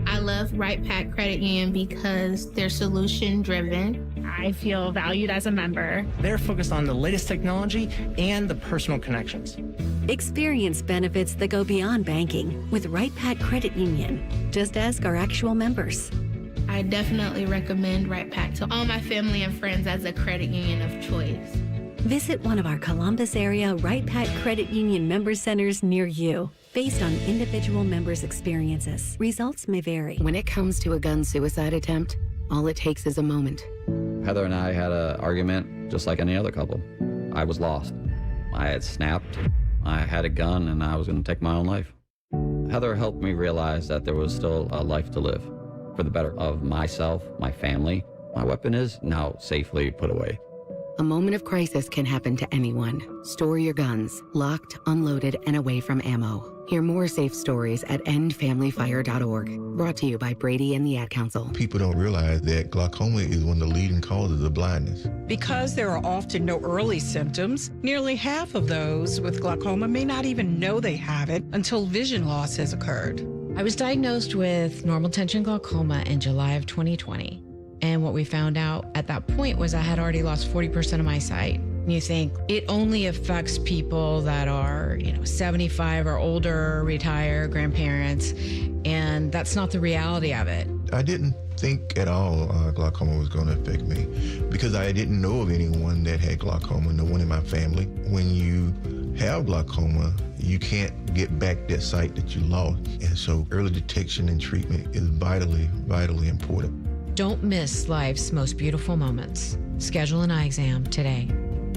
I love Right Pack Credit Union because they're solution driven. I feel valued as a member. They're focused on the latest technology and the personal connections. Experience benefits that go beyond banking with Right Pack Credit Union. Just ask our actual members. I definitely recommend Right Pack to all my family and friends as a credit union of choice. Visit one of our Columbus area Right Pack Credit Union member centers near you. Based on individual members' experiences, results may vary. When it comes to a gun suicide attempt, all it takes is a moment. Heather and I had an argument just like any other couple. I was lost. I had snapped. I had a gun and I was going to take my own life. Heather helped me realize that there was still a life to live. For the better of myself, my family, my weapon is now safely put away. A moment of crisis can happen to anyone. Store your guns, locked, unloaded, and away from ammo. Hear more safe stories at endfamilyfire.org. Brought to you by Brady and the Ad Council. People don't realize that glaucoma is one of the leading causes of blindness. Because there are often no early symptoms, nearly half of those with glaucoma may not even know they have it until vision loss has occurred. I was diagnosed with normal tension glaucoma in July of 2020. And what we found out at that point was I had already lost 40% of my sight. You think it only affects people that are, 75 or older, retired, grandparents, and that's not the reality of it. I didn't think at all glaucoma was going to affect me because I didn't know of anyone that had glaucoma, no one in my family. When you have glaucoma, you can't get back that sight that you lost. And so early detection and treatment is vitally, vitally important. Don't miss life's most beautiful moments. Schedule an eye exam today.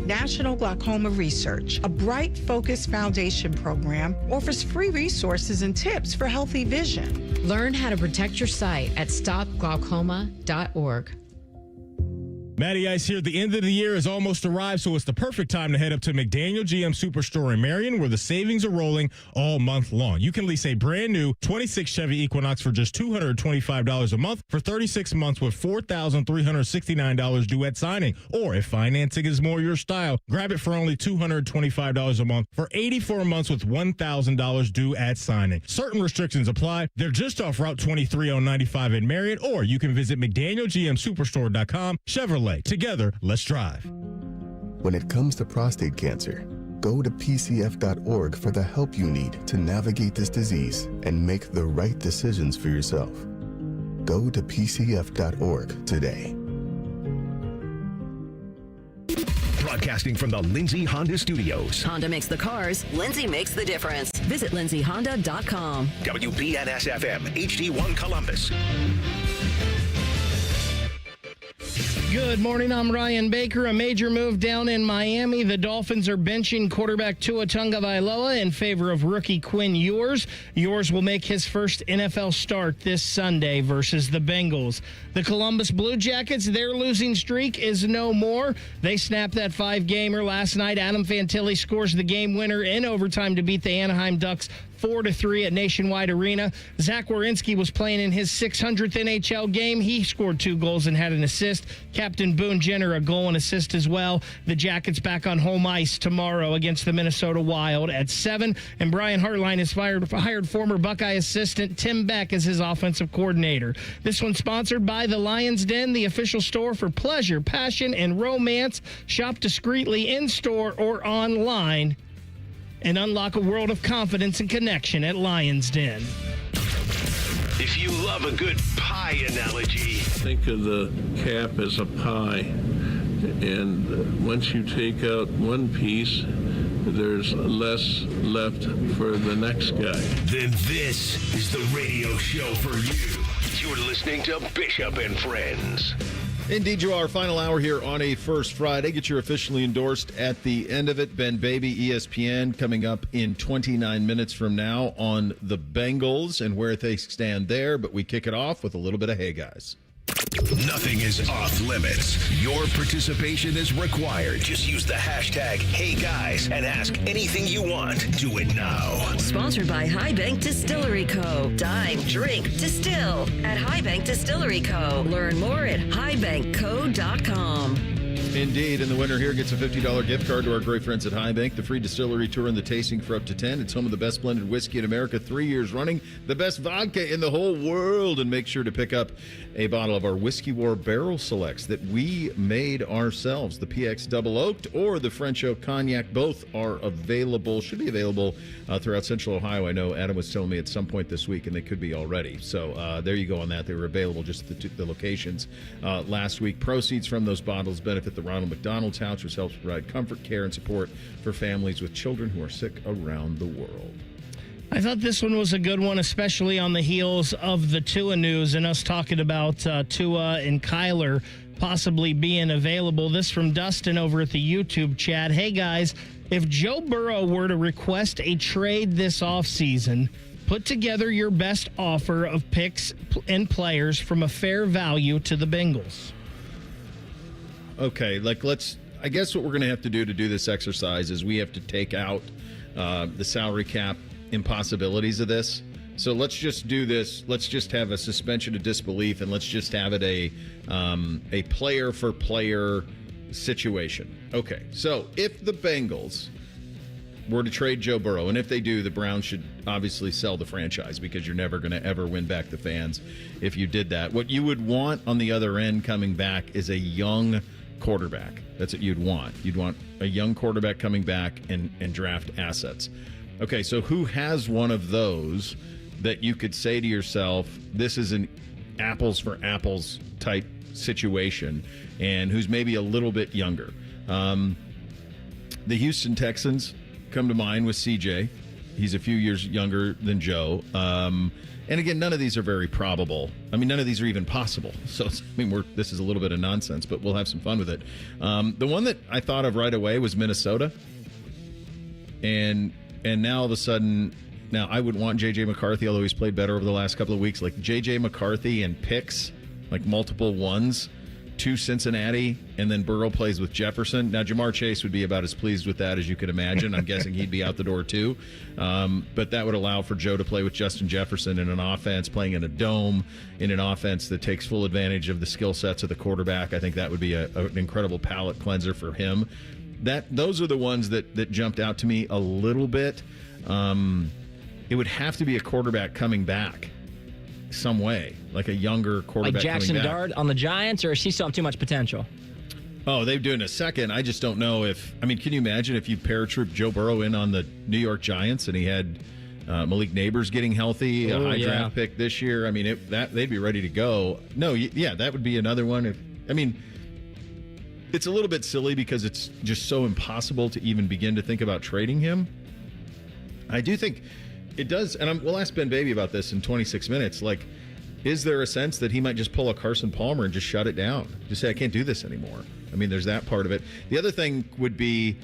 National Glaucoma Research, a Bright Focus Foundation program, offers free resources and tips for healthy vision. Learn how to protect your sight at stopglaucoma.org. Matty Ice here. The end of the year has almost arrived, so it's the perfect time to head up to McDaniel GM Superstore in Marion, where the savings are rolling all month long. You can lease a brand new 26 Chevy Equinox for just $225 a month for 36 months with $4,369 due at signing. Or if financing is more your style, grab it for only $225 a month for 84 months with $1,000 due at signing. Certain restrictions apply. They're just off Route 23 on 95 in Marion, or you can visit McDanielGMSuperstore.com. Chevrolet. Together, let's drive. When it comes to prostate cancer, go to PCF.org for the help you need to navigate this disease and make the right decisions for yourself. Go to PCF.org today. Brought Broadcasting from the Lindsay Honda Studios. Honda makes the cars. Lindsay makes the difference. Visit lindsayhonda.com. WBNS-FM, HD1 Columbus. Good morning, I'm Ryan Baker. A major move down in Miami. The Dolphins are benching quarterback Tua Tagovailoa in favor of rookie Quinn Ewers. Ewers will make his first NFL start this Sunday versus the Bengals. The Columbus Blue Jackets, their losing streak is no more. They snapped that 5-gamer last night. Adam Fantilli scores the game winner in overtime to beat the Anaheim Ducks 4-3 at Nationwide Arena. Zach Werenski was playing in his 600th NHL game. He scored 2 goals and had an assist. Captain Boone Jenner, a goal and assist as well. The Jackets back on home ice tomorrow against the Minnesota Wild at 7. And Brian Hartline has hired former Buckeye assistant Tim Beck as his offensive coordinator. This one's sponsored by the Lion's Den, the official store for pleasure, passion, and romance. Shop discreetly in-store or online and unlock a world of confidence and connection at Lion's Den. If you love a good pie analogy, think of the cap as a pie, and once you take out one piece, there's less left for the next guy. then this is the radio show for you. You're listening to Bishop and Friends. Indeed, you are. Final hour here on a First Friday. Get your officially endorsed at the end of it. Ben Baby, ESPN, coming up in 29 minutes from now on the Bengals and where they stand there. But we kick it off with a little bit of Hey Guys. Nothing is off limits. Your participation is required. Just use the hashtag HeyGuys and ask anything you want. Do it now. Sponsored by High Bank Distillery Co. Dine, drink, distill at High Bank Distillery Co. Learn more at highbankco.com. Indeed, and the winner here gets a $50 gift card to our great friends at High Bank, the free distillery tour and the tasting for up to 10. It's home of the best blended whiskey in America, 3 years running, the best vodka in the whole world. And make sure to pick up a bottle of our Whiskey War Barrel Selects that we made ourselves, the PX Double Oaked or the French Oak Cognac. Both are available, should be available throughout Central Ohio. I know Adam was telling me at some point this week, and they could be already. So there you go on that. They were available just at the locations last week. Proceeds from those bottles benefit the Ronald McDonald's House, which helps provide comfort, care, and support for families with children who are sick around the world. I thought this one was a good one, especially on the heels of the Tua news and us talking about Tua and Kyler possibly being available. This from Dustin over at the YouTube chat. Hey, guys, if Joe Burrow were to request a trade this offseason, put together your best offer of picks and players from a fair value to the Bengals. Okay, I guess what we're going to have to do this exercise is we have to take out the salary cap impossibilities of this. So let's just do this. Let's just have a suspension of disbelief, and let's just have it a player for player situation. Okay, so if the Bengals were to trade Joe Burrow, and if they do, the Browns should obviously sell the franchise because you're never going to ever win back the fans if you did that. What you would want on the other end coming back is a young quarterback. That's what you'd want. You'd want a young quarterback coming back and draft assets. Okay, so who has one of those that you could say to yourself, this is an apples for apples type situation, and who's maybe a little bit younger? The Houston Texans come to mind with CJ. He's a few years younger than Joe. And again, none of these are very probable. I mean, none of these are even possible. So, this is a little bit of nonsense, but we'll have some fun with it. The one that I thought of right away was Minnesota. And now all of a sudden, now I would want J.J. McCarthy, although he's played better over the last couple of weeks, like J.J. McCarthy and picks, like multiple ones, to Cincinnati, and then Burrow plays with Jefferson. Now, Jamar Chase would be about as pleased with that as you could imagine. I'm guessing he'd be out the door too. But that would allow for Joe to play with Justin Jefferson in an offense, playing in a dome, in an offense that takes full advantage of the skill sets of the quarterback. I think that would be an incredible palate cleanser for him. Those are the ones that jumped out to me a little bit. It would have to be a quarterback coming back some way, like a younger quarterback, like Jackson Dart on the Giants, or is he still have too much potential? Oh, they've doing a second. I just don't know if. I mean, can you imagine if you paratrooped Joe Burrow in on the New York Giants and he had Malik Neighbors getting healthy, a high draft pick this year? I mean, they'd be ready to go. No, yeah, that would be another one. it's a little bit silly because it's just so impossible to even begin to think about trading him. I do think it does, and we'll ask Ben Baby about this in 26 minutes. Like, is there a sense that he might just pull a Carson Palmer and just shut it down? Just say, I can't do this anymore. I mean, there's that part of it. The other thing would be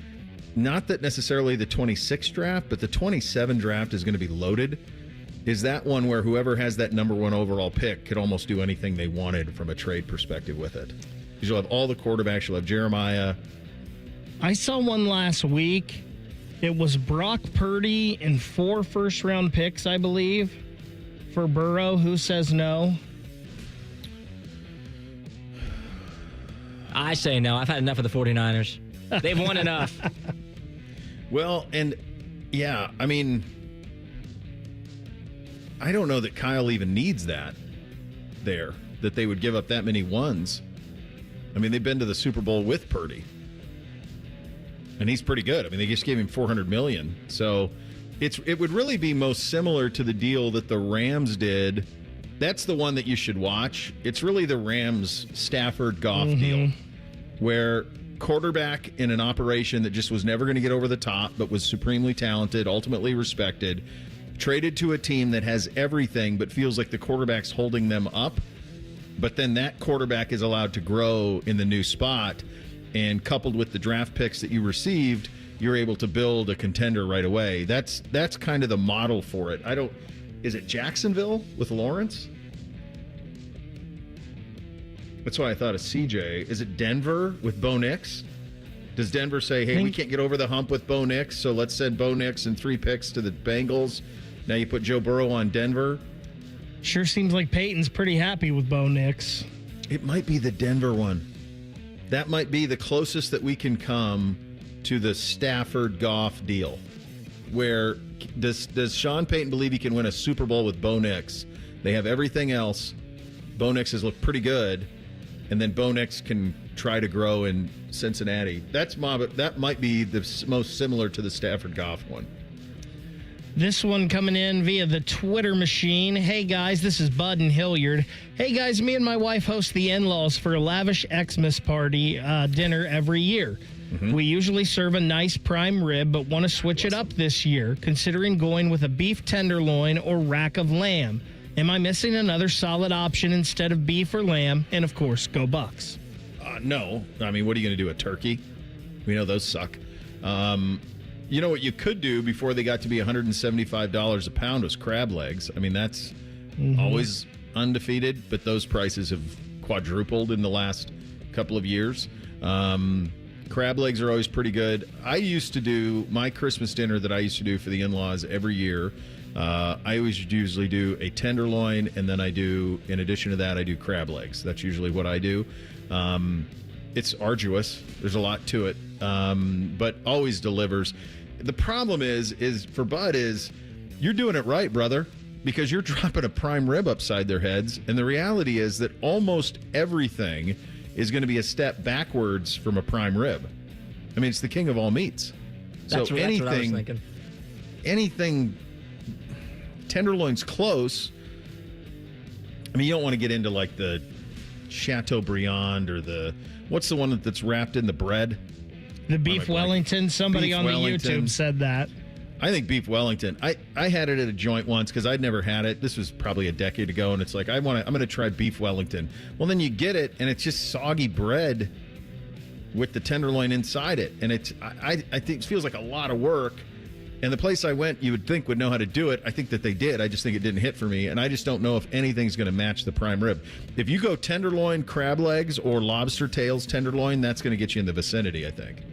not that necessarily the 26 draft, but the 27 draft is going to be loaded. Is that one where whoever has that number 1 overall pick could almost do anything they wanted from a trade perspective with it? Because you'll have all the quarterbacks. You'll have Jeremiah. I saw one last week. It was Brock Purdy and 4 first-round picks, I believe, for Burrow. Who says no? I say no. I've had enough of the 49ers. They've won enough. Well, and yeah, I mean, I don't know that Kyle even needs that there, that they would give up that many ones. I mean, they've been to the Super Bowl with Purdy. And he's pretty good. I mean, they just gave him $400 million. So it would really be most similar to the deal that the Rams did. That's the one that you should watch. It's really the Rams Stafford Goff deal, where quarterback in an operation that just was never going to get over the top, but was supremely talented, ultimately respected, traded to a team that has everything but feels like the quarterback's holding them up. But then that quarterback is allowed to grow in the new spot. And coupled with the draft picks that you received, you're able to build a contender right away. That's kind of the model for it. Is it Jacksonville with Lawrence? That's why I thought of CJ. Is it Denver with Bo Nix? Does Denver say, hey, we can't get over the hump with Bo Nix, so let's send Bo Nix and 3 picks to the Bengals. Now you put Joe Burrow on Denver. Sure seems like Peyton's pretty happy with Bo Nix. It might be the Denver one. That might be the closest that we can come to the Stafford-Goff deal, where does Sean Payton believe he can win a Super Bowl with Bo Nix? They have everything else. Bo Nix has looked pretty good, and then Bo Nix can try to grow in Cincinnati. That might be the most similar to the Stafford-Goff one. This one coming in via the Twitter machine. Hey, guys, this is Bud and Hilliard. Hey, guys, me and my wife host the in-laws for a lavish Xmas party dinner every year. Mm-hmm. We usually serve a nice prime rib, but want to switch it up this year, considering going with a beef tenderloin or rack of lamb. Am I missing another solid option instead of beef or lamb? And, of course, go Bucks. No. I mean, what are you going to do, a turkey? We know those suck. You know what you could do before they got to be $175 a pound was crab legs. I mean, that's always undefeated, but those prices have quadrupled in the last couple of years. Crab legs are always pretty good. I used to do my Christmas dinner that I used to do for the in-laws every year. I always usually do a tenderloin, and then in addition to that, I do crab legs. That's usually what I do. It's arduous. There's a lot to it, but always delivers. The problem is for Bud is you're doing it right, brother, because you're dropping a prime rib upside their heads. And the reality is that almost everything is going to be a step backwards from a prime rib. I mean, it's the king of all meats. That's what I was thinking. Anything tenderloin's close. I mean, you don't want to get into like the Chateaubriand or what's the one that's wrapped in the bread? The beef Wellington. Somebody on the YouTube said that. I think beef Wellington. I had it at a joint once because I'd never had it. This was probably a decade ago, and it's like I'm going to try beef Wellington. Well, then you get it, and it's just soggy bread with the tenderloin inside it, and I think it feels like a lot of work. And the place I went, you would think would know how to do it. I think that they did. I just think it didn't hit for me, and I just don't know if anything's going to match the prime rib. If you go tenderloin, crab legs, or lobster tails tenderloin, that's going to get you in the vicinity, I think.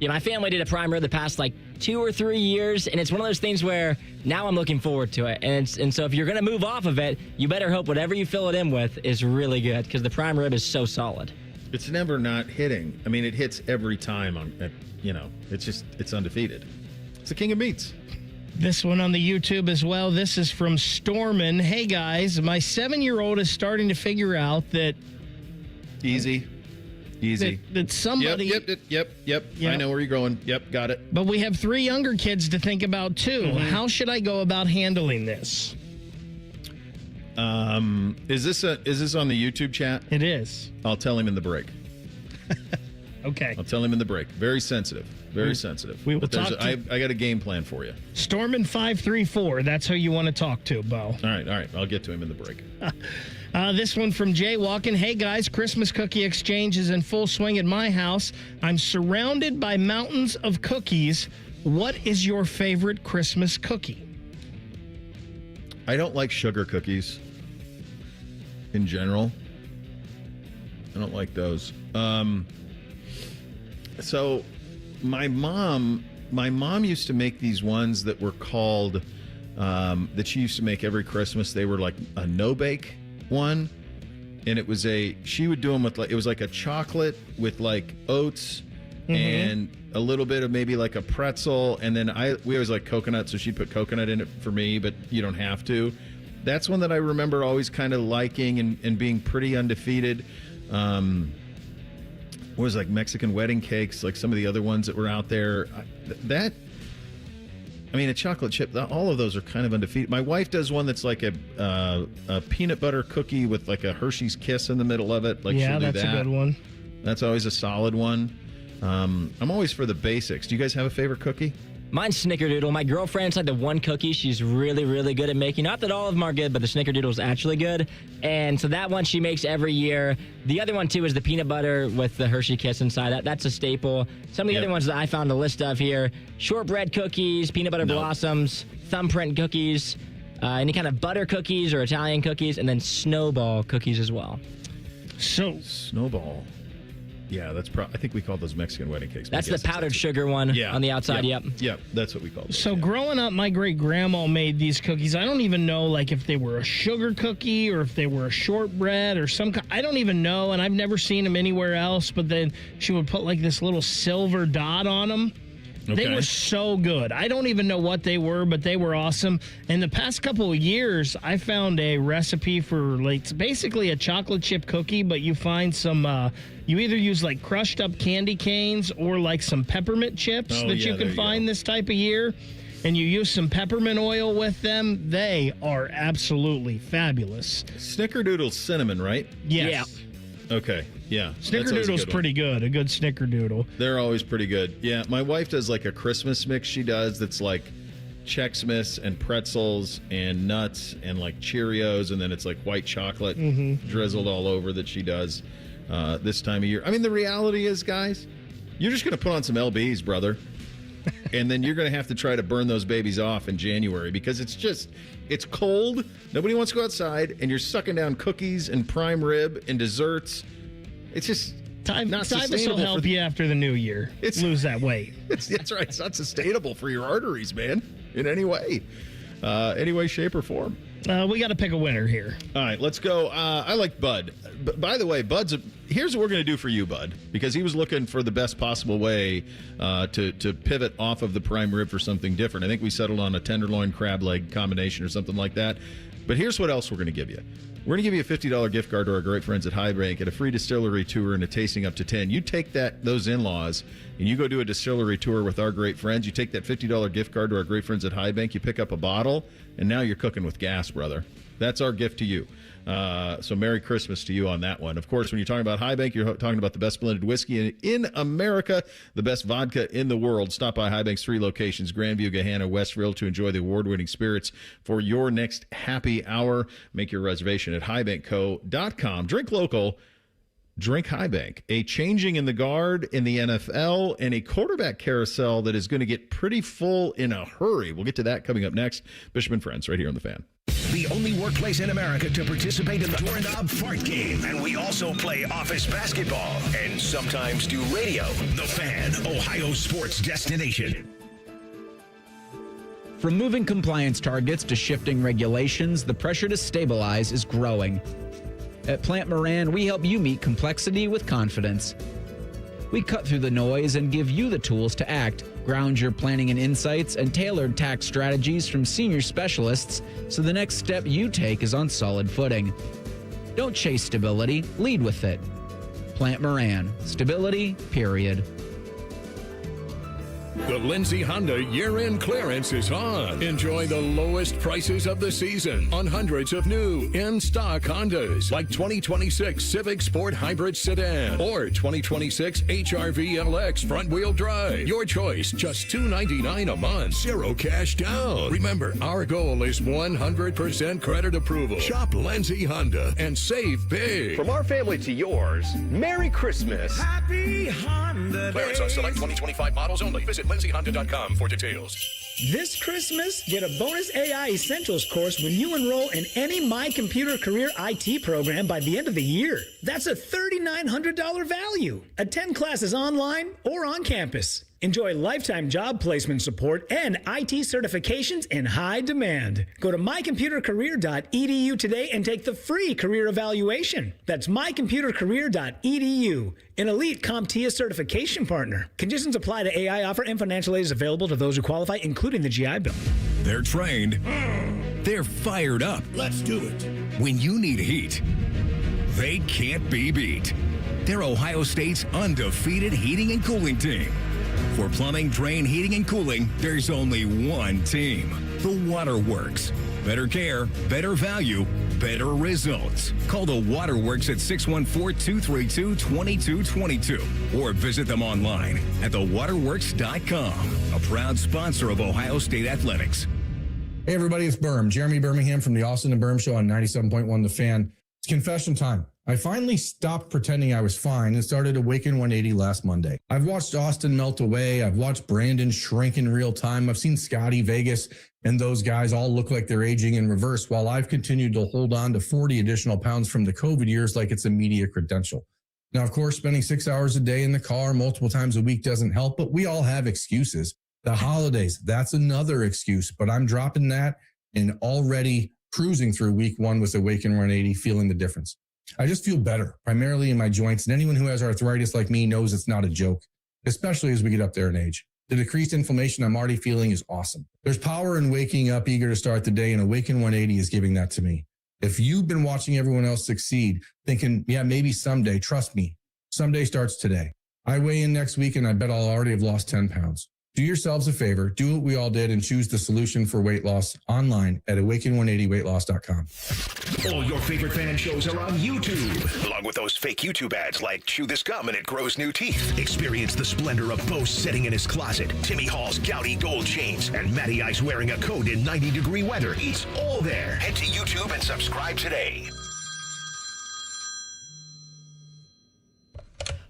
Yeah, my family did a prime rib the past 2 or 3 years, and it's one of those things where now I'm looking forward to it. And so if you're going to move off of it, you better hope whatever you fill it in with is really good, because the prime rib is so solid. It's never not hitting. I mean, it hits every time. It's undefeated. It's the king of meats. This one on the YouTube as well. This is from Stormin. Hey, guys, my 7-year-old is starting to figure out that... Easy. That somebody... Yep. I know where you're going. Yep, got it. But we have 3 younger kids to think about, too. Mm-hmm. How should I go about handling this? Is this on the YouTube chat? It is. I'll tell him in the break. Okay. I'll tell him in the break. Very sensitive. Very sensitive. We will but talk I got a game plan for you. Stormin 534. That's who you want to talk to, Bo. All right. I'll get to him in the break. This one from Jay Walken. Hey, guys, Christmas cookie exchange is in full swing at my house. I'm surrounded by mountains of cookies. What is your favorite Christmas cookie? I don't like sugar cookies in general. I don't like those. So my mom used to make these ones that were called, that she used to make every Christmas. They were like a no-bake one. And it was she would do them with it was like a chocolate with like oats and a little bit of maybe like a pretzel. And then we always like coconut. So she'd put coconut in it for me, but you don't have to. That's one that I remember always kind of liking and being pretty undefeated. What was like Mexican wedding cakes, like some of the other ones that were out there. A chocolate chip, all of those are kind of undefeated. My wife does one that's like a peanut butter cookie with like a Hershey's Kiss in the middle of it. Like yeah, she'll do that's that. a good one. That's always a solid one. I'm always for the basics. Do you guys have a favorite cookie? Mine's Snickerdoodle. My girlfriend's like the one cookie she's really, really good at making. Not that all of them are good, but the Snickerdoodle's actually good. And so that one she makes every year. The other one, too, is the peanut butter with the Hershey Kiss inside. That's a staple. Some of the other ones that I found a list of here, shortbread cookies, peanut butter blossoms, thumbprint cookies, any kind of butter cookies or Italian cookies, and then snowball cookies as well. So Snowball. Yeah, I think we call those Mexican wedding cakes. That's the powdered sugar one on the outside, yep. Yep, that's what we call them. So growing up, my great-grandma made these cookies. I don't even know like if they were a sugar cookie or if they were a shortbread or I don't even know, and I've never seen them anywhere else, but then she would put like this little silver dot on them. Okay. They were so good. I don't even know what they were, but they were awesome. In the past couple of years, I found a recipe for it's basically a chocolate chip cookie, but you find some, you either use like crushed up candy canes or like some peppermint chips that you can find this type of year. And you use some peppermint oil with them. They are absolutely fabulous. Snickerdoodle cinnamon, right? Yes. Yeah. Okay. Yeah. Snickerdoodle's pretty good. A good Snickerdoodle. They're always pretty good. Yeah. My wife does like a Christmas mix she does that's like Chex Mix and pretzels and nuts and like Cheerios, and then it's like white chocolate drizzled all over that she does this time of year. I mean, the reality is, guys, you're just going to put on some LBs, brother. And then you're going to have to try to burn those babies off in January because it's cold. Nobody wants to go outside, and you're sucking down cookies and prime rib and desserts. It's just not sustainable. This will help you after the new year. Lose that weight. That's right. It's not sustainable for your arteries, man, in any way, shape, or form. We got to pick a winner here. All right, let's go. I like Bud. By the way, here's what we're going to do for you, Bud, because he was looking for the best possible way to pivot off of the prime rib for something different. I think we settled on a tenderloin crab leg combination or something like that. But here's what else we're going to give you. We're going to give you a $50 gift card to our great friends at High Bank and a free distillery tour and a tasting up to 10. You take those in-laws and you go do a distillery tour with our great friends. You take that $50 gift card to our great friends at High Bank. You pick up a bottle, and now you're cooking with gas, brother. That's our gift to you. So Merry Christmas to you on that one. Of course, when you're talking about High Bank, you're talking about the best blended whiskey in America, the best vodka in the world. Stop by High Bank's 3 locations, Grandview, Gahanna, Westville, to enjoy the award-winning spirits for your next happy hour. Make your reservation at highbankco.com. Drink local. Drink High Bank. A changing in the guard in the NFL and a quarterback carousel that is going to get pretty full in a hurry. We'll get to that coming up next. Bishop and Friends right here on The Fan. The only workplace in America to participate in the Doorknob Fart Game. And we also play office basketball and sometimes do radio. The Fan, Ohio sports destination. From moving compliance targets to shifting regulations, the pressure to stabilize is growing. At Plant Moran, we help you meet complexity with confidence. We cut through the noise and give you the tools to act, ground your planning in insights, and tailored tax strategies from senior specialists so the next step you take is on solid footing. Don't chase stability, lead with it. Plant Moran. Stability, period. The Lindsay Honda year-end clearance is on. Enjoy the lowest prices of the season on hundreds of new in-stock Hondas like 2026 Civic Sport Hybrid Sedan or 2026 HR-V LX front-wheel drive. Your choice, just $299 a month. Zero cash down. Remember, our goal is 100% credit approval. Shop Lindsay Honda and save big. From our family to yours, Merry Christmas. Happy Honda Clearance on select 2025 models only. Visit lindsayhonda.com for details. This Christmas, get a bonus AI Essentials course when you enroll in any My Computer Career IT program by the end of the year. That's a $3,900 value. Attend classes online or on campus. Enjoy lifetime job placement support and IT certifications in high demand. Go to mycomputercareer.edu today and take the free career evaluation. That's mycomputercareer.edu, an elite CompTIA certification partner. Conditions apply to AI offer and financial aid is available to those who qualify, including the GI Bill. They're trained. They're fired up. Let's do it. When you need heat, they can't be beat. They're Ohio State's undefeated heating and cooling team. For plumbing, drain, heating, and cooling, there's only one team. The Waterworks. Better care, better value, better results. Call the Waterworks at 614-232-2222 or visit them online at thewaterworks.com. A proud sponsor of Ohio State Athletics. Hey everybody, it's Berm. Jeremy Birmingham from the Austin and Berm Show on 97.1 The Fan. It's confession time. I finally stopped pretending I was fine and started Awaken 180 last Monday. I've watched Austin melt away. I've watched Brandon shrink in real time. I've seen Scotty, Vegas, and those guys all look like they're aging in reverse while I've continued to hold on to 40 additional pounds from the COVID years like it's a media credential. Now, of course, spending 6 hours a day in the car multiple times a week doesn't help, but we all have excuses. The holidays, that's another excuse, but I'm dropping that and already cruising through week one with Awaken 180, feeling the difference. I just feel better, primarily in my joints, and anyone who has arthritis like me knows it's not a joke, especially as we get up there in age. The decreased inflammation I'm already feeling is awesome. There's power in waking up eager to start the day, and Awaken 180 is giving that to me. If you've been watching everyone else succeed, thinking, yeah, maybe someday, trust me, someday starts today. I weigh in next week, and I bet I'll already have lost 10 pounds. Do yourselves a favor, do what we all did, and choose the solution for weight loss online at awaken180weightloss.com. All your favorite fan shows are on YouTube, along with those fake YouTube ads like Chew This Gum and It Grows New Teeth. Experience the splendor of Bo sitting in his closet, Timmy Hall's gouty gold chains, and Matty Ice wearing a coat in 90-degree weather. It's all there. Head to YouTube and subscribe today.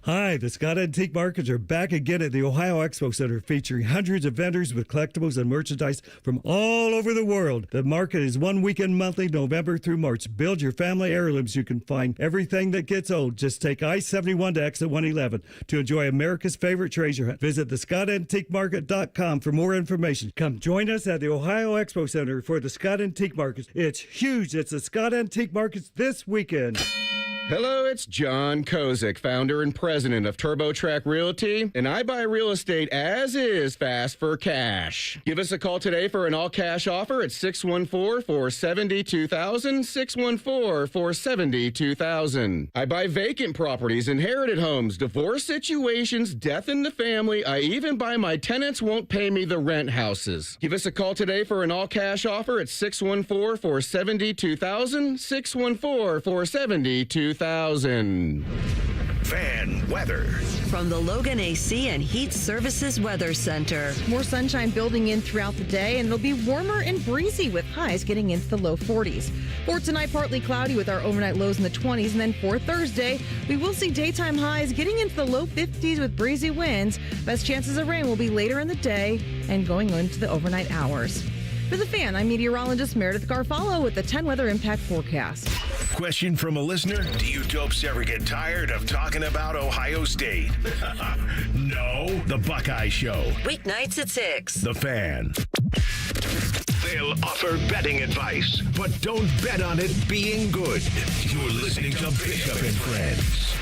Hi, the Scott Antique Markets are back again at the Ohio Expo Center, featuring hundreds of vendors with collectibles and merchandise from all over the world. The market is one weekend monthly, November through March. Build your family heirlooms. You can find everything that gets old. Just take I-71 to exit 111 to enjoy America's favorite treasure hunt. Visit thescottantiquemarket.com for more information. Come join us at the Ohio Expo Center for the Scott Antique Markets. It's huge. It's the Scott Antique Markets this weekend. Hello, it's John Kozik, founder and president of TurboTrack Realty, and I buy real estate as is, fast for cash. Give us a call today for an all-cash offer at 614-472-2000, 614-472-2000. I buy vacant properties, inherited homes, divorce situations, death in the family. I even buy my tenants won't pay me the rent houses. Give us a call today for an all-cash offer at 614-472-2000, 614-472-2000. Fan weather. From the Logan AC and Heat Services Weather Center. More sunshine building in throughout the day, and it'll be warmer and breezy with highs getting into the low 40s. For tonight, partly cloudy with our overnight lows in the 20s, and then for Thursday, we will see daytime highs getting into the low 50s with breezy winds. Best chances of rain will be later in the day and going into the overnight hours. For The Fan, I'm meteorologist Meredith Garfalo with the 10 Weather Impact Forecast. Question from a listener: do you dopes ever get tired of talking about Ohio State? No. The Buckeye Show. Weeknights at 6. The Fan. They'll offer betting advice, but don't bet on it being good. You're listening to Bishop and Friends.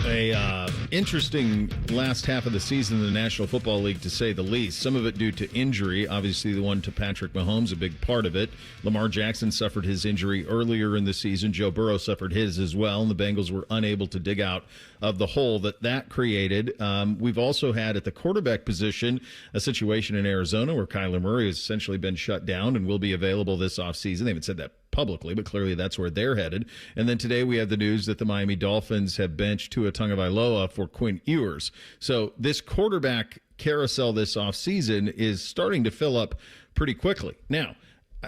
A interesting last half of the season in the National Football League, to say the least. Some of it due to injury. Obviously, the one to Patrick Mahomes, a big part of it. Lamar Jackson suffered his injury earlier in the season. Joe Burrow suffered his as well, and the Bengals were unable to dig out of the hole that created. We've also had at the quarterback position a situation in Arizona where Kyler Murray has essentially been shut down and will be available this offseason. They haven't said that publicly, but clearly that's where they're headed. And then today we have the news that the Miami Dolphins have benched Tua Tagovailoa for Quinn Ewers. So this quarterback carousel this offseason is starting to fill up pretty quickly. Now,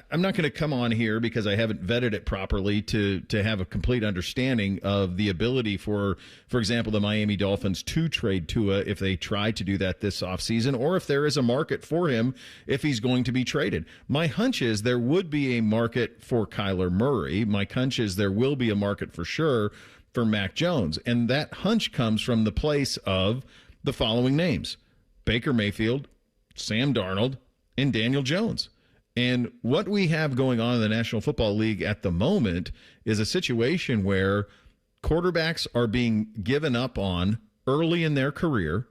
I'm not going to come on here because I haven't vetted it properly to have a complete understanding of the ability for example, the Miami Dolphins to trade Tua if they try to do that this offseason, or if there is a market for him if he's going to be traded. My hunch is there would be a market for Kyler Murray. My hunch is there will be a market for sure for Mac Jones. And that hunch comes from the place of the following names: Baker Mayfield, Sam Darnold, and Daniel Jones. And what we have going on in the National Football League at the moment is a situation where quarterbacks are being given up on early in their career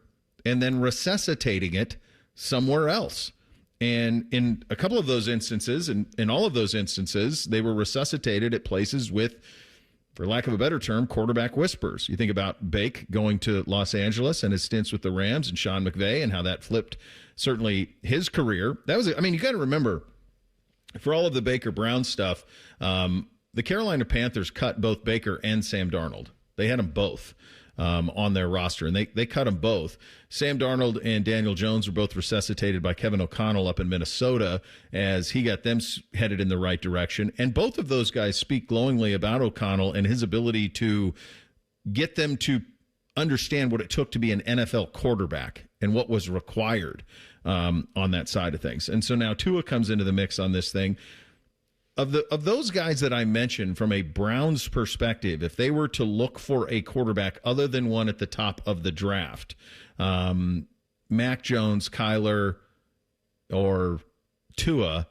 and then resuscitating it somewhere else. And in a couple of those instances, and in all of those instances, they were resuscitated at places with, for lack of a better term, quarterback whispers. You think about Bake going to Los Angeles and his stints with the Rams and Sean McVay and how that flipped certainly his career. That was, I mean, you got to remember, for all of the Baker Brown stuff, the Carolina Panthers cut both Baker and Sam Darnold. They had them both on their roster, and they cut them both. Sam Darnold and Daniel Jones were both resuscitated by Kevin O'Connell up in Minnesota as he got them headed in the right direction. And both of those guys speak glowingly about O'Connell and his ability to get them to understand what it took to be an NFL quarterback and what was required on that side of things. And so now Tua comes into the mix on this thing. Of those guys that I mentioned from a Browns perspective, if they were to look for a quarterback other than one at the top of the draft, Mac Jones, Kyler, or Tua,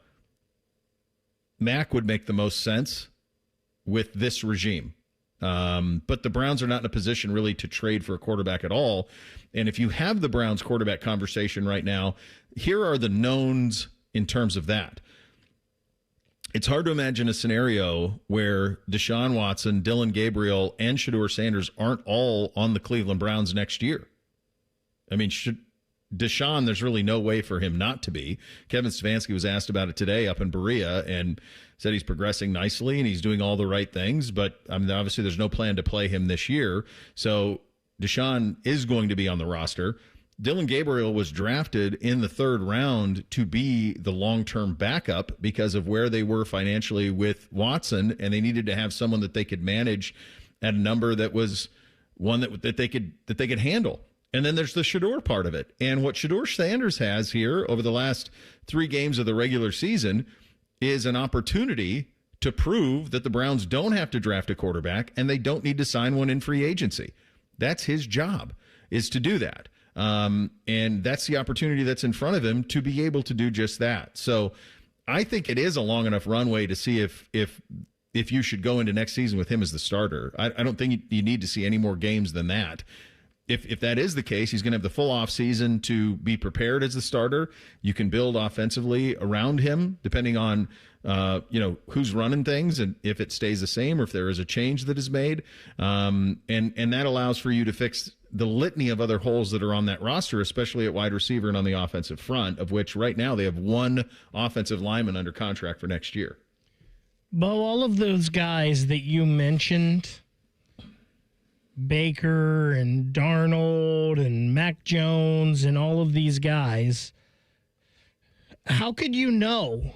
Mac would make the most sense with this regime. But the Browns are not in a position really to trade for a quarterback at all. And if you have the Browns quarterback conversation right now, here are the knowns in terms of that. It's hard to imagine a scenario where Deshaun Watson, Dylan Gabriel, and Shedeur Sanders aren't all on the Cleveland Browns next year. I mean, Deshaun, there's really no way for him not to be. Kevin Stefanski was asked about it today up in Berea and said he's progressing nicely and he's doing all the right things, but I mean, obviously there's no plan to play him this year. So Deshaun is going to be on the roster. Dylan Gabriel was drafted in the third round to be the long-term backup because of where they were financially with Watson, and they needed to have someone that they could manage at a number that was one that they could handle. And then there's the Shedeur part of it. And what Shedeur Sanders has here over the last 3 games of the regular season is an opportunity to prove that the Browns don't have to draft a quarterback and they don't need to sign one in free agency. That's his job, is to do that. And that's the opportunity that's in front of him to be able to do just that. So I think it is a long enough runway to see if you should go into next season with him as the starter. I don't think you need to see any more games than that. If that is the case, he's going to have the full offseason to be prepared as the starter. You can build offensively around him, depending on who's running things and if it stays the same or if there is a change that is made. And that allows for you to fix the litany of other holes that are on that roster, especially at wide receiver and on the offensive front, of which right now they have one offensive lineman under contract for next year. Bo, all of those guys that you mentioned, Baker and Darnold and Mac Jones and all of these guys, how could you know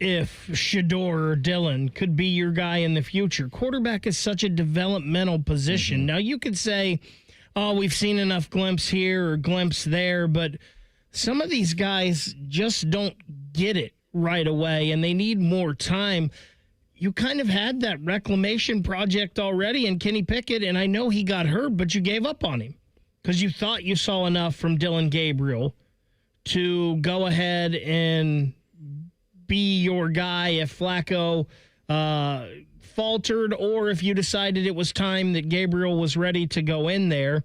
if Shedeur or Dylan could be your guy in the future? Quarterback is such a developmental position. Mm-hmm. Now, you could say, oh, we've seen enough glimpse here or glimpse there, but some of these guys just don't get it right away, and they need more time. You kind of had that reclamation project already in Kenny Pickett, and I know he got hurt, but you gave up on him because you thought you saw enough from Dylan Gabriel to go ahead and be your guy if Flacco faltered or if you decided it was time that Gabriel was ready to go in there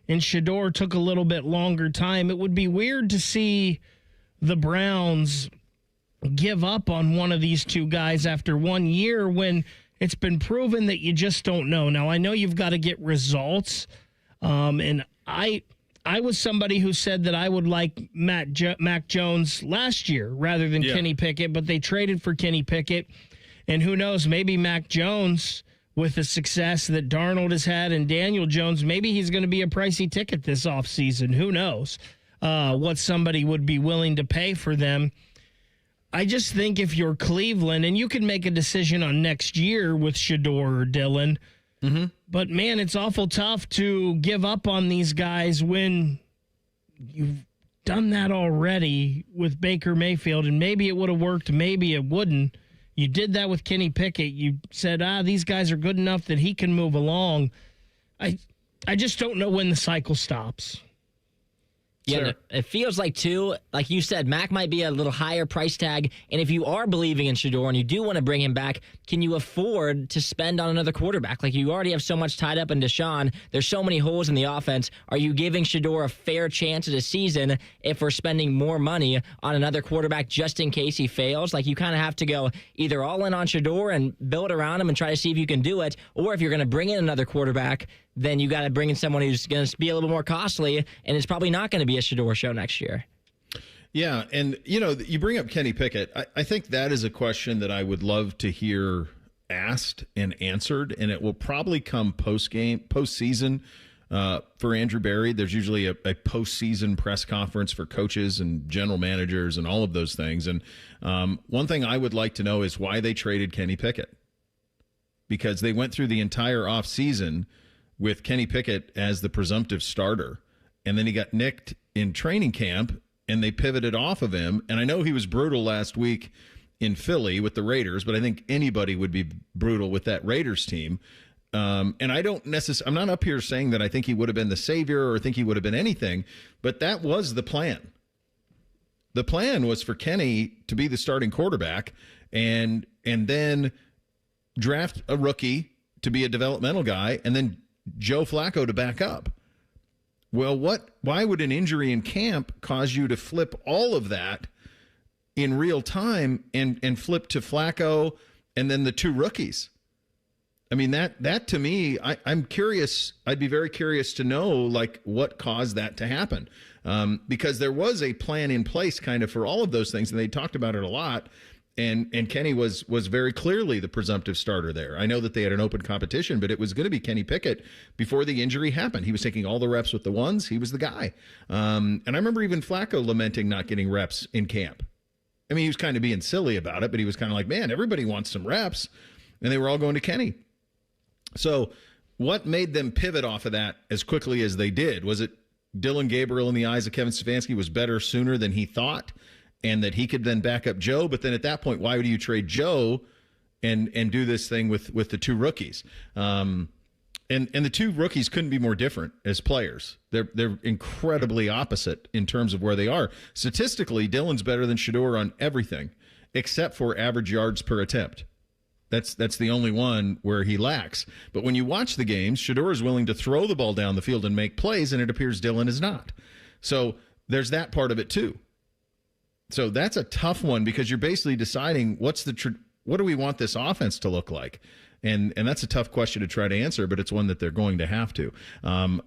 and Shedeur took a little bit longer time. It would be weird to see the Browns give up on one of these two guys after 1 year when it's been proven that you just don't know. Now, I know you've got to get results, and I was somebody who said that I would like Mac Jones last year rather than Kenny Pickett, but they traded for Kenny Pickett, and who knows, maybe Mac Jones, with the success that Darnold has had and Daniel Jones, maybe he's going to be a pricey ticket this offseason. Who knows what somebody would be willing to pay for them. I just think if you're Cleveland, and you can make a decision on next year with Shedeur or Dillon, but man, it's awful tough to give up on these guys when you've done that already with Baker Mayfield, and maybe it would have worked, maybe it wouldn't. You did that with Kenny Pickett. You said, these guys are good enough that he can move along. I just don't know when the cycle stops. Yeah, it feels like, too, like you said, Mac might be a little higher price tag. And if you are believing in Shedeur and you do want to bring him back, can you afford to spend on another quarterback? Like, you already have so much tied up in Deshaun. There's so many holes in the offense. Are you giving Shedeur a fair chance at a season if we're spending more money on another quarterback just in case he fails? Like, you kind of have to go either all in on Shedeur and build around him and try to see if you can do it, or if you're going to bring in another quarterback, then you got to bring in someone who's going to be a little more costly, and it's probably not going to be a Shedeur show next year. Yeah, and, you bring up Kenny Pickett. I think that is a question that I would love to hear asked and answered, and it will probably come postseason for Andrew Berry. There's usually a postseason press conference for coaches and general managers and all of those things. And one thing I would like to know is why they traded Kenny Pickett, because they went through the entire offseason with Kenny Pickett as the presumptive starter, and then he got nicked in training camp, and they pivoted off of him. And I know he was brutal last week in Philly with the Raiders, but I think anybody would be brutal with that Raiders team. And I'm not up here saying that I think he would have been the savior or think he would have been anything, but that was the plan. The plan was for Kenny to be the starting quarterback and then draft a rookie to be a developmental guy, and then Joe Flacco to back up. Well, why would an injury in camp cause you to flip all of that in real time and flip to Flacco and then the two rookies? I mean, that to me, I'm curious. I'd be very curious to know, like, what caused that to happen. Because there was a plan in place kind of for all of those things, and they talked about it a lot. And Kenny was very clearly the presumptive starter there. I know that they had an open competition, but it was going to be Kenny Pickett before the injury happened. He was taking all the reps with the ones. He was the guy. And I remember even Flacco lamenting not getting reps in camp. I mean, he was kind of being silly about it, but he was kind of like, man, everybody wants some reps. And they were all going to Kenny. So what made them pivot off of that as quickly as they did? Was it Dillon Gabriel in the eyes of Kevin Stefanski was better sooner than he thought, and that he could then back up Joe? But then at that point, why would you trade Joe and do this thing with the two rookies? And the two rookies couldn't be more different as players. They're incredibly opposite in terms of where they are. Statistically, Dillon's better than Shedeur on everything except for average yards per attempt. That's the only one where he lacks. But when you watch the games, Shedeur is willing to throw the ball down the field and make plays, and it appears Dillon is not. So there's that part of it too. So that's a tough one, because you're basically deciding what do we want this offense to look like? And that's a tough question to try to answer, but it's one that they're going to have to.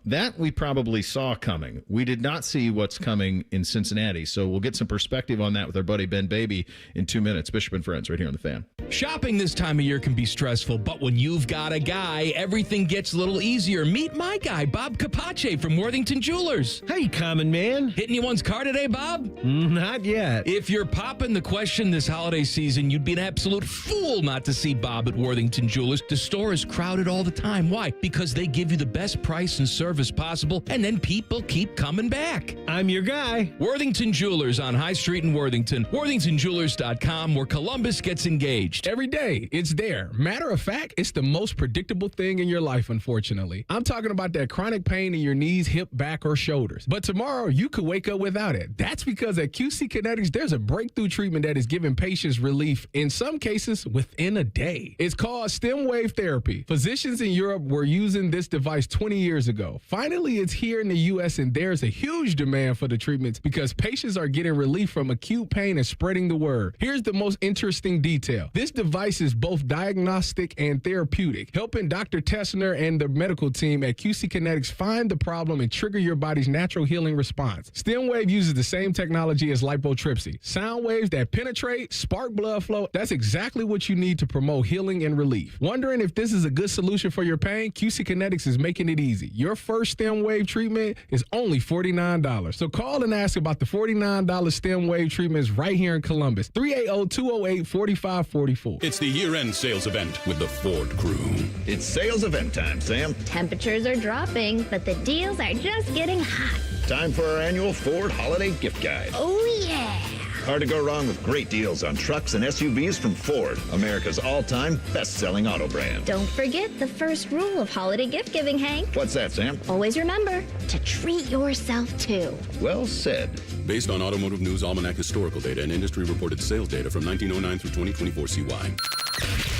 That we probably saw coming. We did not see what's coming in Cincinnati. So we'll get some perspective on that with our buddy Ben Baby in 2 minutes. Bishop and Friends right here on The Fan. Shopping this time of year can be stressful, but when you've got a guy, everything gets a little easier. Meet my guy, Bob Capace from Worthington Jewelers. Hey, common man. Hitting you one's car today, Bob? Not yet. If you're popping the question this holiday season, you'd be an absolute fool not to see Bob at Worthington Jewelers. The store is crowded all the time. Why? Because they give you the best price and service possible, and then people keep coming back. I'm your guy. Worthington Jewelers on High Street in Worthington. WorthingtonJewelers.com, where Columbus gets engaged. Every day, it's there. Matter of fact, it's the most predictable thing in your life, unfortunately. I'm talking about that chronic pain in your knees, hip, back, or shoulders. But tomorrow, you could wake up without it. That's because at QC Kinetics, there's a breakthrough treatment that is giving patients relief, in some cases, within a day. It's called Stem Stem wave therapy. Physicians in Europe were using this device 20 years ago. Finally, it's here in the U.S., and there's a huge demand for the treatments because patients are getting relief from acute pain and spreading the word. Here's the most interesting detail. This device is both diagnostic and therapeutic, helping Dr. Tessner and the medical team at QC Kinetics find the problem and trigger your body's natural healing response. StemWave uses the same technology as lipotrypsy. Sound waves that penetrate, spark blood flow. That's exactly what you need to promote healing and relief. Wondering if this is a good solution for your pain? QC Kinetics is making it easy. Your first StemWave treatment is only $49. So call and ask about the $49 StemWave treatments right here in Columbus. 380-208-4544. It's the year-end sales event with the Ford crew. It's sales event time, Sam. Temperatures are dropping, but the deals are just getting hot. Time for our annual Ford Holiday Gift Guide. Oh, yeah. Hard to go wrong with great deals on trucks and SUVs from Ford, America's all-time best-selling auto brand. Don't forget the first rule of holiday gift giving, Hank. What's that, Sam? Always remember to treat yourself, too. Well said. Based on Automotive News Almanac historical data and industry-reported sales data from 1909 through 2024 CY.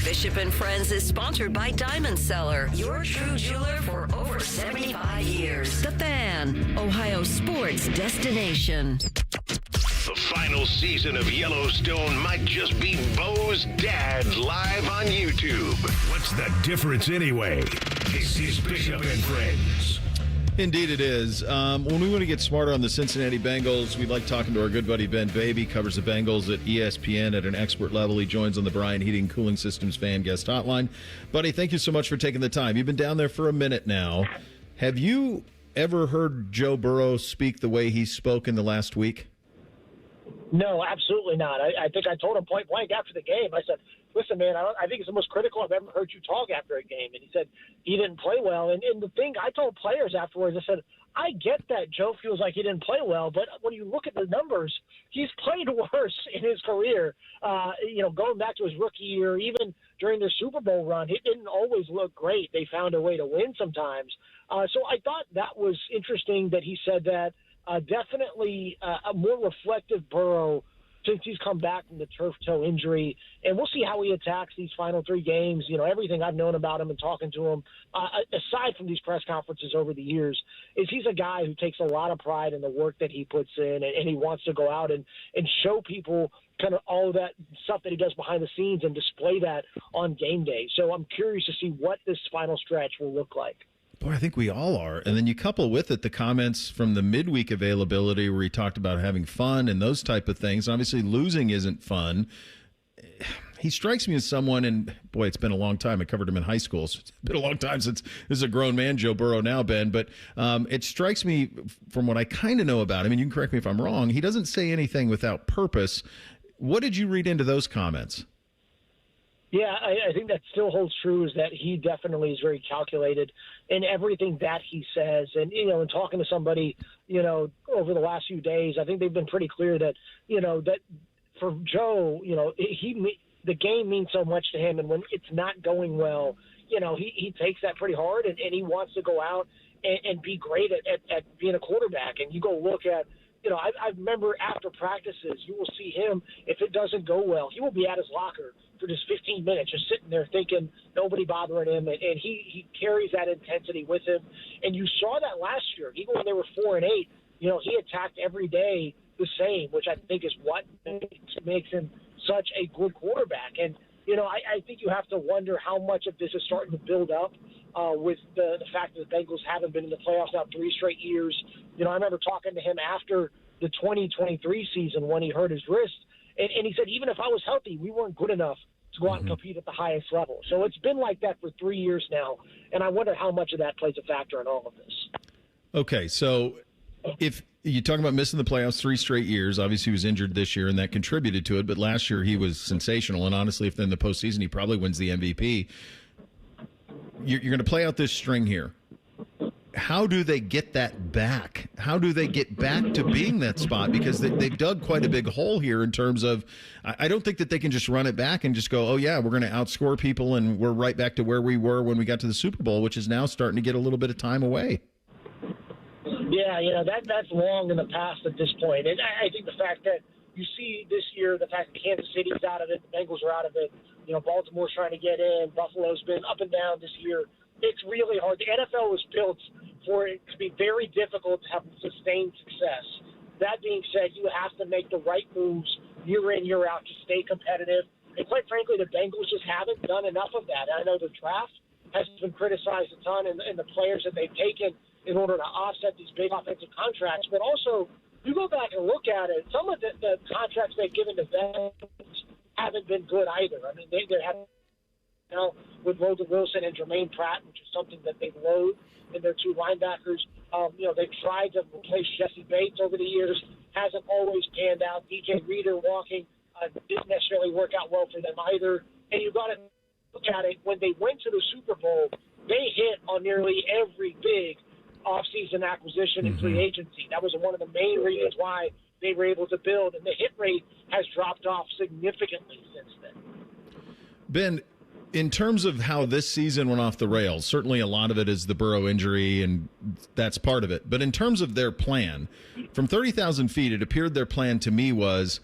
Bishop and Friends is sponsored by Diamond Seller, your true jeweler for over 75 years. The Fan, Ohio sports destination. The final season of Yellowstone might just be Bo's dad live on YouTube. What's the difference anyway? This is Bishop and Friends. Indeed it is. When we want to get smarter on the Cincinnati Bengals, we like talking to our good buddy Ben Baby, covers the Bengals at ESPN at an expert level. He joins on the Bryant Heating Cooling Systems fan guest hotline. Buddy, thank you so much for taking the time. You've been down there for a minute now. Have you ever heard Joe Burrow speak the way he spoke in the last week? No, absolutely not. I think I told him point blank after the game. I said, listen, man, I think it's the most critical I've ever heard you talk after a game. And he said he didn't play well. And the thing, I told players afterwards, I said, I get that Joe feels like he didn't play well, but when you look at the numbers, he's played worse in his career. Going back to his rookie year, even during their Super Bowl run, it didn't always look great. They found a way to win sometimes. So I thought that was interesting that he said that. Definitely a more reflective Burrow since he's come back from the turf toe injury. And we'll see how he attacks these final three games. You know, everything I've known about him and talking to him, aside from these press conferences over the years, is he's a guy who takes a lot of pride in the work that he puts in, and he wants to go out and show people kind of all of that stuff that he does behind the scenes and display that on game day. So I'm curious to see what this final stretch will look like. Boy, I think we all are. And then you couple with it the comments from the midweek availability where he talked about having fun and those type of things. Obviously, losing isn't fun. He strikes me as someone, and boy, it's been a long time. I covered him in high school, so it's been a long time since this is a grown man, Joe Burrow now, Ben. But it strikes me from what I kind of know about him, and you can correct me if I'm wrong, he doesn't say anything without purpose. What did you read into those comments? Yeah, I think that still holds true, is that he definitely is very calculated in everything that he says. And, in talking to somebody, over the last few days, I think they've been pretty clear that, that for Joe, the game means so much to him. And when it's not going well, he takes that pretty hard and he wants to go out and be great at being a quarterback. And you go look at, I remember after practices, you will see him, if it doesn't go well, he will be at his locker for just 15 minutes, just sitting there thinking nobody bothering him. And he carries that intensity with him. And you saw that last year, even when they were 4-8, he attacked every day the same, which I think is what makes him such a good quarterback. And, I think you have to wonder how much of this is starting to build up with the fact that the Bengals haven't been in the playoffs now 3 straight years. I remember talking to him after the 2023 season when he hurt his wrist, and he said, even if I was healthy, we weren't good enough to go out and compete at the highest level. So it's been like that for 3 years now, and I wonder how much of that plays a factor in all of this. Okay, so if you're talking about missing the playoffs 3 straight years, obviously he was injured this year, and that contributed to it, but last year he was sensational, and honestly, if they're in the postseason, he probably wins the MVP. You're going to play out this string here. How do they get that back? How do they get back to being that spot? Because they've dug quite a big hole here in terms of, I don't think that they can just run it back and just go, oh, yeah, we're going to outscore people and we're right back to where we were when we got to the Super Bowl, which is now starting to get a little bit of time away. Yeah, that's long in the past at this point. And I think the fact that, you see this year the fact that Kansas City's out of it, the Bengals are out of it. Baltimore's trying to get in. Buffalo's been up and down this year. It's really hard. The NFL was built for it to be very difficult to have sustained success. That being said, you have to make the right moves year in, year out to stay competitive. And quite frankly, the Bengals just haven't done enough of that. And I know the draft has been criticized a ton, and the players that they've taken in order to offset these big offensive contracts. But also, you go back and look at it, some of the contracts they've given to veterans haven't been good either. I mean, they have with Logan Wilson and Jermaine Pratt, which is something that they loathe in their two linebackers. They've tried to replace Jesse Bates over the years, hasn't always panned out. DJ Reader walking didn't necessarily work out well for them either. And you got to look at it, when they went to the Super Bowl, they hit on nearly every big offseason acquisition and free agency. That was one of the main reasons why they were able to build, and the hit rate has dropped off significantly since then. Ben, in terms of how this season went off the rails, certainly a lot of it is the Burrow injury, and that's part of it. But in terms of their plan, from 30,000 feet, it appeared their plan to me was,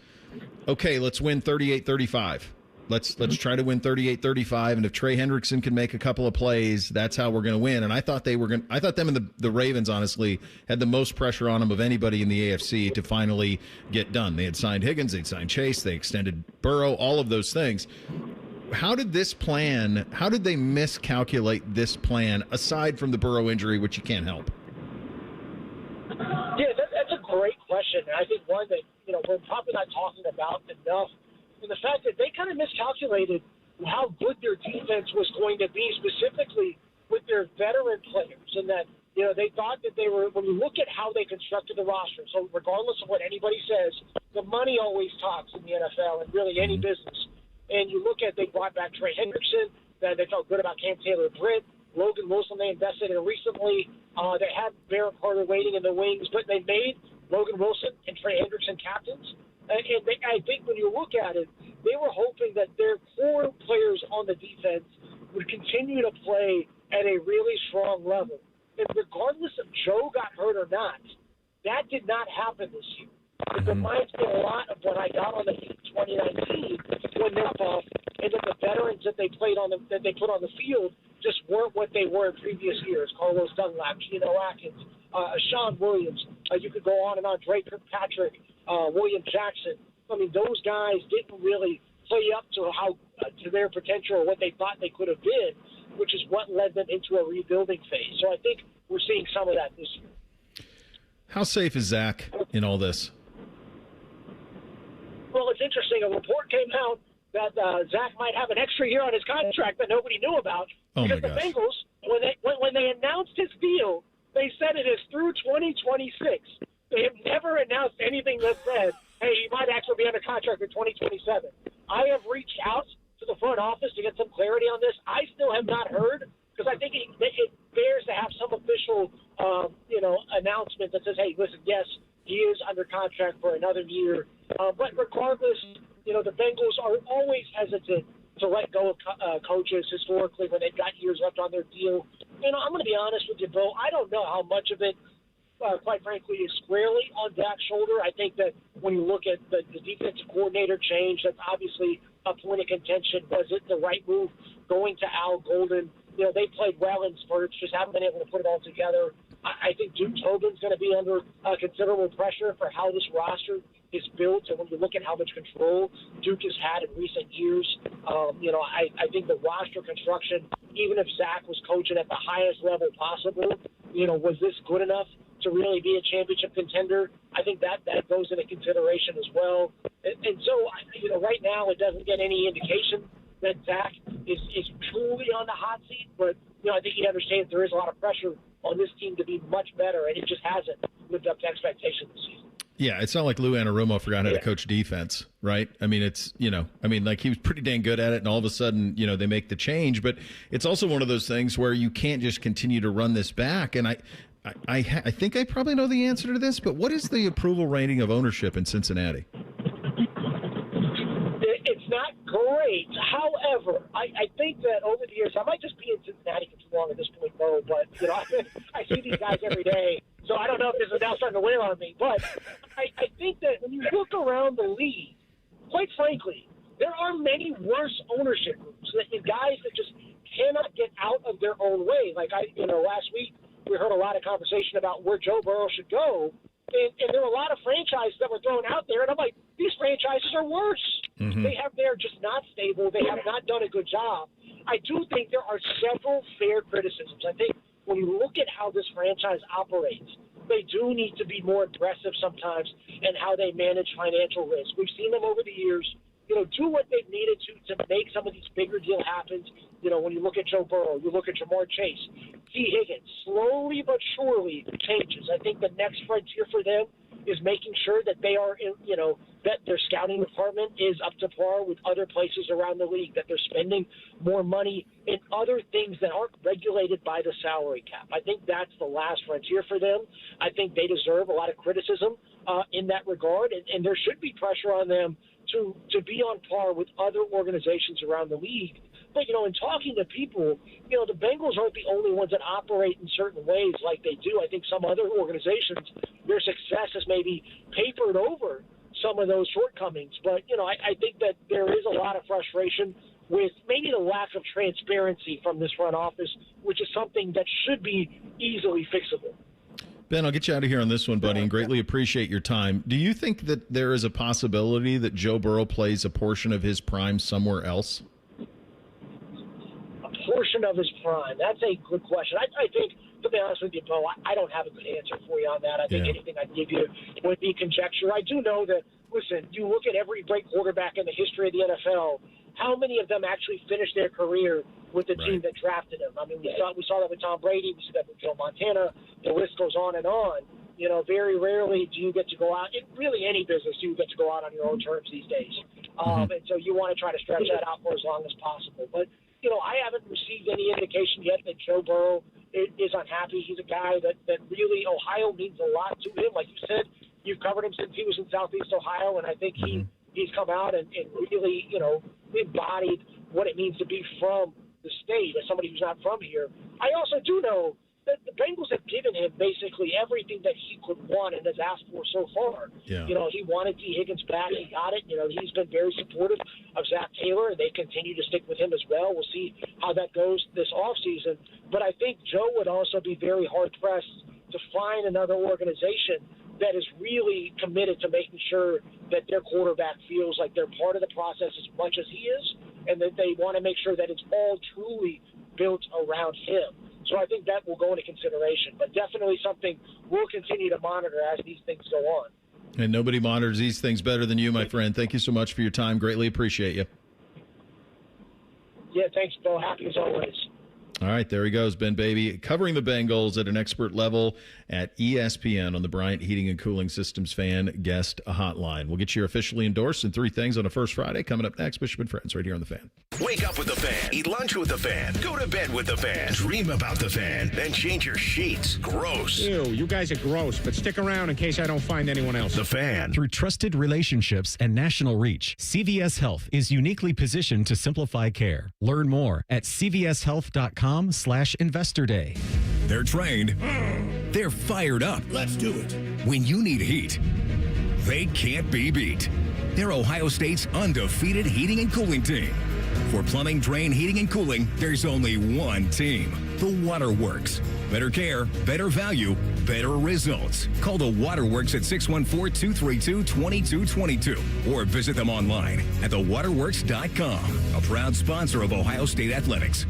okay, let's win 38-35. Let's try to win 38-35, and if Trey Hendrickson can make a couple of plays, that's how we're going to win. And I thought them and the Ravens, honestly, had the most pressure on them of anybody in the AFC to finally get done. They had signed Higgins, they'd signed Chase, they extended Burrow, all of those things. How did they miscalculate this plan, aside from the Burrow injury, which you can't help? Yeah, that's a great question. And I think one that, we're probably not talking about enough. And the fact that they kind of miscalculated how good their defense was going to be, specifically with their veteran players. And that, they thought that they were, when you look at how they constructed the roster, so regardless of what anybody says, the money always talks in the NFL and really any business. And you look at, they brought back Trey Hendrickson, that they felt good about Cam Taylor-Britt, Logan Wilson they invested in recently. They had Barrett Carter waiting in the wings, but they made Logan Wilson and Trey Hendrickson captains. And I think when you look at it, they were hoping that their core players on the defense would continue to play at a really strong level. And regardless if Joe got hurt or not, that did not happen this year. It reminds me a lot of when I got on the team in 2019 when they're off, and that the veterans that they put on the field just weren't what they were in previous years. Carlos Dunlap, Geno Atkins, Sean Williams. You could go on and on. Drake Kirkpatrick, William Jackson. I mean, those guys didn't really play up to to their potential or what they thought they could have been, which is what led them into a rebuilding phase. So I think we're seeing some of that this year. How safe is Zach in all this? Well, it's interesting. A report came out that Zach might have an extra year on his contract that nobody knew about. Because the Bengals, when they announced his deal, they said it is through 2026. They have never announced anything that said, hey, he might actually be under contract for 2027. I have reached out to the front office to get some clarity on this. I still have not heard, because I think it bears to have some official, announcement that says, hey, listen, yes, he is under contract for another year. But regardless, the Bengals are always hesitant to let go of coaches historically when they've got years left on their deal. I'm going to be honest with you, Bo. I don't know how much of it, quite frankly, is squarely on Dak's shoulder. I think that when you look at the defensive coordinator change, that's obviously a point of contention. Was it the right move going to Al Golden? They played well in spurts, just haven't been able to put it all together. I think Duke Tobin's going to be under considerable pressure for how this roster is built, and when you look at how much control Duke has had in recent years, I think the roster construction, even if Zach was coaching at the highest level possible, was this good enough to really be a championship contender? I think that goes into consideration as well. And so, right now it doesn't get any indication that Zach is truly on the hot seat, but I think he understands there is a lot of pressure on this team to be much better, and it just hasn't lived up to expectations this season. Yeah, it's not like Lou Anarumo forgot how to coach defense, right? I mean, like he was pretty dang good at it, and all of a sudden, they make the change. But it's also one of those things where you can't just continue to run this back. And I think I probably know the answer to this, but what is the approval rating of ownership in Cincinnati? It's not great. However, I think that over the years, I might just be in Cincinnati for too long at this point, Bo, but I see these guys every day. So I don't know if this is now starting to wear on me, but I think that when you look around the league, quite frankly, there are many worse ownership groups, guys that just cannot get out of their own way. Like last week we heard a lot of conversation about where Joe Burrow should go, and there were a lot of franchises that were thrown out there, and I'm like, these franchises are worse. Mm-hmm. They're just not stable. They have not done a good job. I do think there are several fair criticisms. I think when you look at how this franchise operates, they do need to be more aggressive sometimes in how they manage financial risk. We've seen them over the years, do what they've needed to make some of these bigger deal happen. When you look at Joe Burrow, you look at Jamar Chase, T. Higgins, slowly but surely changes. I think the next frontier for them is making sure that they are, that their scouting department is up to par with other places around the league, that they're spending more money in other things that aren't regulated by the salary cap. I think that's the last frontier for them. I think they deserve a lot of criticism in that regard, and there should be pressure on them to be on par with other organizations around the league. But, in talking to people, the Bengals aren't the only ones that operate in certain ways like they do. I think some other organizations, their success has maybe papered over some of those shortcomings. But, I think that there is a lot of frustration with maybe the lack of transparency from this front office, which is something that should be easily fixable. Ben, I'll get you out of here on this one, buddy, and greatly appreciate your time. Do you think that there is a possibility that Joe Burrow plays a portion of his prime somewhere else? Portion of his prime? That's a good question. I think, to be honest with you, Bo, I don't have a good answer for you on that. I think anything I'd give you would be conjecture. I do know that, listen, you look at every great quarterback in the history of the NFL, how many of them actually finished their career with the team that drafted him? I mean, we saw that with Tom Brady. We see that with Joe Montana. The list goes on and on. Very rarely do you get to go out. In really any business, you get to go out on your own terms these days. And so you want to try to stretch that out for as long as possible. But I haven't received any indication yet that Joe Burrow is unhappy. He's a guy that really Ohio means a lot to him. Like you said, you've covered him since he was in Southeast Ohio, and I think he's come out and really, embodied what it means to be from the state as somebody who's not from here. I also do know that the Bengals have given him basically everything that he could want and has asked for so far. Yeah. He wanted T. Higgins back. He got it. He's been very supportive of Zach Taylor, and they continue to stick with him as well. We'll see how that goes this offseason. But I think Joe would also be very hard-pressed to find another organization that is really committed to making sure that their quarterback feels like they're part of the process as much as he is, and that they want to make sure that it's all truly built around him. So I think that will go into consideration, but definitely something we'll continue to monitor as these things go on. And nobody monitors these things better than you, my friend. Thank you so much for your time. Greatly appreciate you. Yeah, thanks, Bill. Happy as always. All right, there he goes, Ben Baby, covering the Bengals at an expert level at ESPN on the Bryant Heating and Cooling Systems Fan Guest Hotline. We'll get you officially endorsed in 3 things on a First Friday. Coming up next, Bishop and Friends, right here on The Fan. Wake up with The Fan. Eat lunch with The Fan. Go to bed with The Fan. Dream about The Fan. Then change your sheets. Gross. Ew, you guys are gross, but stick around in case I don't find anyone else. The Fan. Through trusted relationships and national reach, CVS Health is uniquely positioned to simplify care. Learn more at cvshealth.com/investor day. They're trained. They're fired up. Let's do it. When you need heat, they can't be beat. They're Ohio State's undefeated heating and cooling team. For plumbing, drain, heating, and cooling, there's only one team. The Waterworks. Better care, better value, better results. Call the Waterworks at 614-232-2222 or visit them online at thewaterworks.com. A proud sponsor of Ohio State Athletics.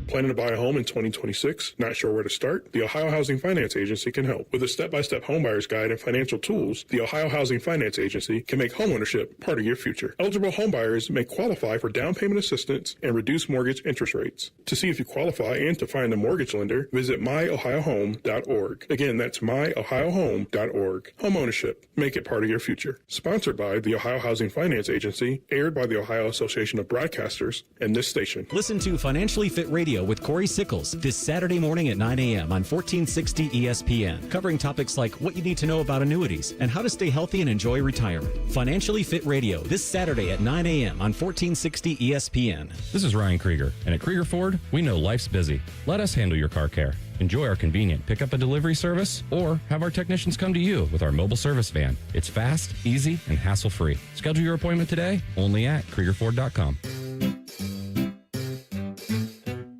Planning to buy a home in 2026? Not sure where to start? The Ohio Housing Finance Agency can help. With a step-by-step homebuyer's guide and financial tools, the Ohio Housing Finance Agency can make homeownership part of your future. Eligible homebuyers may qualify for down payment assistance and reduced mortgage interest rates. To see if you qualify and to find a mortgage lender, visit myohiohome.org. Again, that's myohiohome.org. Homeownership. Make it part of your future. Sponsored by the Ohio Housing Finance Agency, aired by the Ohio Association of Broadcasters, and this station. Listen to Financially Fit Radio Radio with Corey Sickles this Saturday morning at 9 a.m. on 1460 ESPN, covering topics like what you need to know about annuities and how to stay healthy and enjoy retirement. Financially Fit Radio this Saturday at 9 a.m. on 1460 ESPN. This is Ryan Krieger, and at Krieger Ford, we know life's busy. Let us handle your car care. Enjoy our convenient pickup and delivery service, or have our technicians come to you with our mobile service van. It's fast, easy, and hassle-free. Schedule your appointment today, only at KriegerFord.com.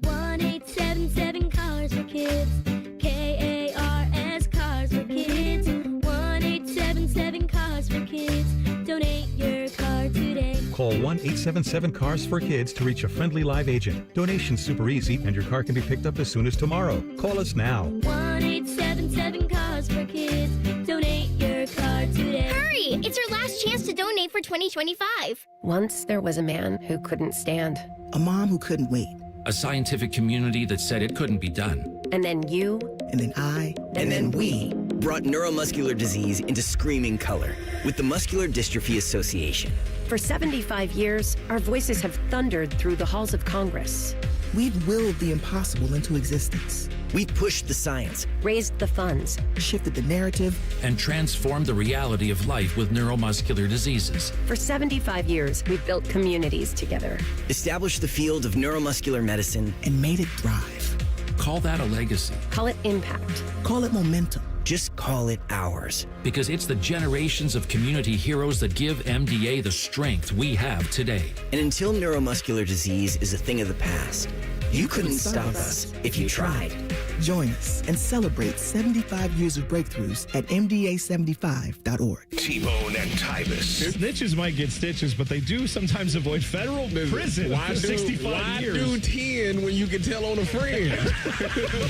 1-877 Cars for Kids. K-A-R-S Cars for Kids. 1-877 Cars for Kids. Donate your car today. Call 1-877-CARS-FOR-KIDS to reach a friendly live agent. Donation's super easy, and your car can be picked up as soon as tomorrow. Call us now. 1-877 Cars for Kids. Donate your car today. Hurry! It's our last chance to donate for 2025. Once there was a man who couldn't stand. A mom who couldn't wait. A scientific community that said it couldn't be done. And then you. And then I. And then we brought neuromuscular disease into screaming color with the Muscular Dystrophy Association. For 75 years, our voices have thundered through the halls of Congress. We've willed the impossible into existence. We pushed the science, raised the funds, shifted the narrative, and transformed the reality of life with neuromuscular diseases. For 75 years, we've built communities together, established the field of neuromuscular medicine, and made it thrive. Call that a legacy. Call it impact. Call it momentum. Just call it ours. Because it's the generations of community heroes that give MDA the strength we have today. And until neuromuscular disease is a thing of the past, you couldn't stop us if you tried. Join us and celebrate 75 years of breakthroughs at MDA75.org. T-Bone and Tybus. Snitches might get stitches, but they do sometimes avoid federal prison for 65 years. Why do 10 when you can tell on a friend?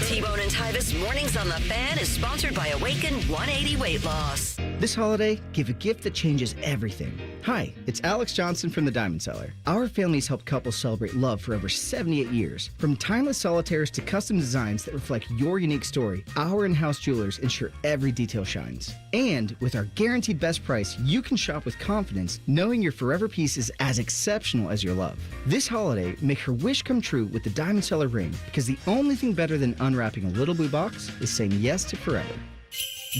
T-Bone and Tybus Mornings on the Fan is sponsored by Awaken 180 Weight Loss. This holiday, give a gift that changes everything. Hi, it's Alex Johnson from the Diamond Cellar. Our family's helped couples celebrate love for over 78 years. From timeless solitaires to custom designs that reflect your unique story, our in-house jewelers ensure every detail shines. And with our guaranteed best price, you can shop with confidence, knowing your forever piece is as exceptional as your love. This holiday, make her wish come true with the Diamond Cellar ring, because the only thing better than unwrapping a little blue box is saying yes to forever.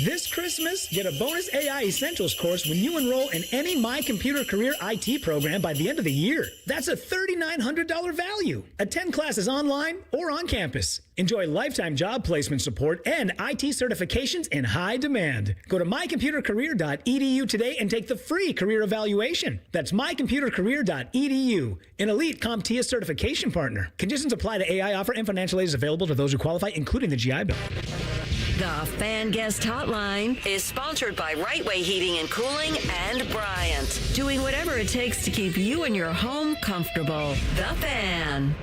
This Christmas, get a bonus AI Essentials course when you enroll in any My Computer Career IT program by the end of the year. That's a $3,900 value. Attend classes online or on campus. Enjoy lifetime job placement support and IT certifications in high demand. Go to mycomputercareer.edu today and take the free career evaluation. That's mycomputercareer.edu, an elite CompTIA certification partner. Conditions apply to AI offer and financial aid is available to those who qualify, including the GI Bill. The Fan Guest Hotline is sponsored by Right Way Heating and Cooling and Bryant, doing whatever it takes to keep you and your home comfortable. The Fan.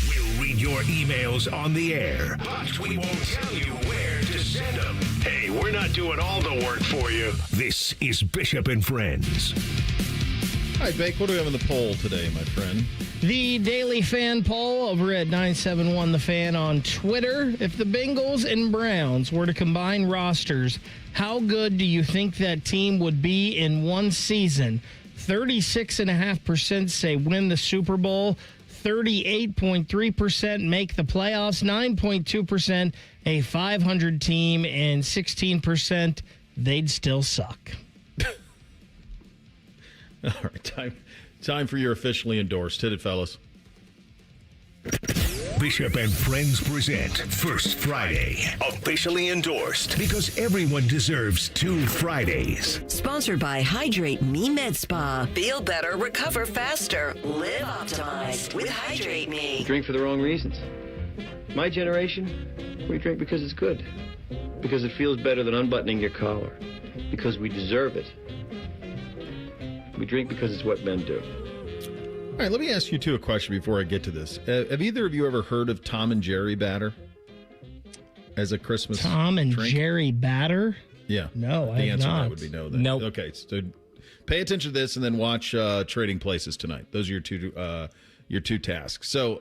We'll read your emails on the air, but we won't tell you where to send them. Hey, we're not doing all the work for you. This is Bishop and Friends. All right, Bake, what do we have in the poll today, my friend? The Daily Fan Poll over at 971 The Fan on Twitter. If the Bengals and Browns were to combine rosters, how good do you think that team would be in one season? 36.5% say win the Super Bowl. 38.3% make the playoffs. 9.2% a 500 team. And 16% they'd still suck. All right, time for your officially endorsed. Hit it, fellas. Bishop and Friends present First Friday, officially endorsed, because everyone deserves 2 Fridays. Sponsored by Hydrate Me Med Spa. Feel better, recover faster, live optimized with Hydrate Me. Drink for the wrong reasons. My generation, we drink because it's good, because it feels better than unbuttoning your collar, because we deserve it. We drink because it's what men do. All right, let me ask you two a question before I get to this. Have either of you ever heard of Tom and Jerry batter as a Christmas Tom and drink? Jerry batter? Yeah. No, I The have answer not. to that would be no. Then. Nope. Okay, so pay attention to this and then watch Trading Places tonight. Those are your two tasks. So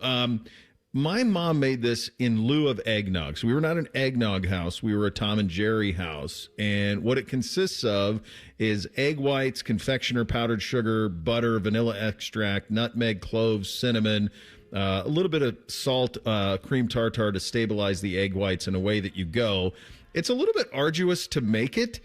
my mom made this in lieu of eggnog. So we were not an eggnog house. We were a Tom and Jerry house. And what it consists of is egg whites, confectioner, powdered sugar, butter, vanilla extract, nutmeg, cloves, cinnamon, a little bit of salt, cream tartar to stabilize the egg whites, and away that you go. It's a little bit arduous to make it,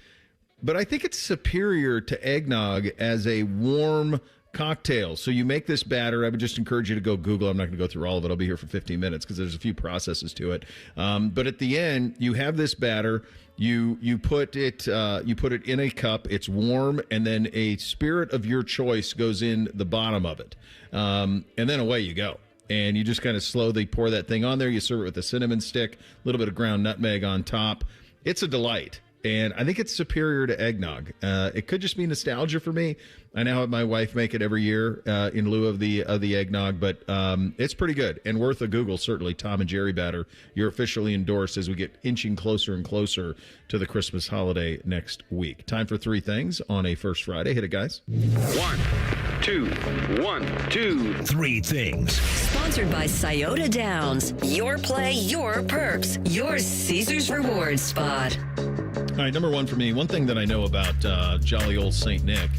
but I think it's superior to eggnog as a warm cocktail. So you make this batter. I would just encourage you to go Google. I'm not going to go through all of it. I'll be here for 15 minutes because there's a few processes to it. But at the end, you have this batter. You put it in a cup. It's warm, and then a spirit of your choice goes in the bottom of it, and then away you go. And you just kind of slowly pour that thing on there. You serve it with a cinnamon stick, a little bit of ground nutmeg on top. It's a delight. And I think it's superior to eggnog. It could just be nostalgia for me. I now have my wife make it every year in lieu of the eggnog, but it's pretty good and worth a Google, certainly. Tom and Jerry batter. You're officially endorsed as we get inching closer and closer to the Christmas holiday next week. Time for three things on a First Friday. Hit it, guys. 1, 2, 1, 2, 3 things. Sponsored by Scioto Downs. Your play, your perks. Your Caesars Rewards spot. All right, number one for me, one thing that I know about jolly old St. Nick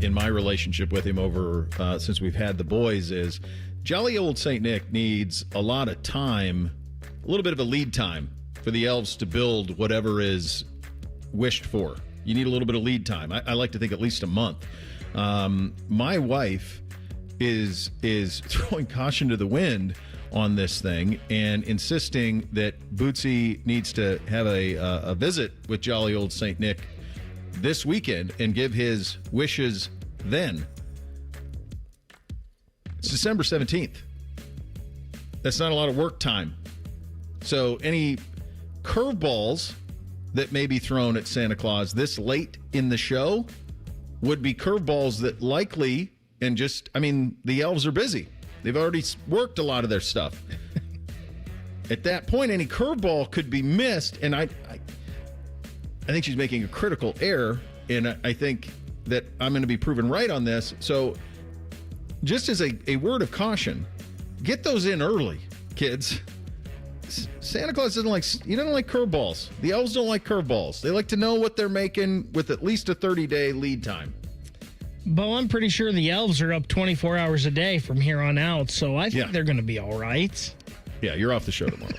in my relationship with him over since we've had the boys is jolly old St. Nick needs a lot of time, a little bit of a lead time for the elves to build whatever is wished for. You need a little bit of lead time. I like to think at least a month. My wife is throwing caution to the wind on this thing and insisting that Bootsy needs to have a visit with jolly old St. Nick this weekend and give his wishes then. It's December 17th. That's not a lot of work time. So any curveballs that may be thrown at Santa Claus this late in the show would be curveballs that likely, and just, I mean, the elves are busy. They've already worked a lot of their stuff. At that point, any curveball could be missed, and I think she's making a critical error, and I think that I'm going to be proven right on this. So just as a word of caution, get those in early, kids. Santa Claus doesn't like curveballs. The elves don't like curveballs. They like to know what they're making with at least a 30-day lead time. Bo, I'm pretty sure the elves are up 24 hours a day from here on out, so I think they're going to be all right. Yeah, you're off the show tomorrow.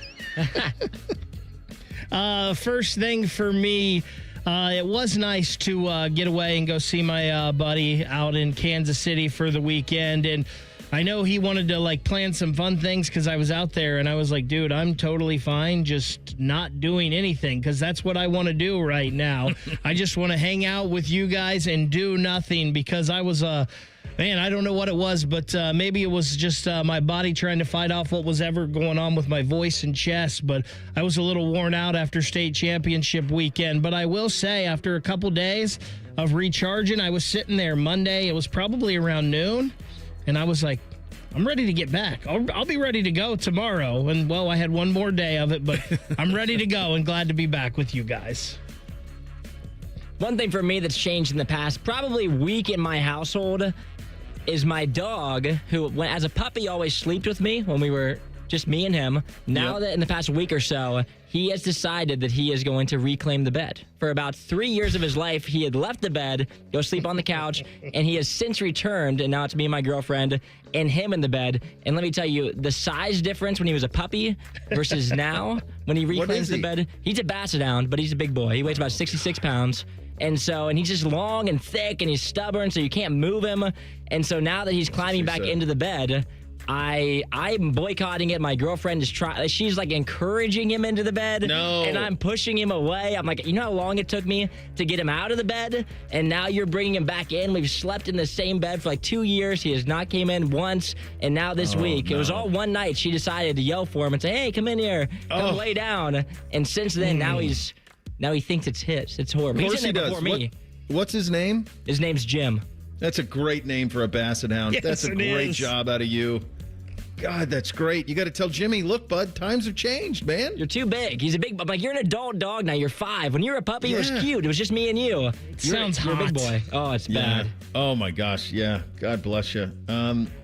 First thing for me, it was nice to get away and go see my buddy out in Kansas City for the weekend, and I know he wanted to plan some fun things because I was out there, and I was like, dude, I'm totally fine just not doing anything because that's what I want to do right now. I just want to hang out with you guys and do nothing because I was man, I don't know what it was, but maybe it was just my body trying to fight off what was ever going on with my voice and chest, but I was a little worn out after state championship weekend. But I will say, after a couple days of recharging, I was sitting there Monday, it was probably around noon, and I was like, I'm ready to get back. I'll be ready to go tomorrow. And, well, I had one more day of it, but I'm ready to go and glad to be back with you guys. One thing for me that's changed in the past, probably week in my household, is my dog, who, as a puppy, always slept with me when we were just me and him. Now that in the past week or so, he has decided that he is going to reclaim the bed. For about 3 years of his life, he had left the bed, go sleep on the couch, and he has since returned, and now it's me and my girlfriend and him in the bed. And let me tell you, the size difference when he was a puppy versus now, when he reclaims the bed, he's a basset hound, but he's a big boy. He weighs about 66 pounds. And he's just long and thick, and he's stubborn, so you can't move him. And so now that he's climbing back into the bed, I'm boycotting it. My girlfriend is she's encouraging him into the bed. No. And I'm pushing him away. I'm like, you know how long it took me to get him out of the bed? And now you're bringing him back in. We've slept in the same bed for 2 years. He has not came in once. And now this week, it was all one night. She decided to yell for him and say, hey, come in here. Come lay down. And since then, now he thinks it's his. It's horrible. Of course he's in there before me. What's his name? His name's Jim. That's a great name for a basset hound. Yes, That's a great job out of you. God, that's great. You got to tell Jimmy, look, bud, times have changed, man. You're too big. He's a big, like you're an adult dog now. You're 5. When you were a puppy, it was cute. It was just me and you. Sounds you're hot. a big boy. Oh, it's bad. Oh my gosh, yeah. God bless you.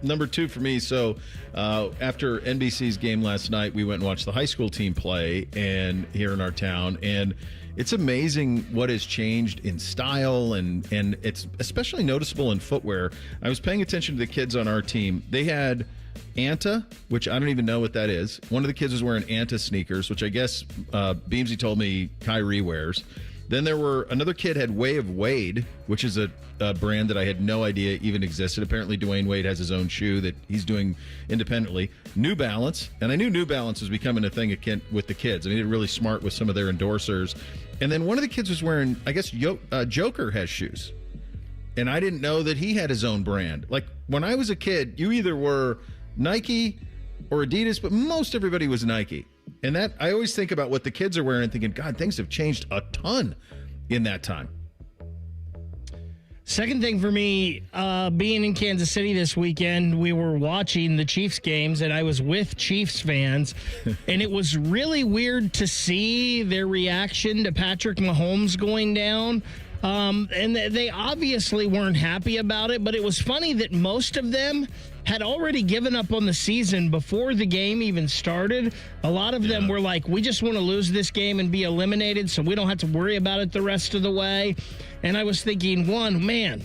Number 2 for me. So after NBC's game last night, we went and watched the high school team play and here in our town, and it's amazing what has changed in style, and it's especially noticeable in footwear. I was paying attention to the kids on our team. They had Anta, which I don't even know what that is. One of the kids was wearing Anta sneakers, which I guess Beamsy told me Kyrie wears. Then another kid had Way of Wade, which is a brand that I had no idea even existed. Apparently, Dwayne Wade has his own shoe that he's doing independently. New Balance, and I knew New Balance was becoming a thing with the kids. I mean, they're really smart with some of their endorsers. And then one of the kids was wearing, I guess, Joker has shoes. And I didn't know that he had his own brand. Like, when I was a kid, you either were Nike or Adidas, but most everybody was Nike. And that, I always think about what the kids are wearing and thinking, God, things have changed a ton in that time. Second thing for me, being in Kansas City this weekend, we were watching the Chiefs games, and I was with Chiefs fans, and it was really weird to see their reaction to Patrick Mahomes going down. And they obviously weren't happy about it, but it was funny that most of them had already given up on the season before the game even started. A lot of them were like, we just want to lose this game and be eliminated so we don't have to worry about it the rest of the way. And I was thinking, man,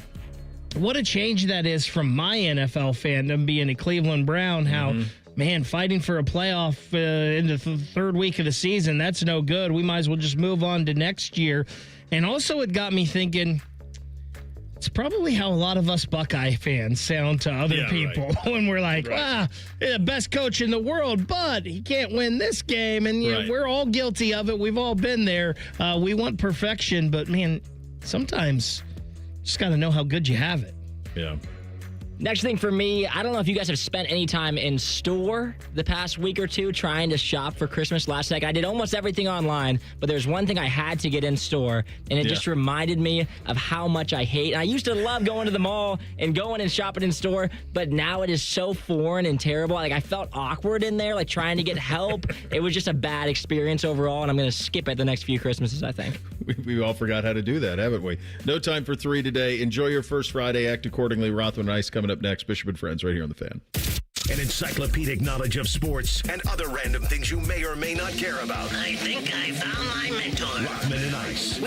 what a change that is from my NFL fandom being a Cleveland Brown, how man, fighting for a playoff in the third week of the season, that's no good. We might as well just move on to next year. And also it got me thinking, it's probably how a lot of us Buckeye fans sound to other people when we're like, the best coach in the world, but he can't win this game. And we're all guilty of it. We've all been there. We want perfection, but man, sometimes you just got to know how good you have it. Yeah. Next thing for me, I don't know if you guys have spent any time in store the past week or two trying to shop for Christmas. Last night, I did almost everything online, but there's one thing I had to get in store, and it just reminded me of how much I hate. And I used to love going to the mall and going and shopping in store, but now it is so foreign and terrible. Like, I felt awkward in there, like trying to get help. It was just a bad experience overall, and I'm going to skip it the next few Christmases, I think. We all forgot how to do that, haven't we? No time for 3 today. Enjoy your first Friday. Act accordingly. Rothman and Ice coming up next. Bishop and Friends right here on The Fan. An encyclopedic knowledge of sports and other random things you may or may not care about. I think I found my mentor. Rothman and Ice.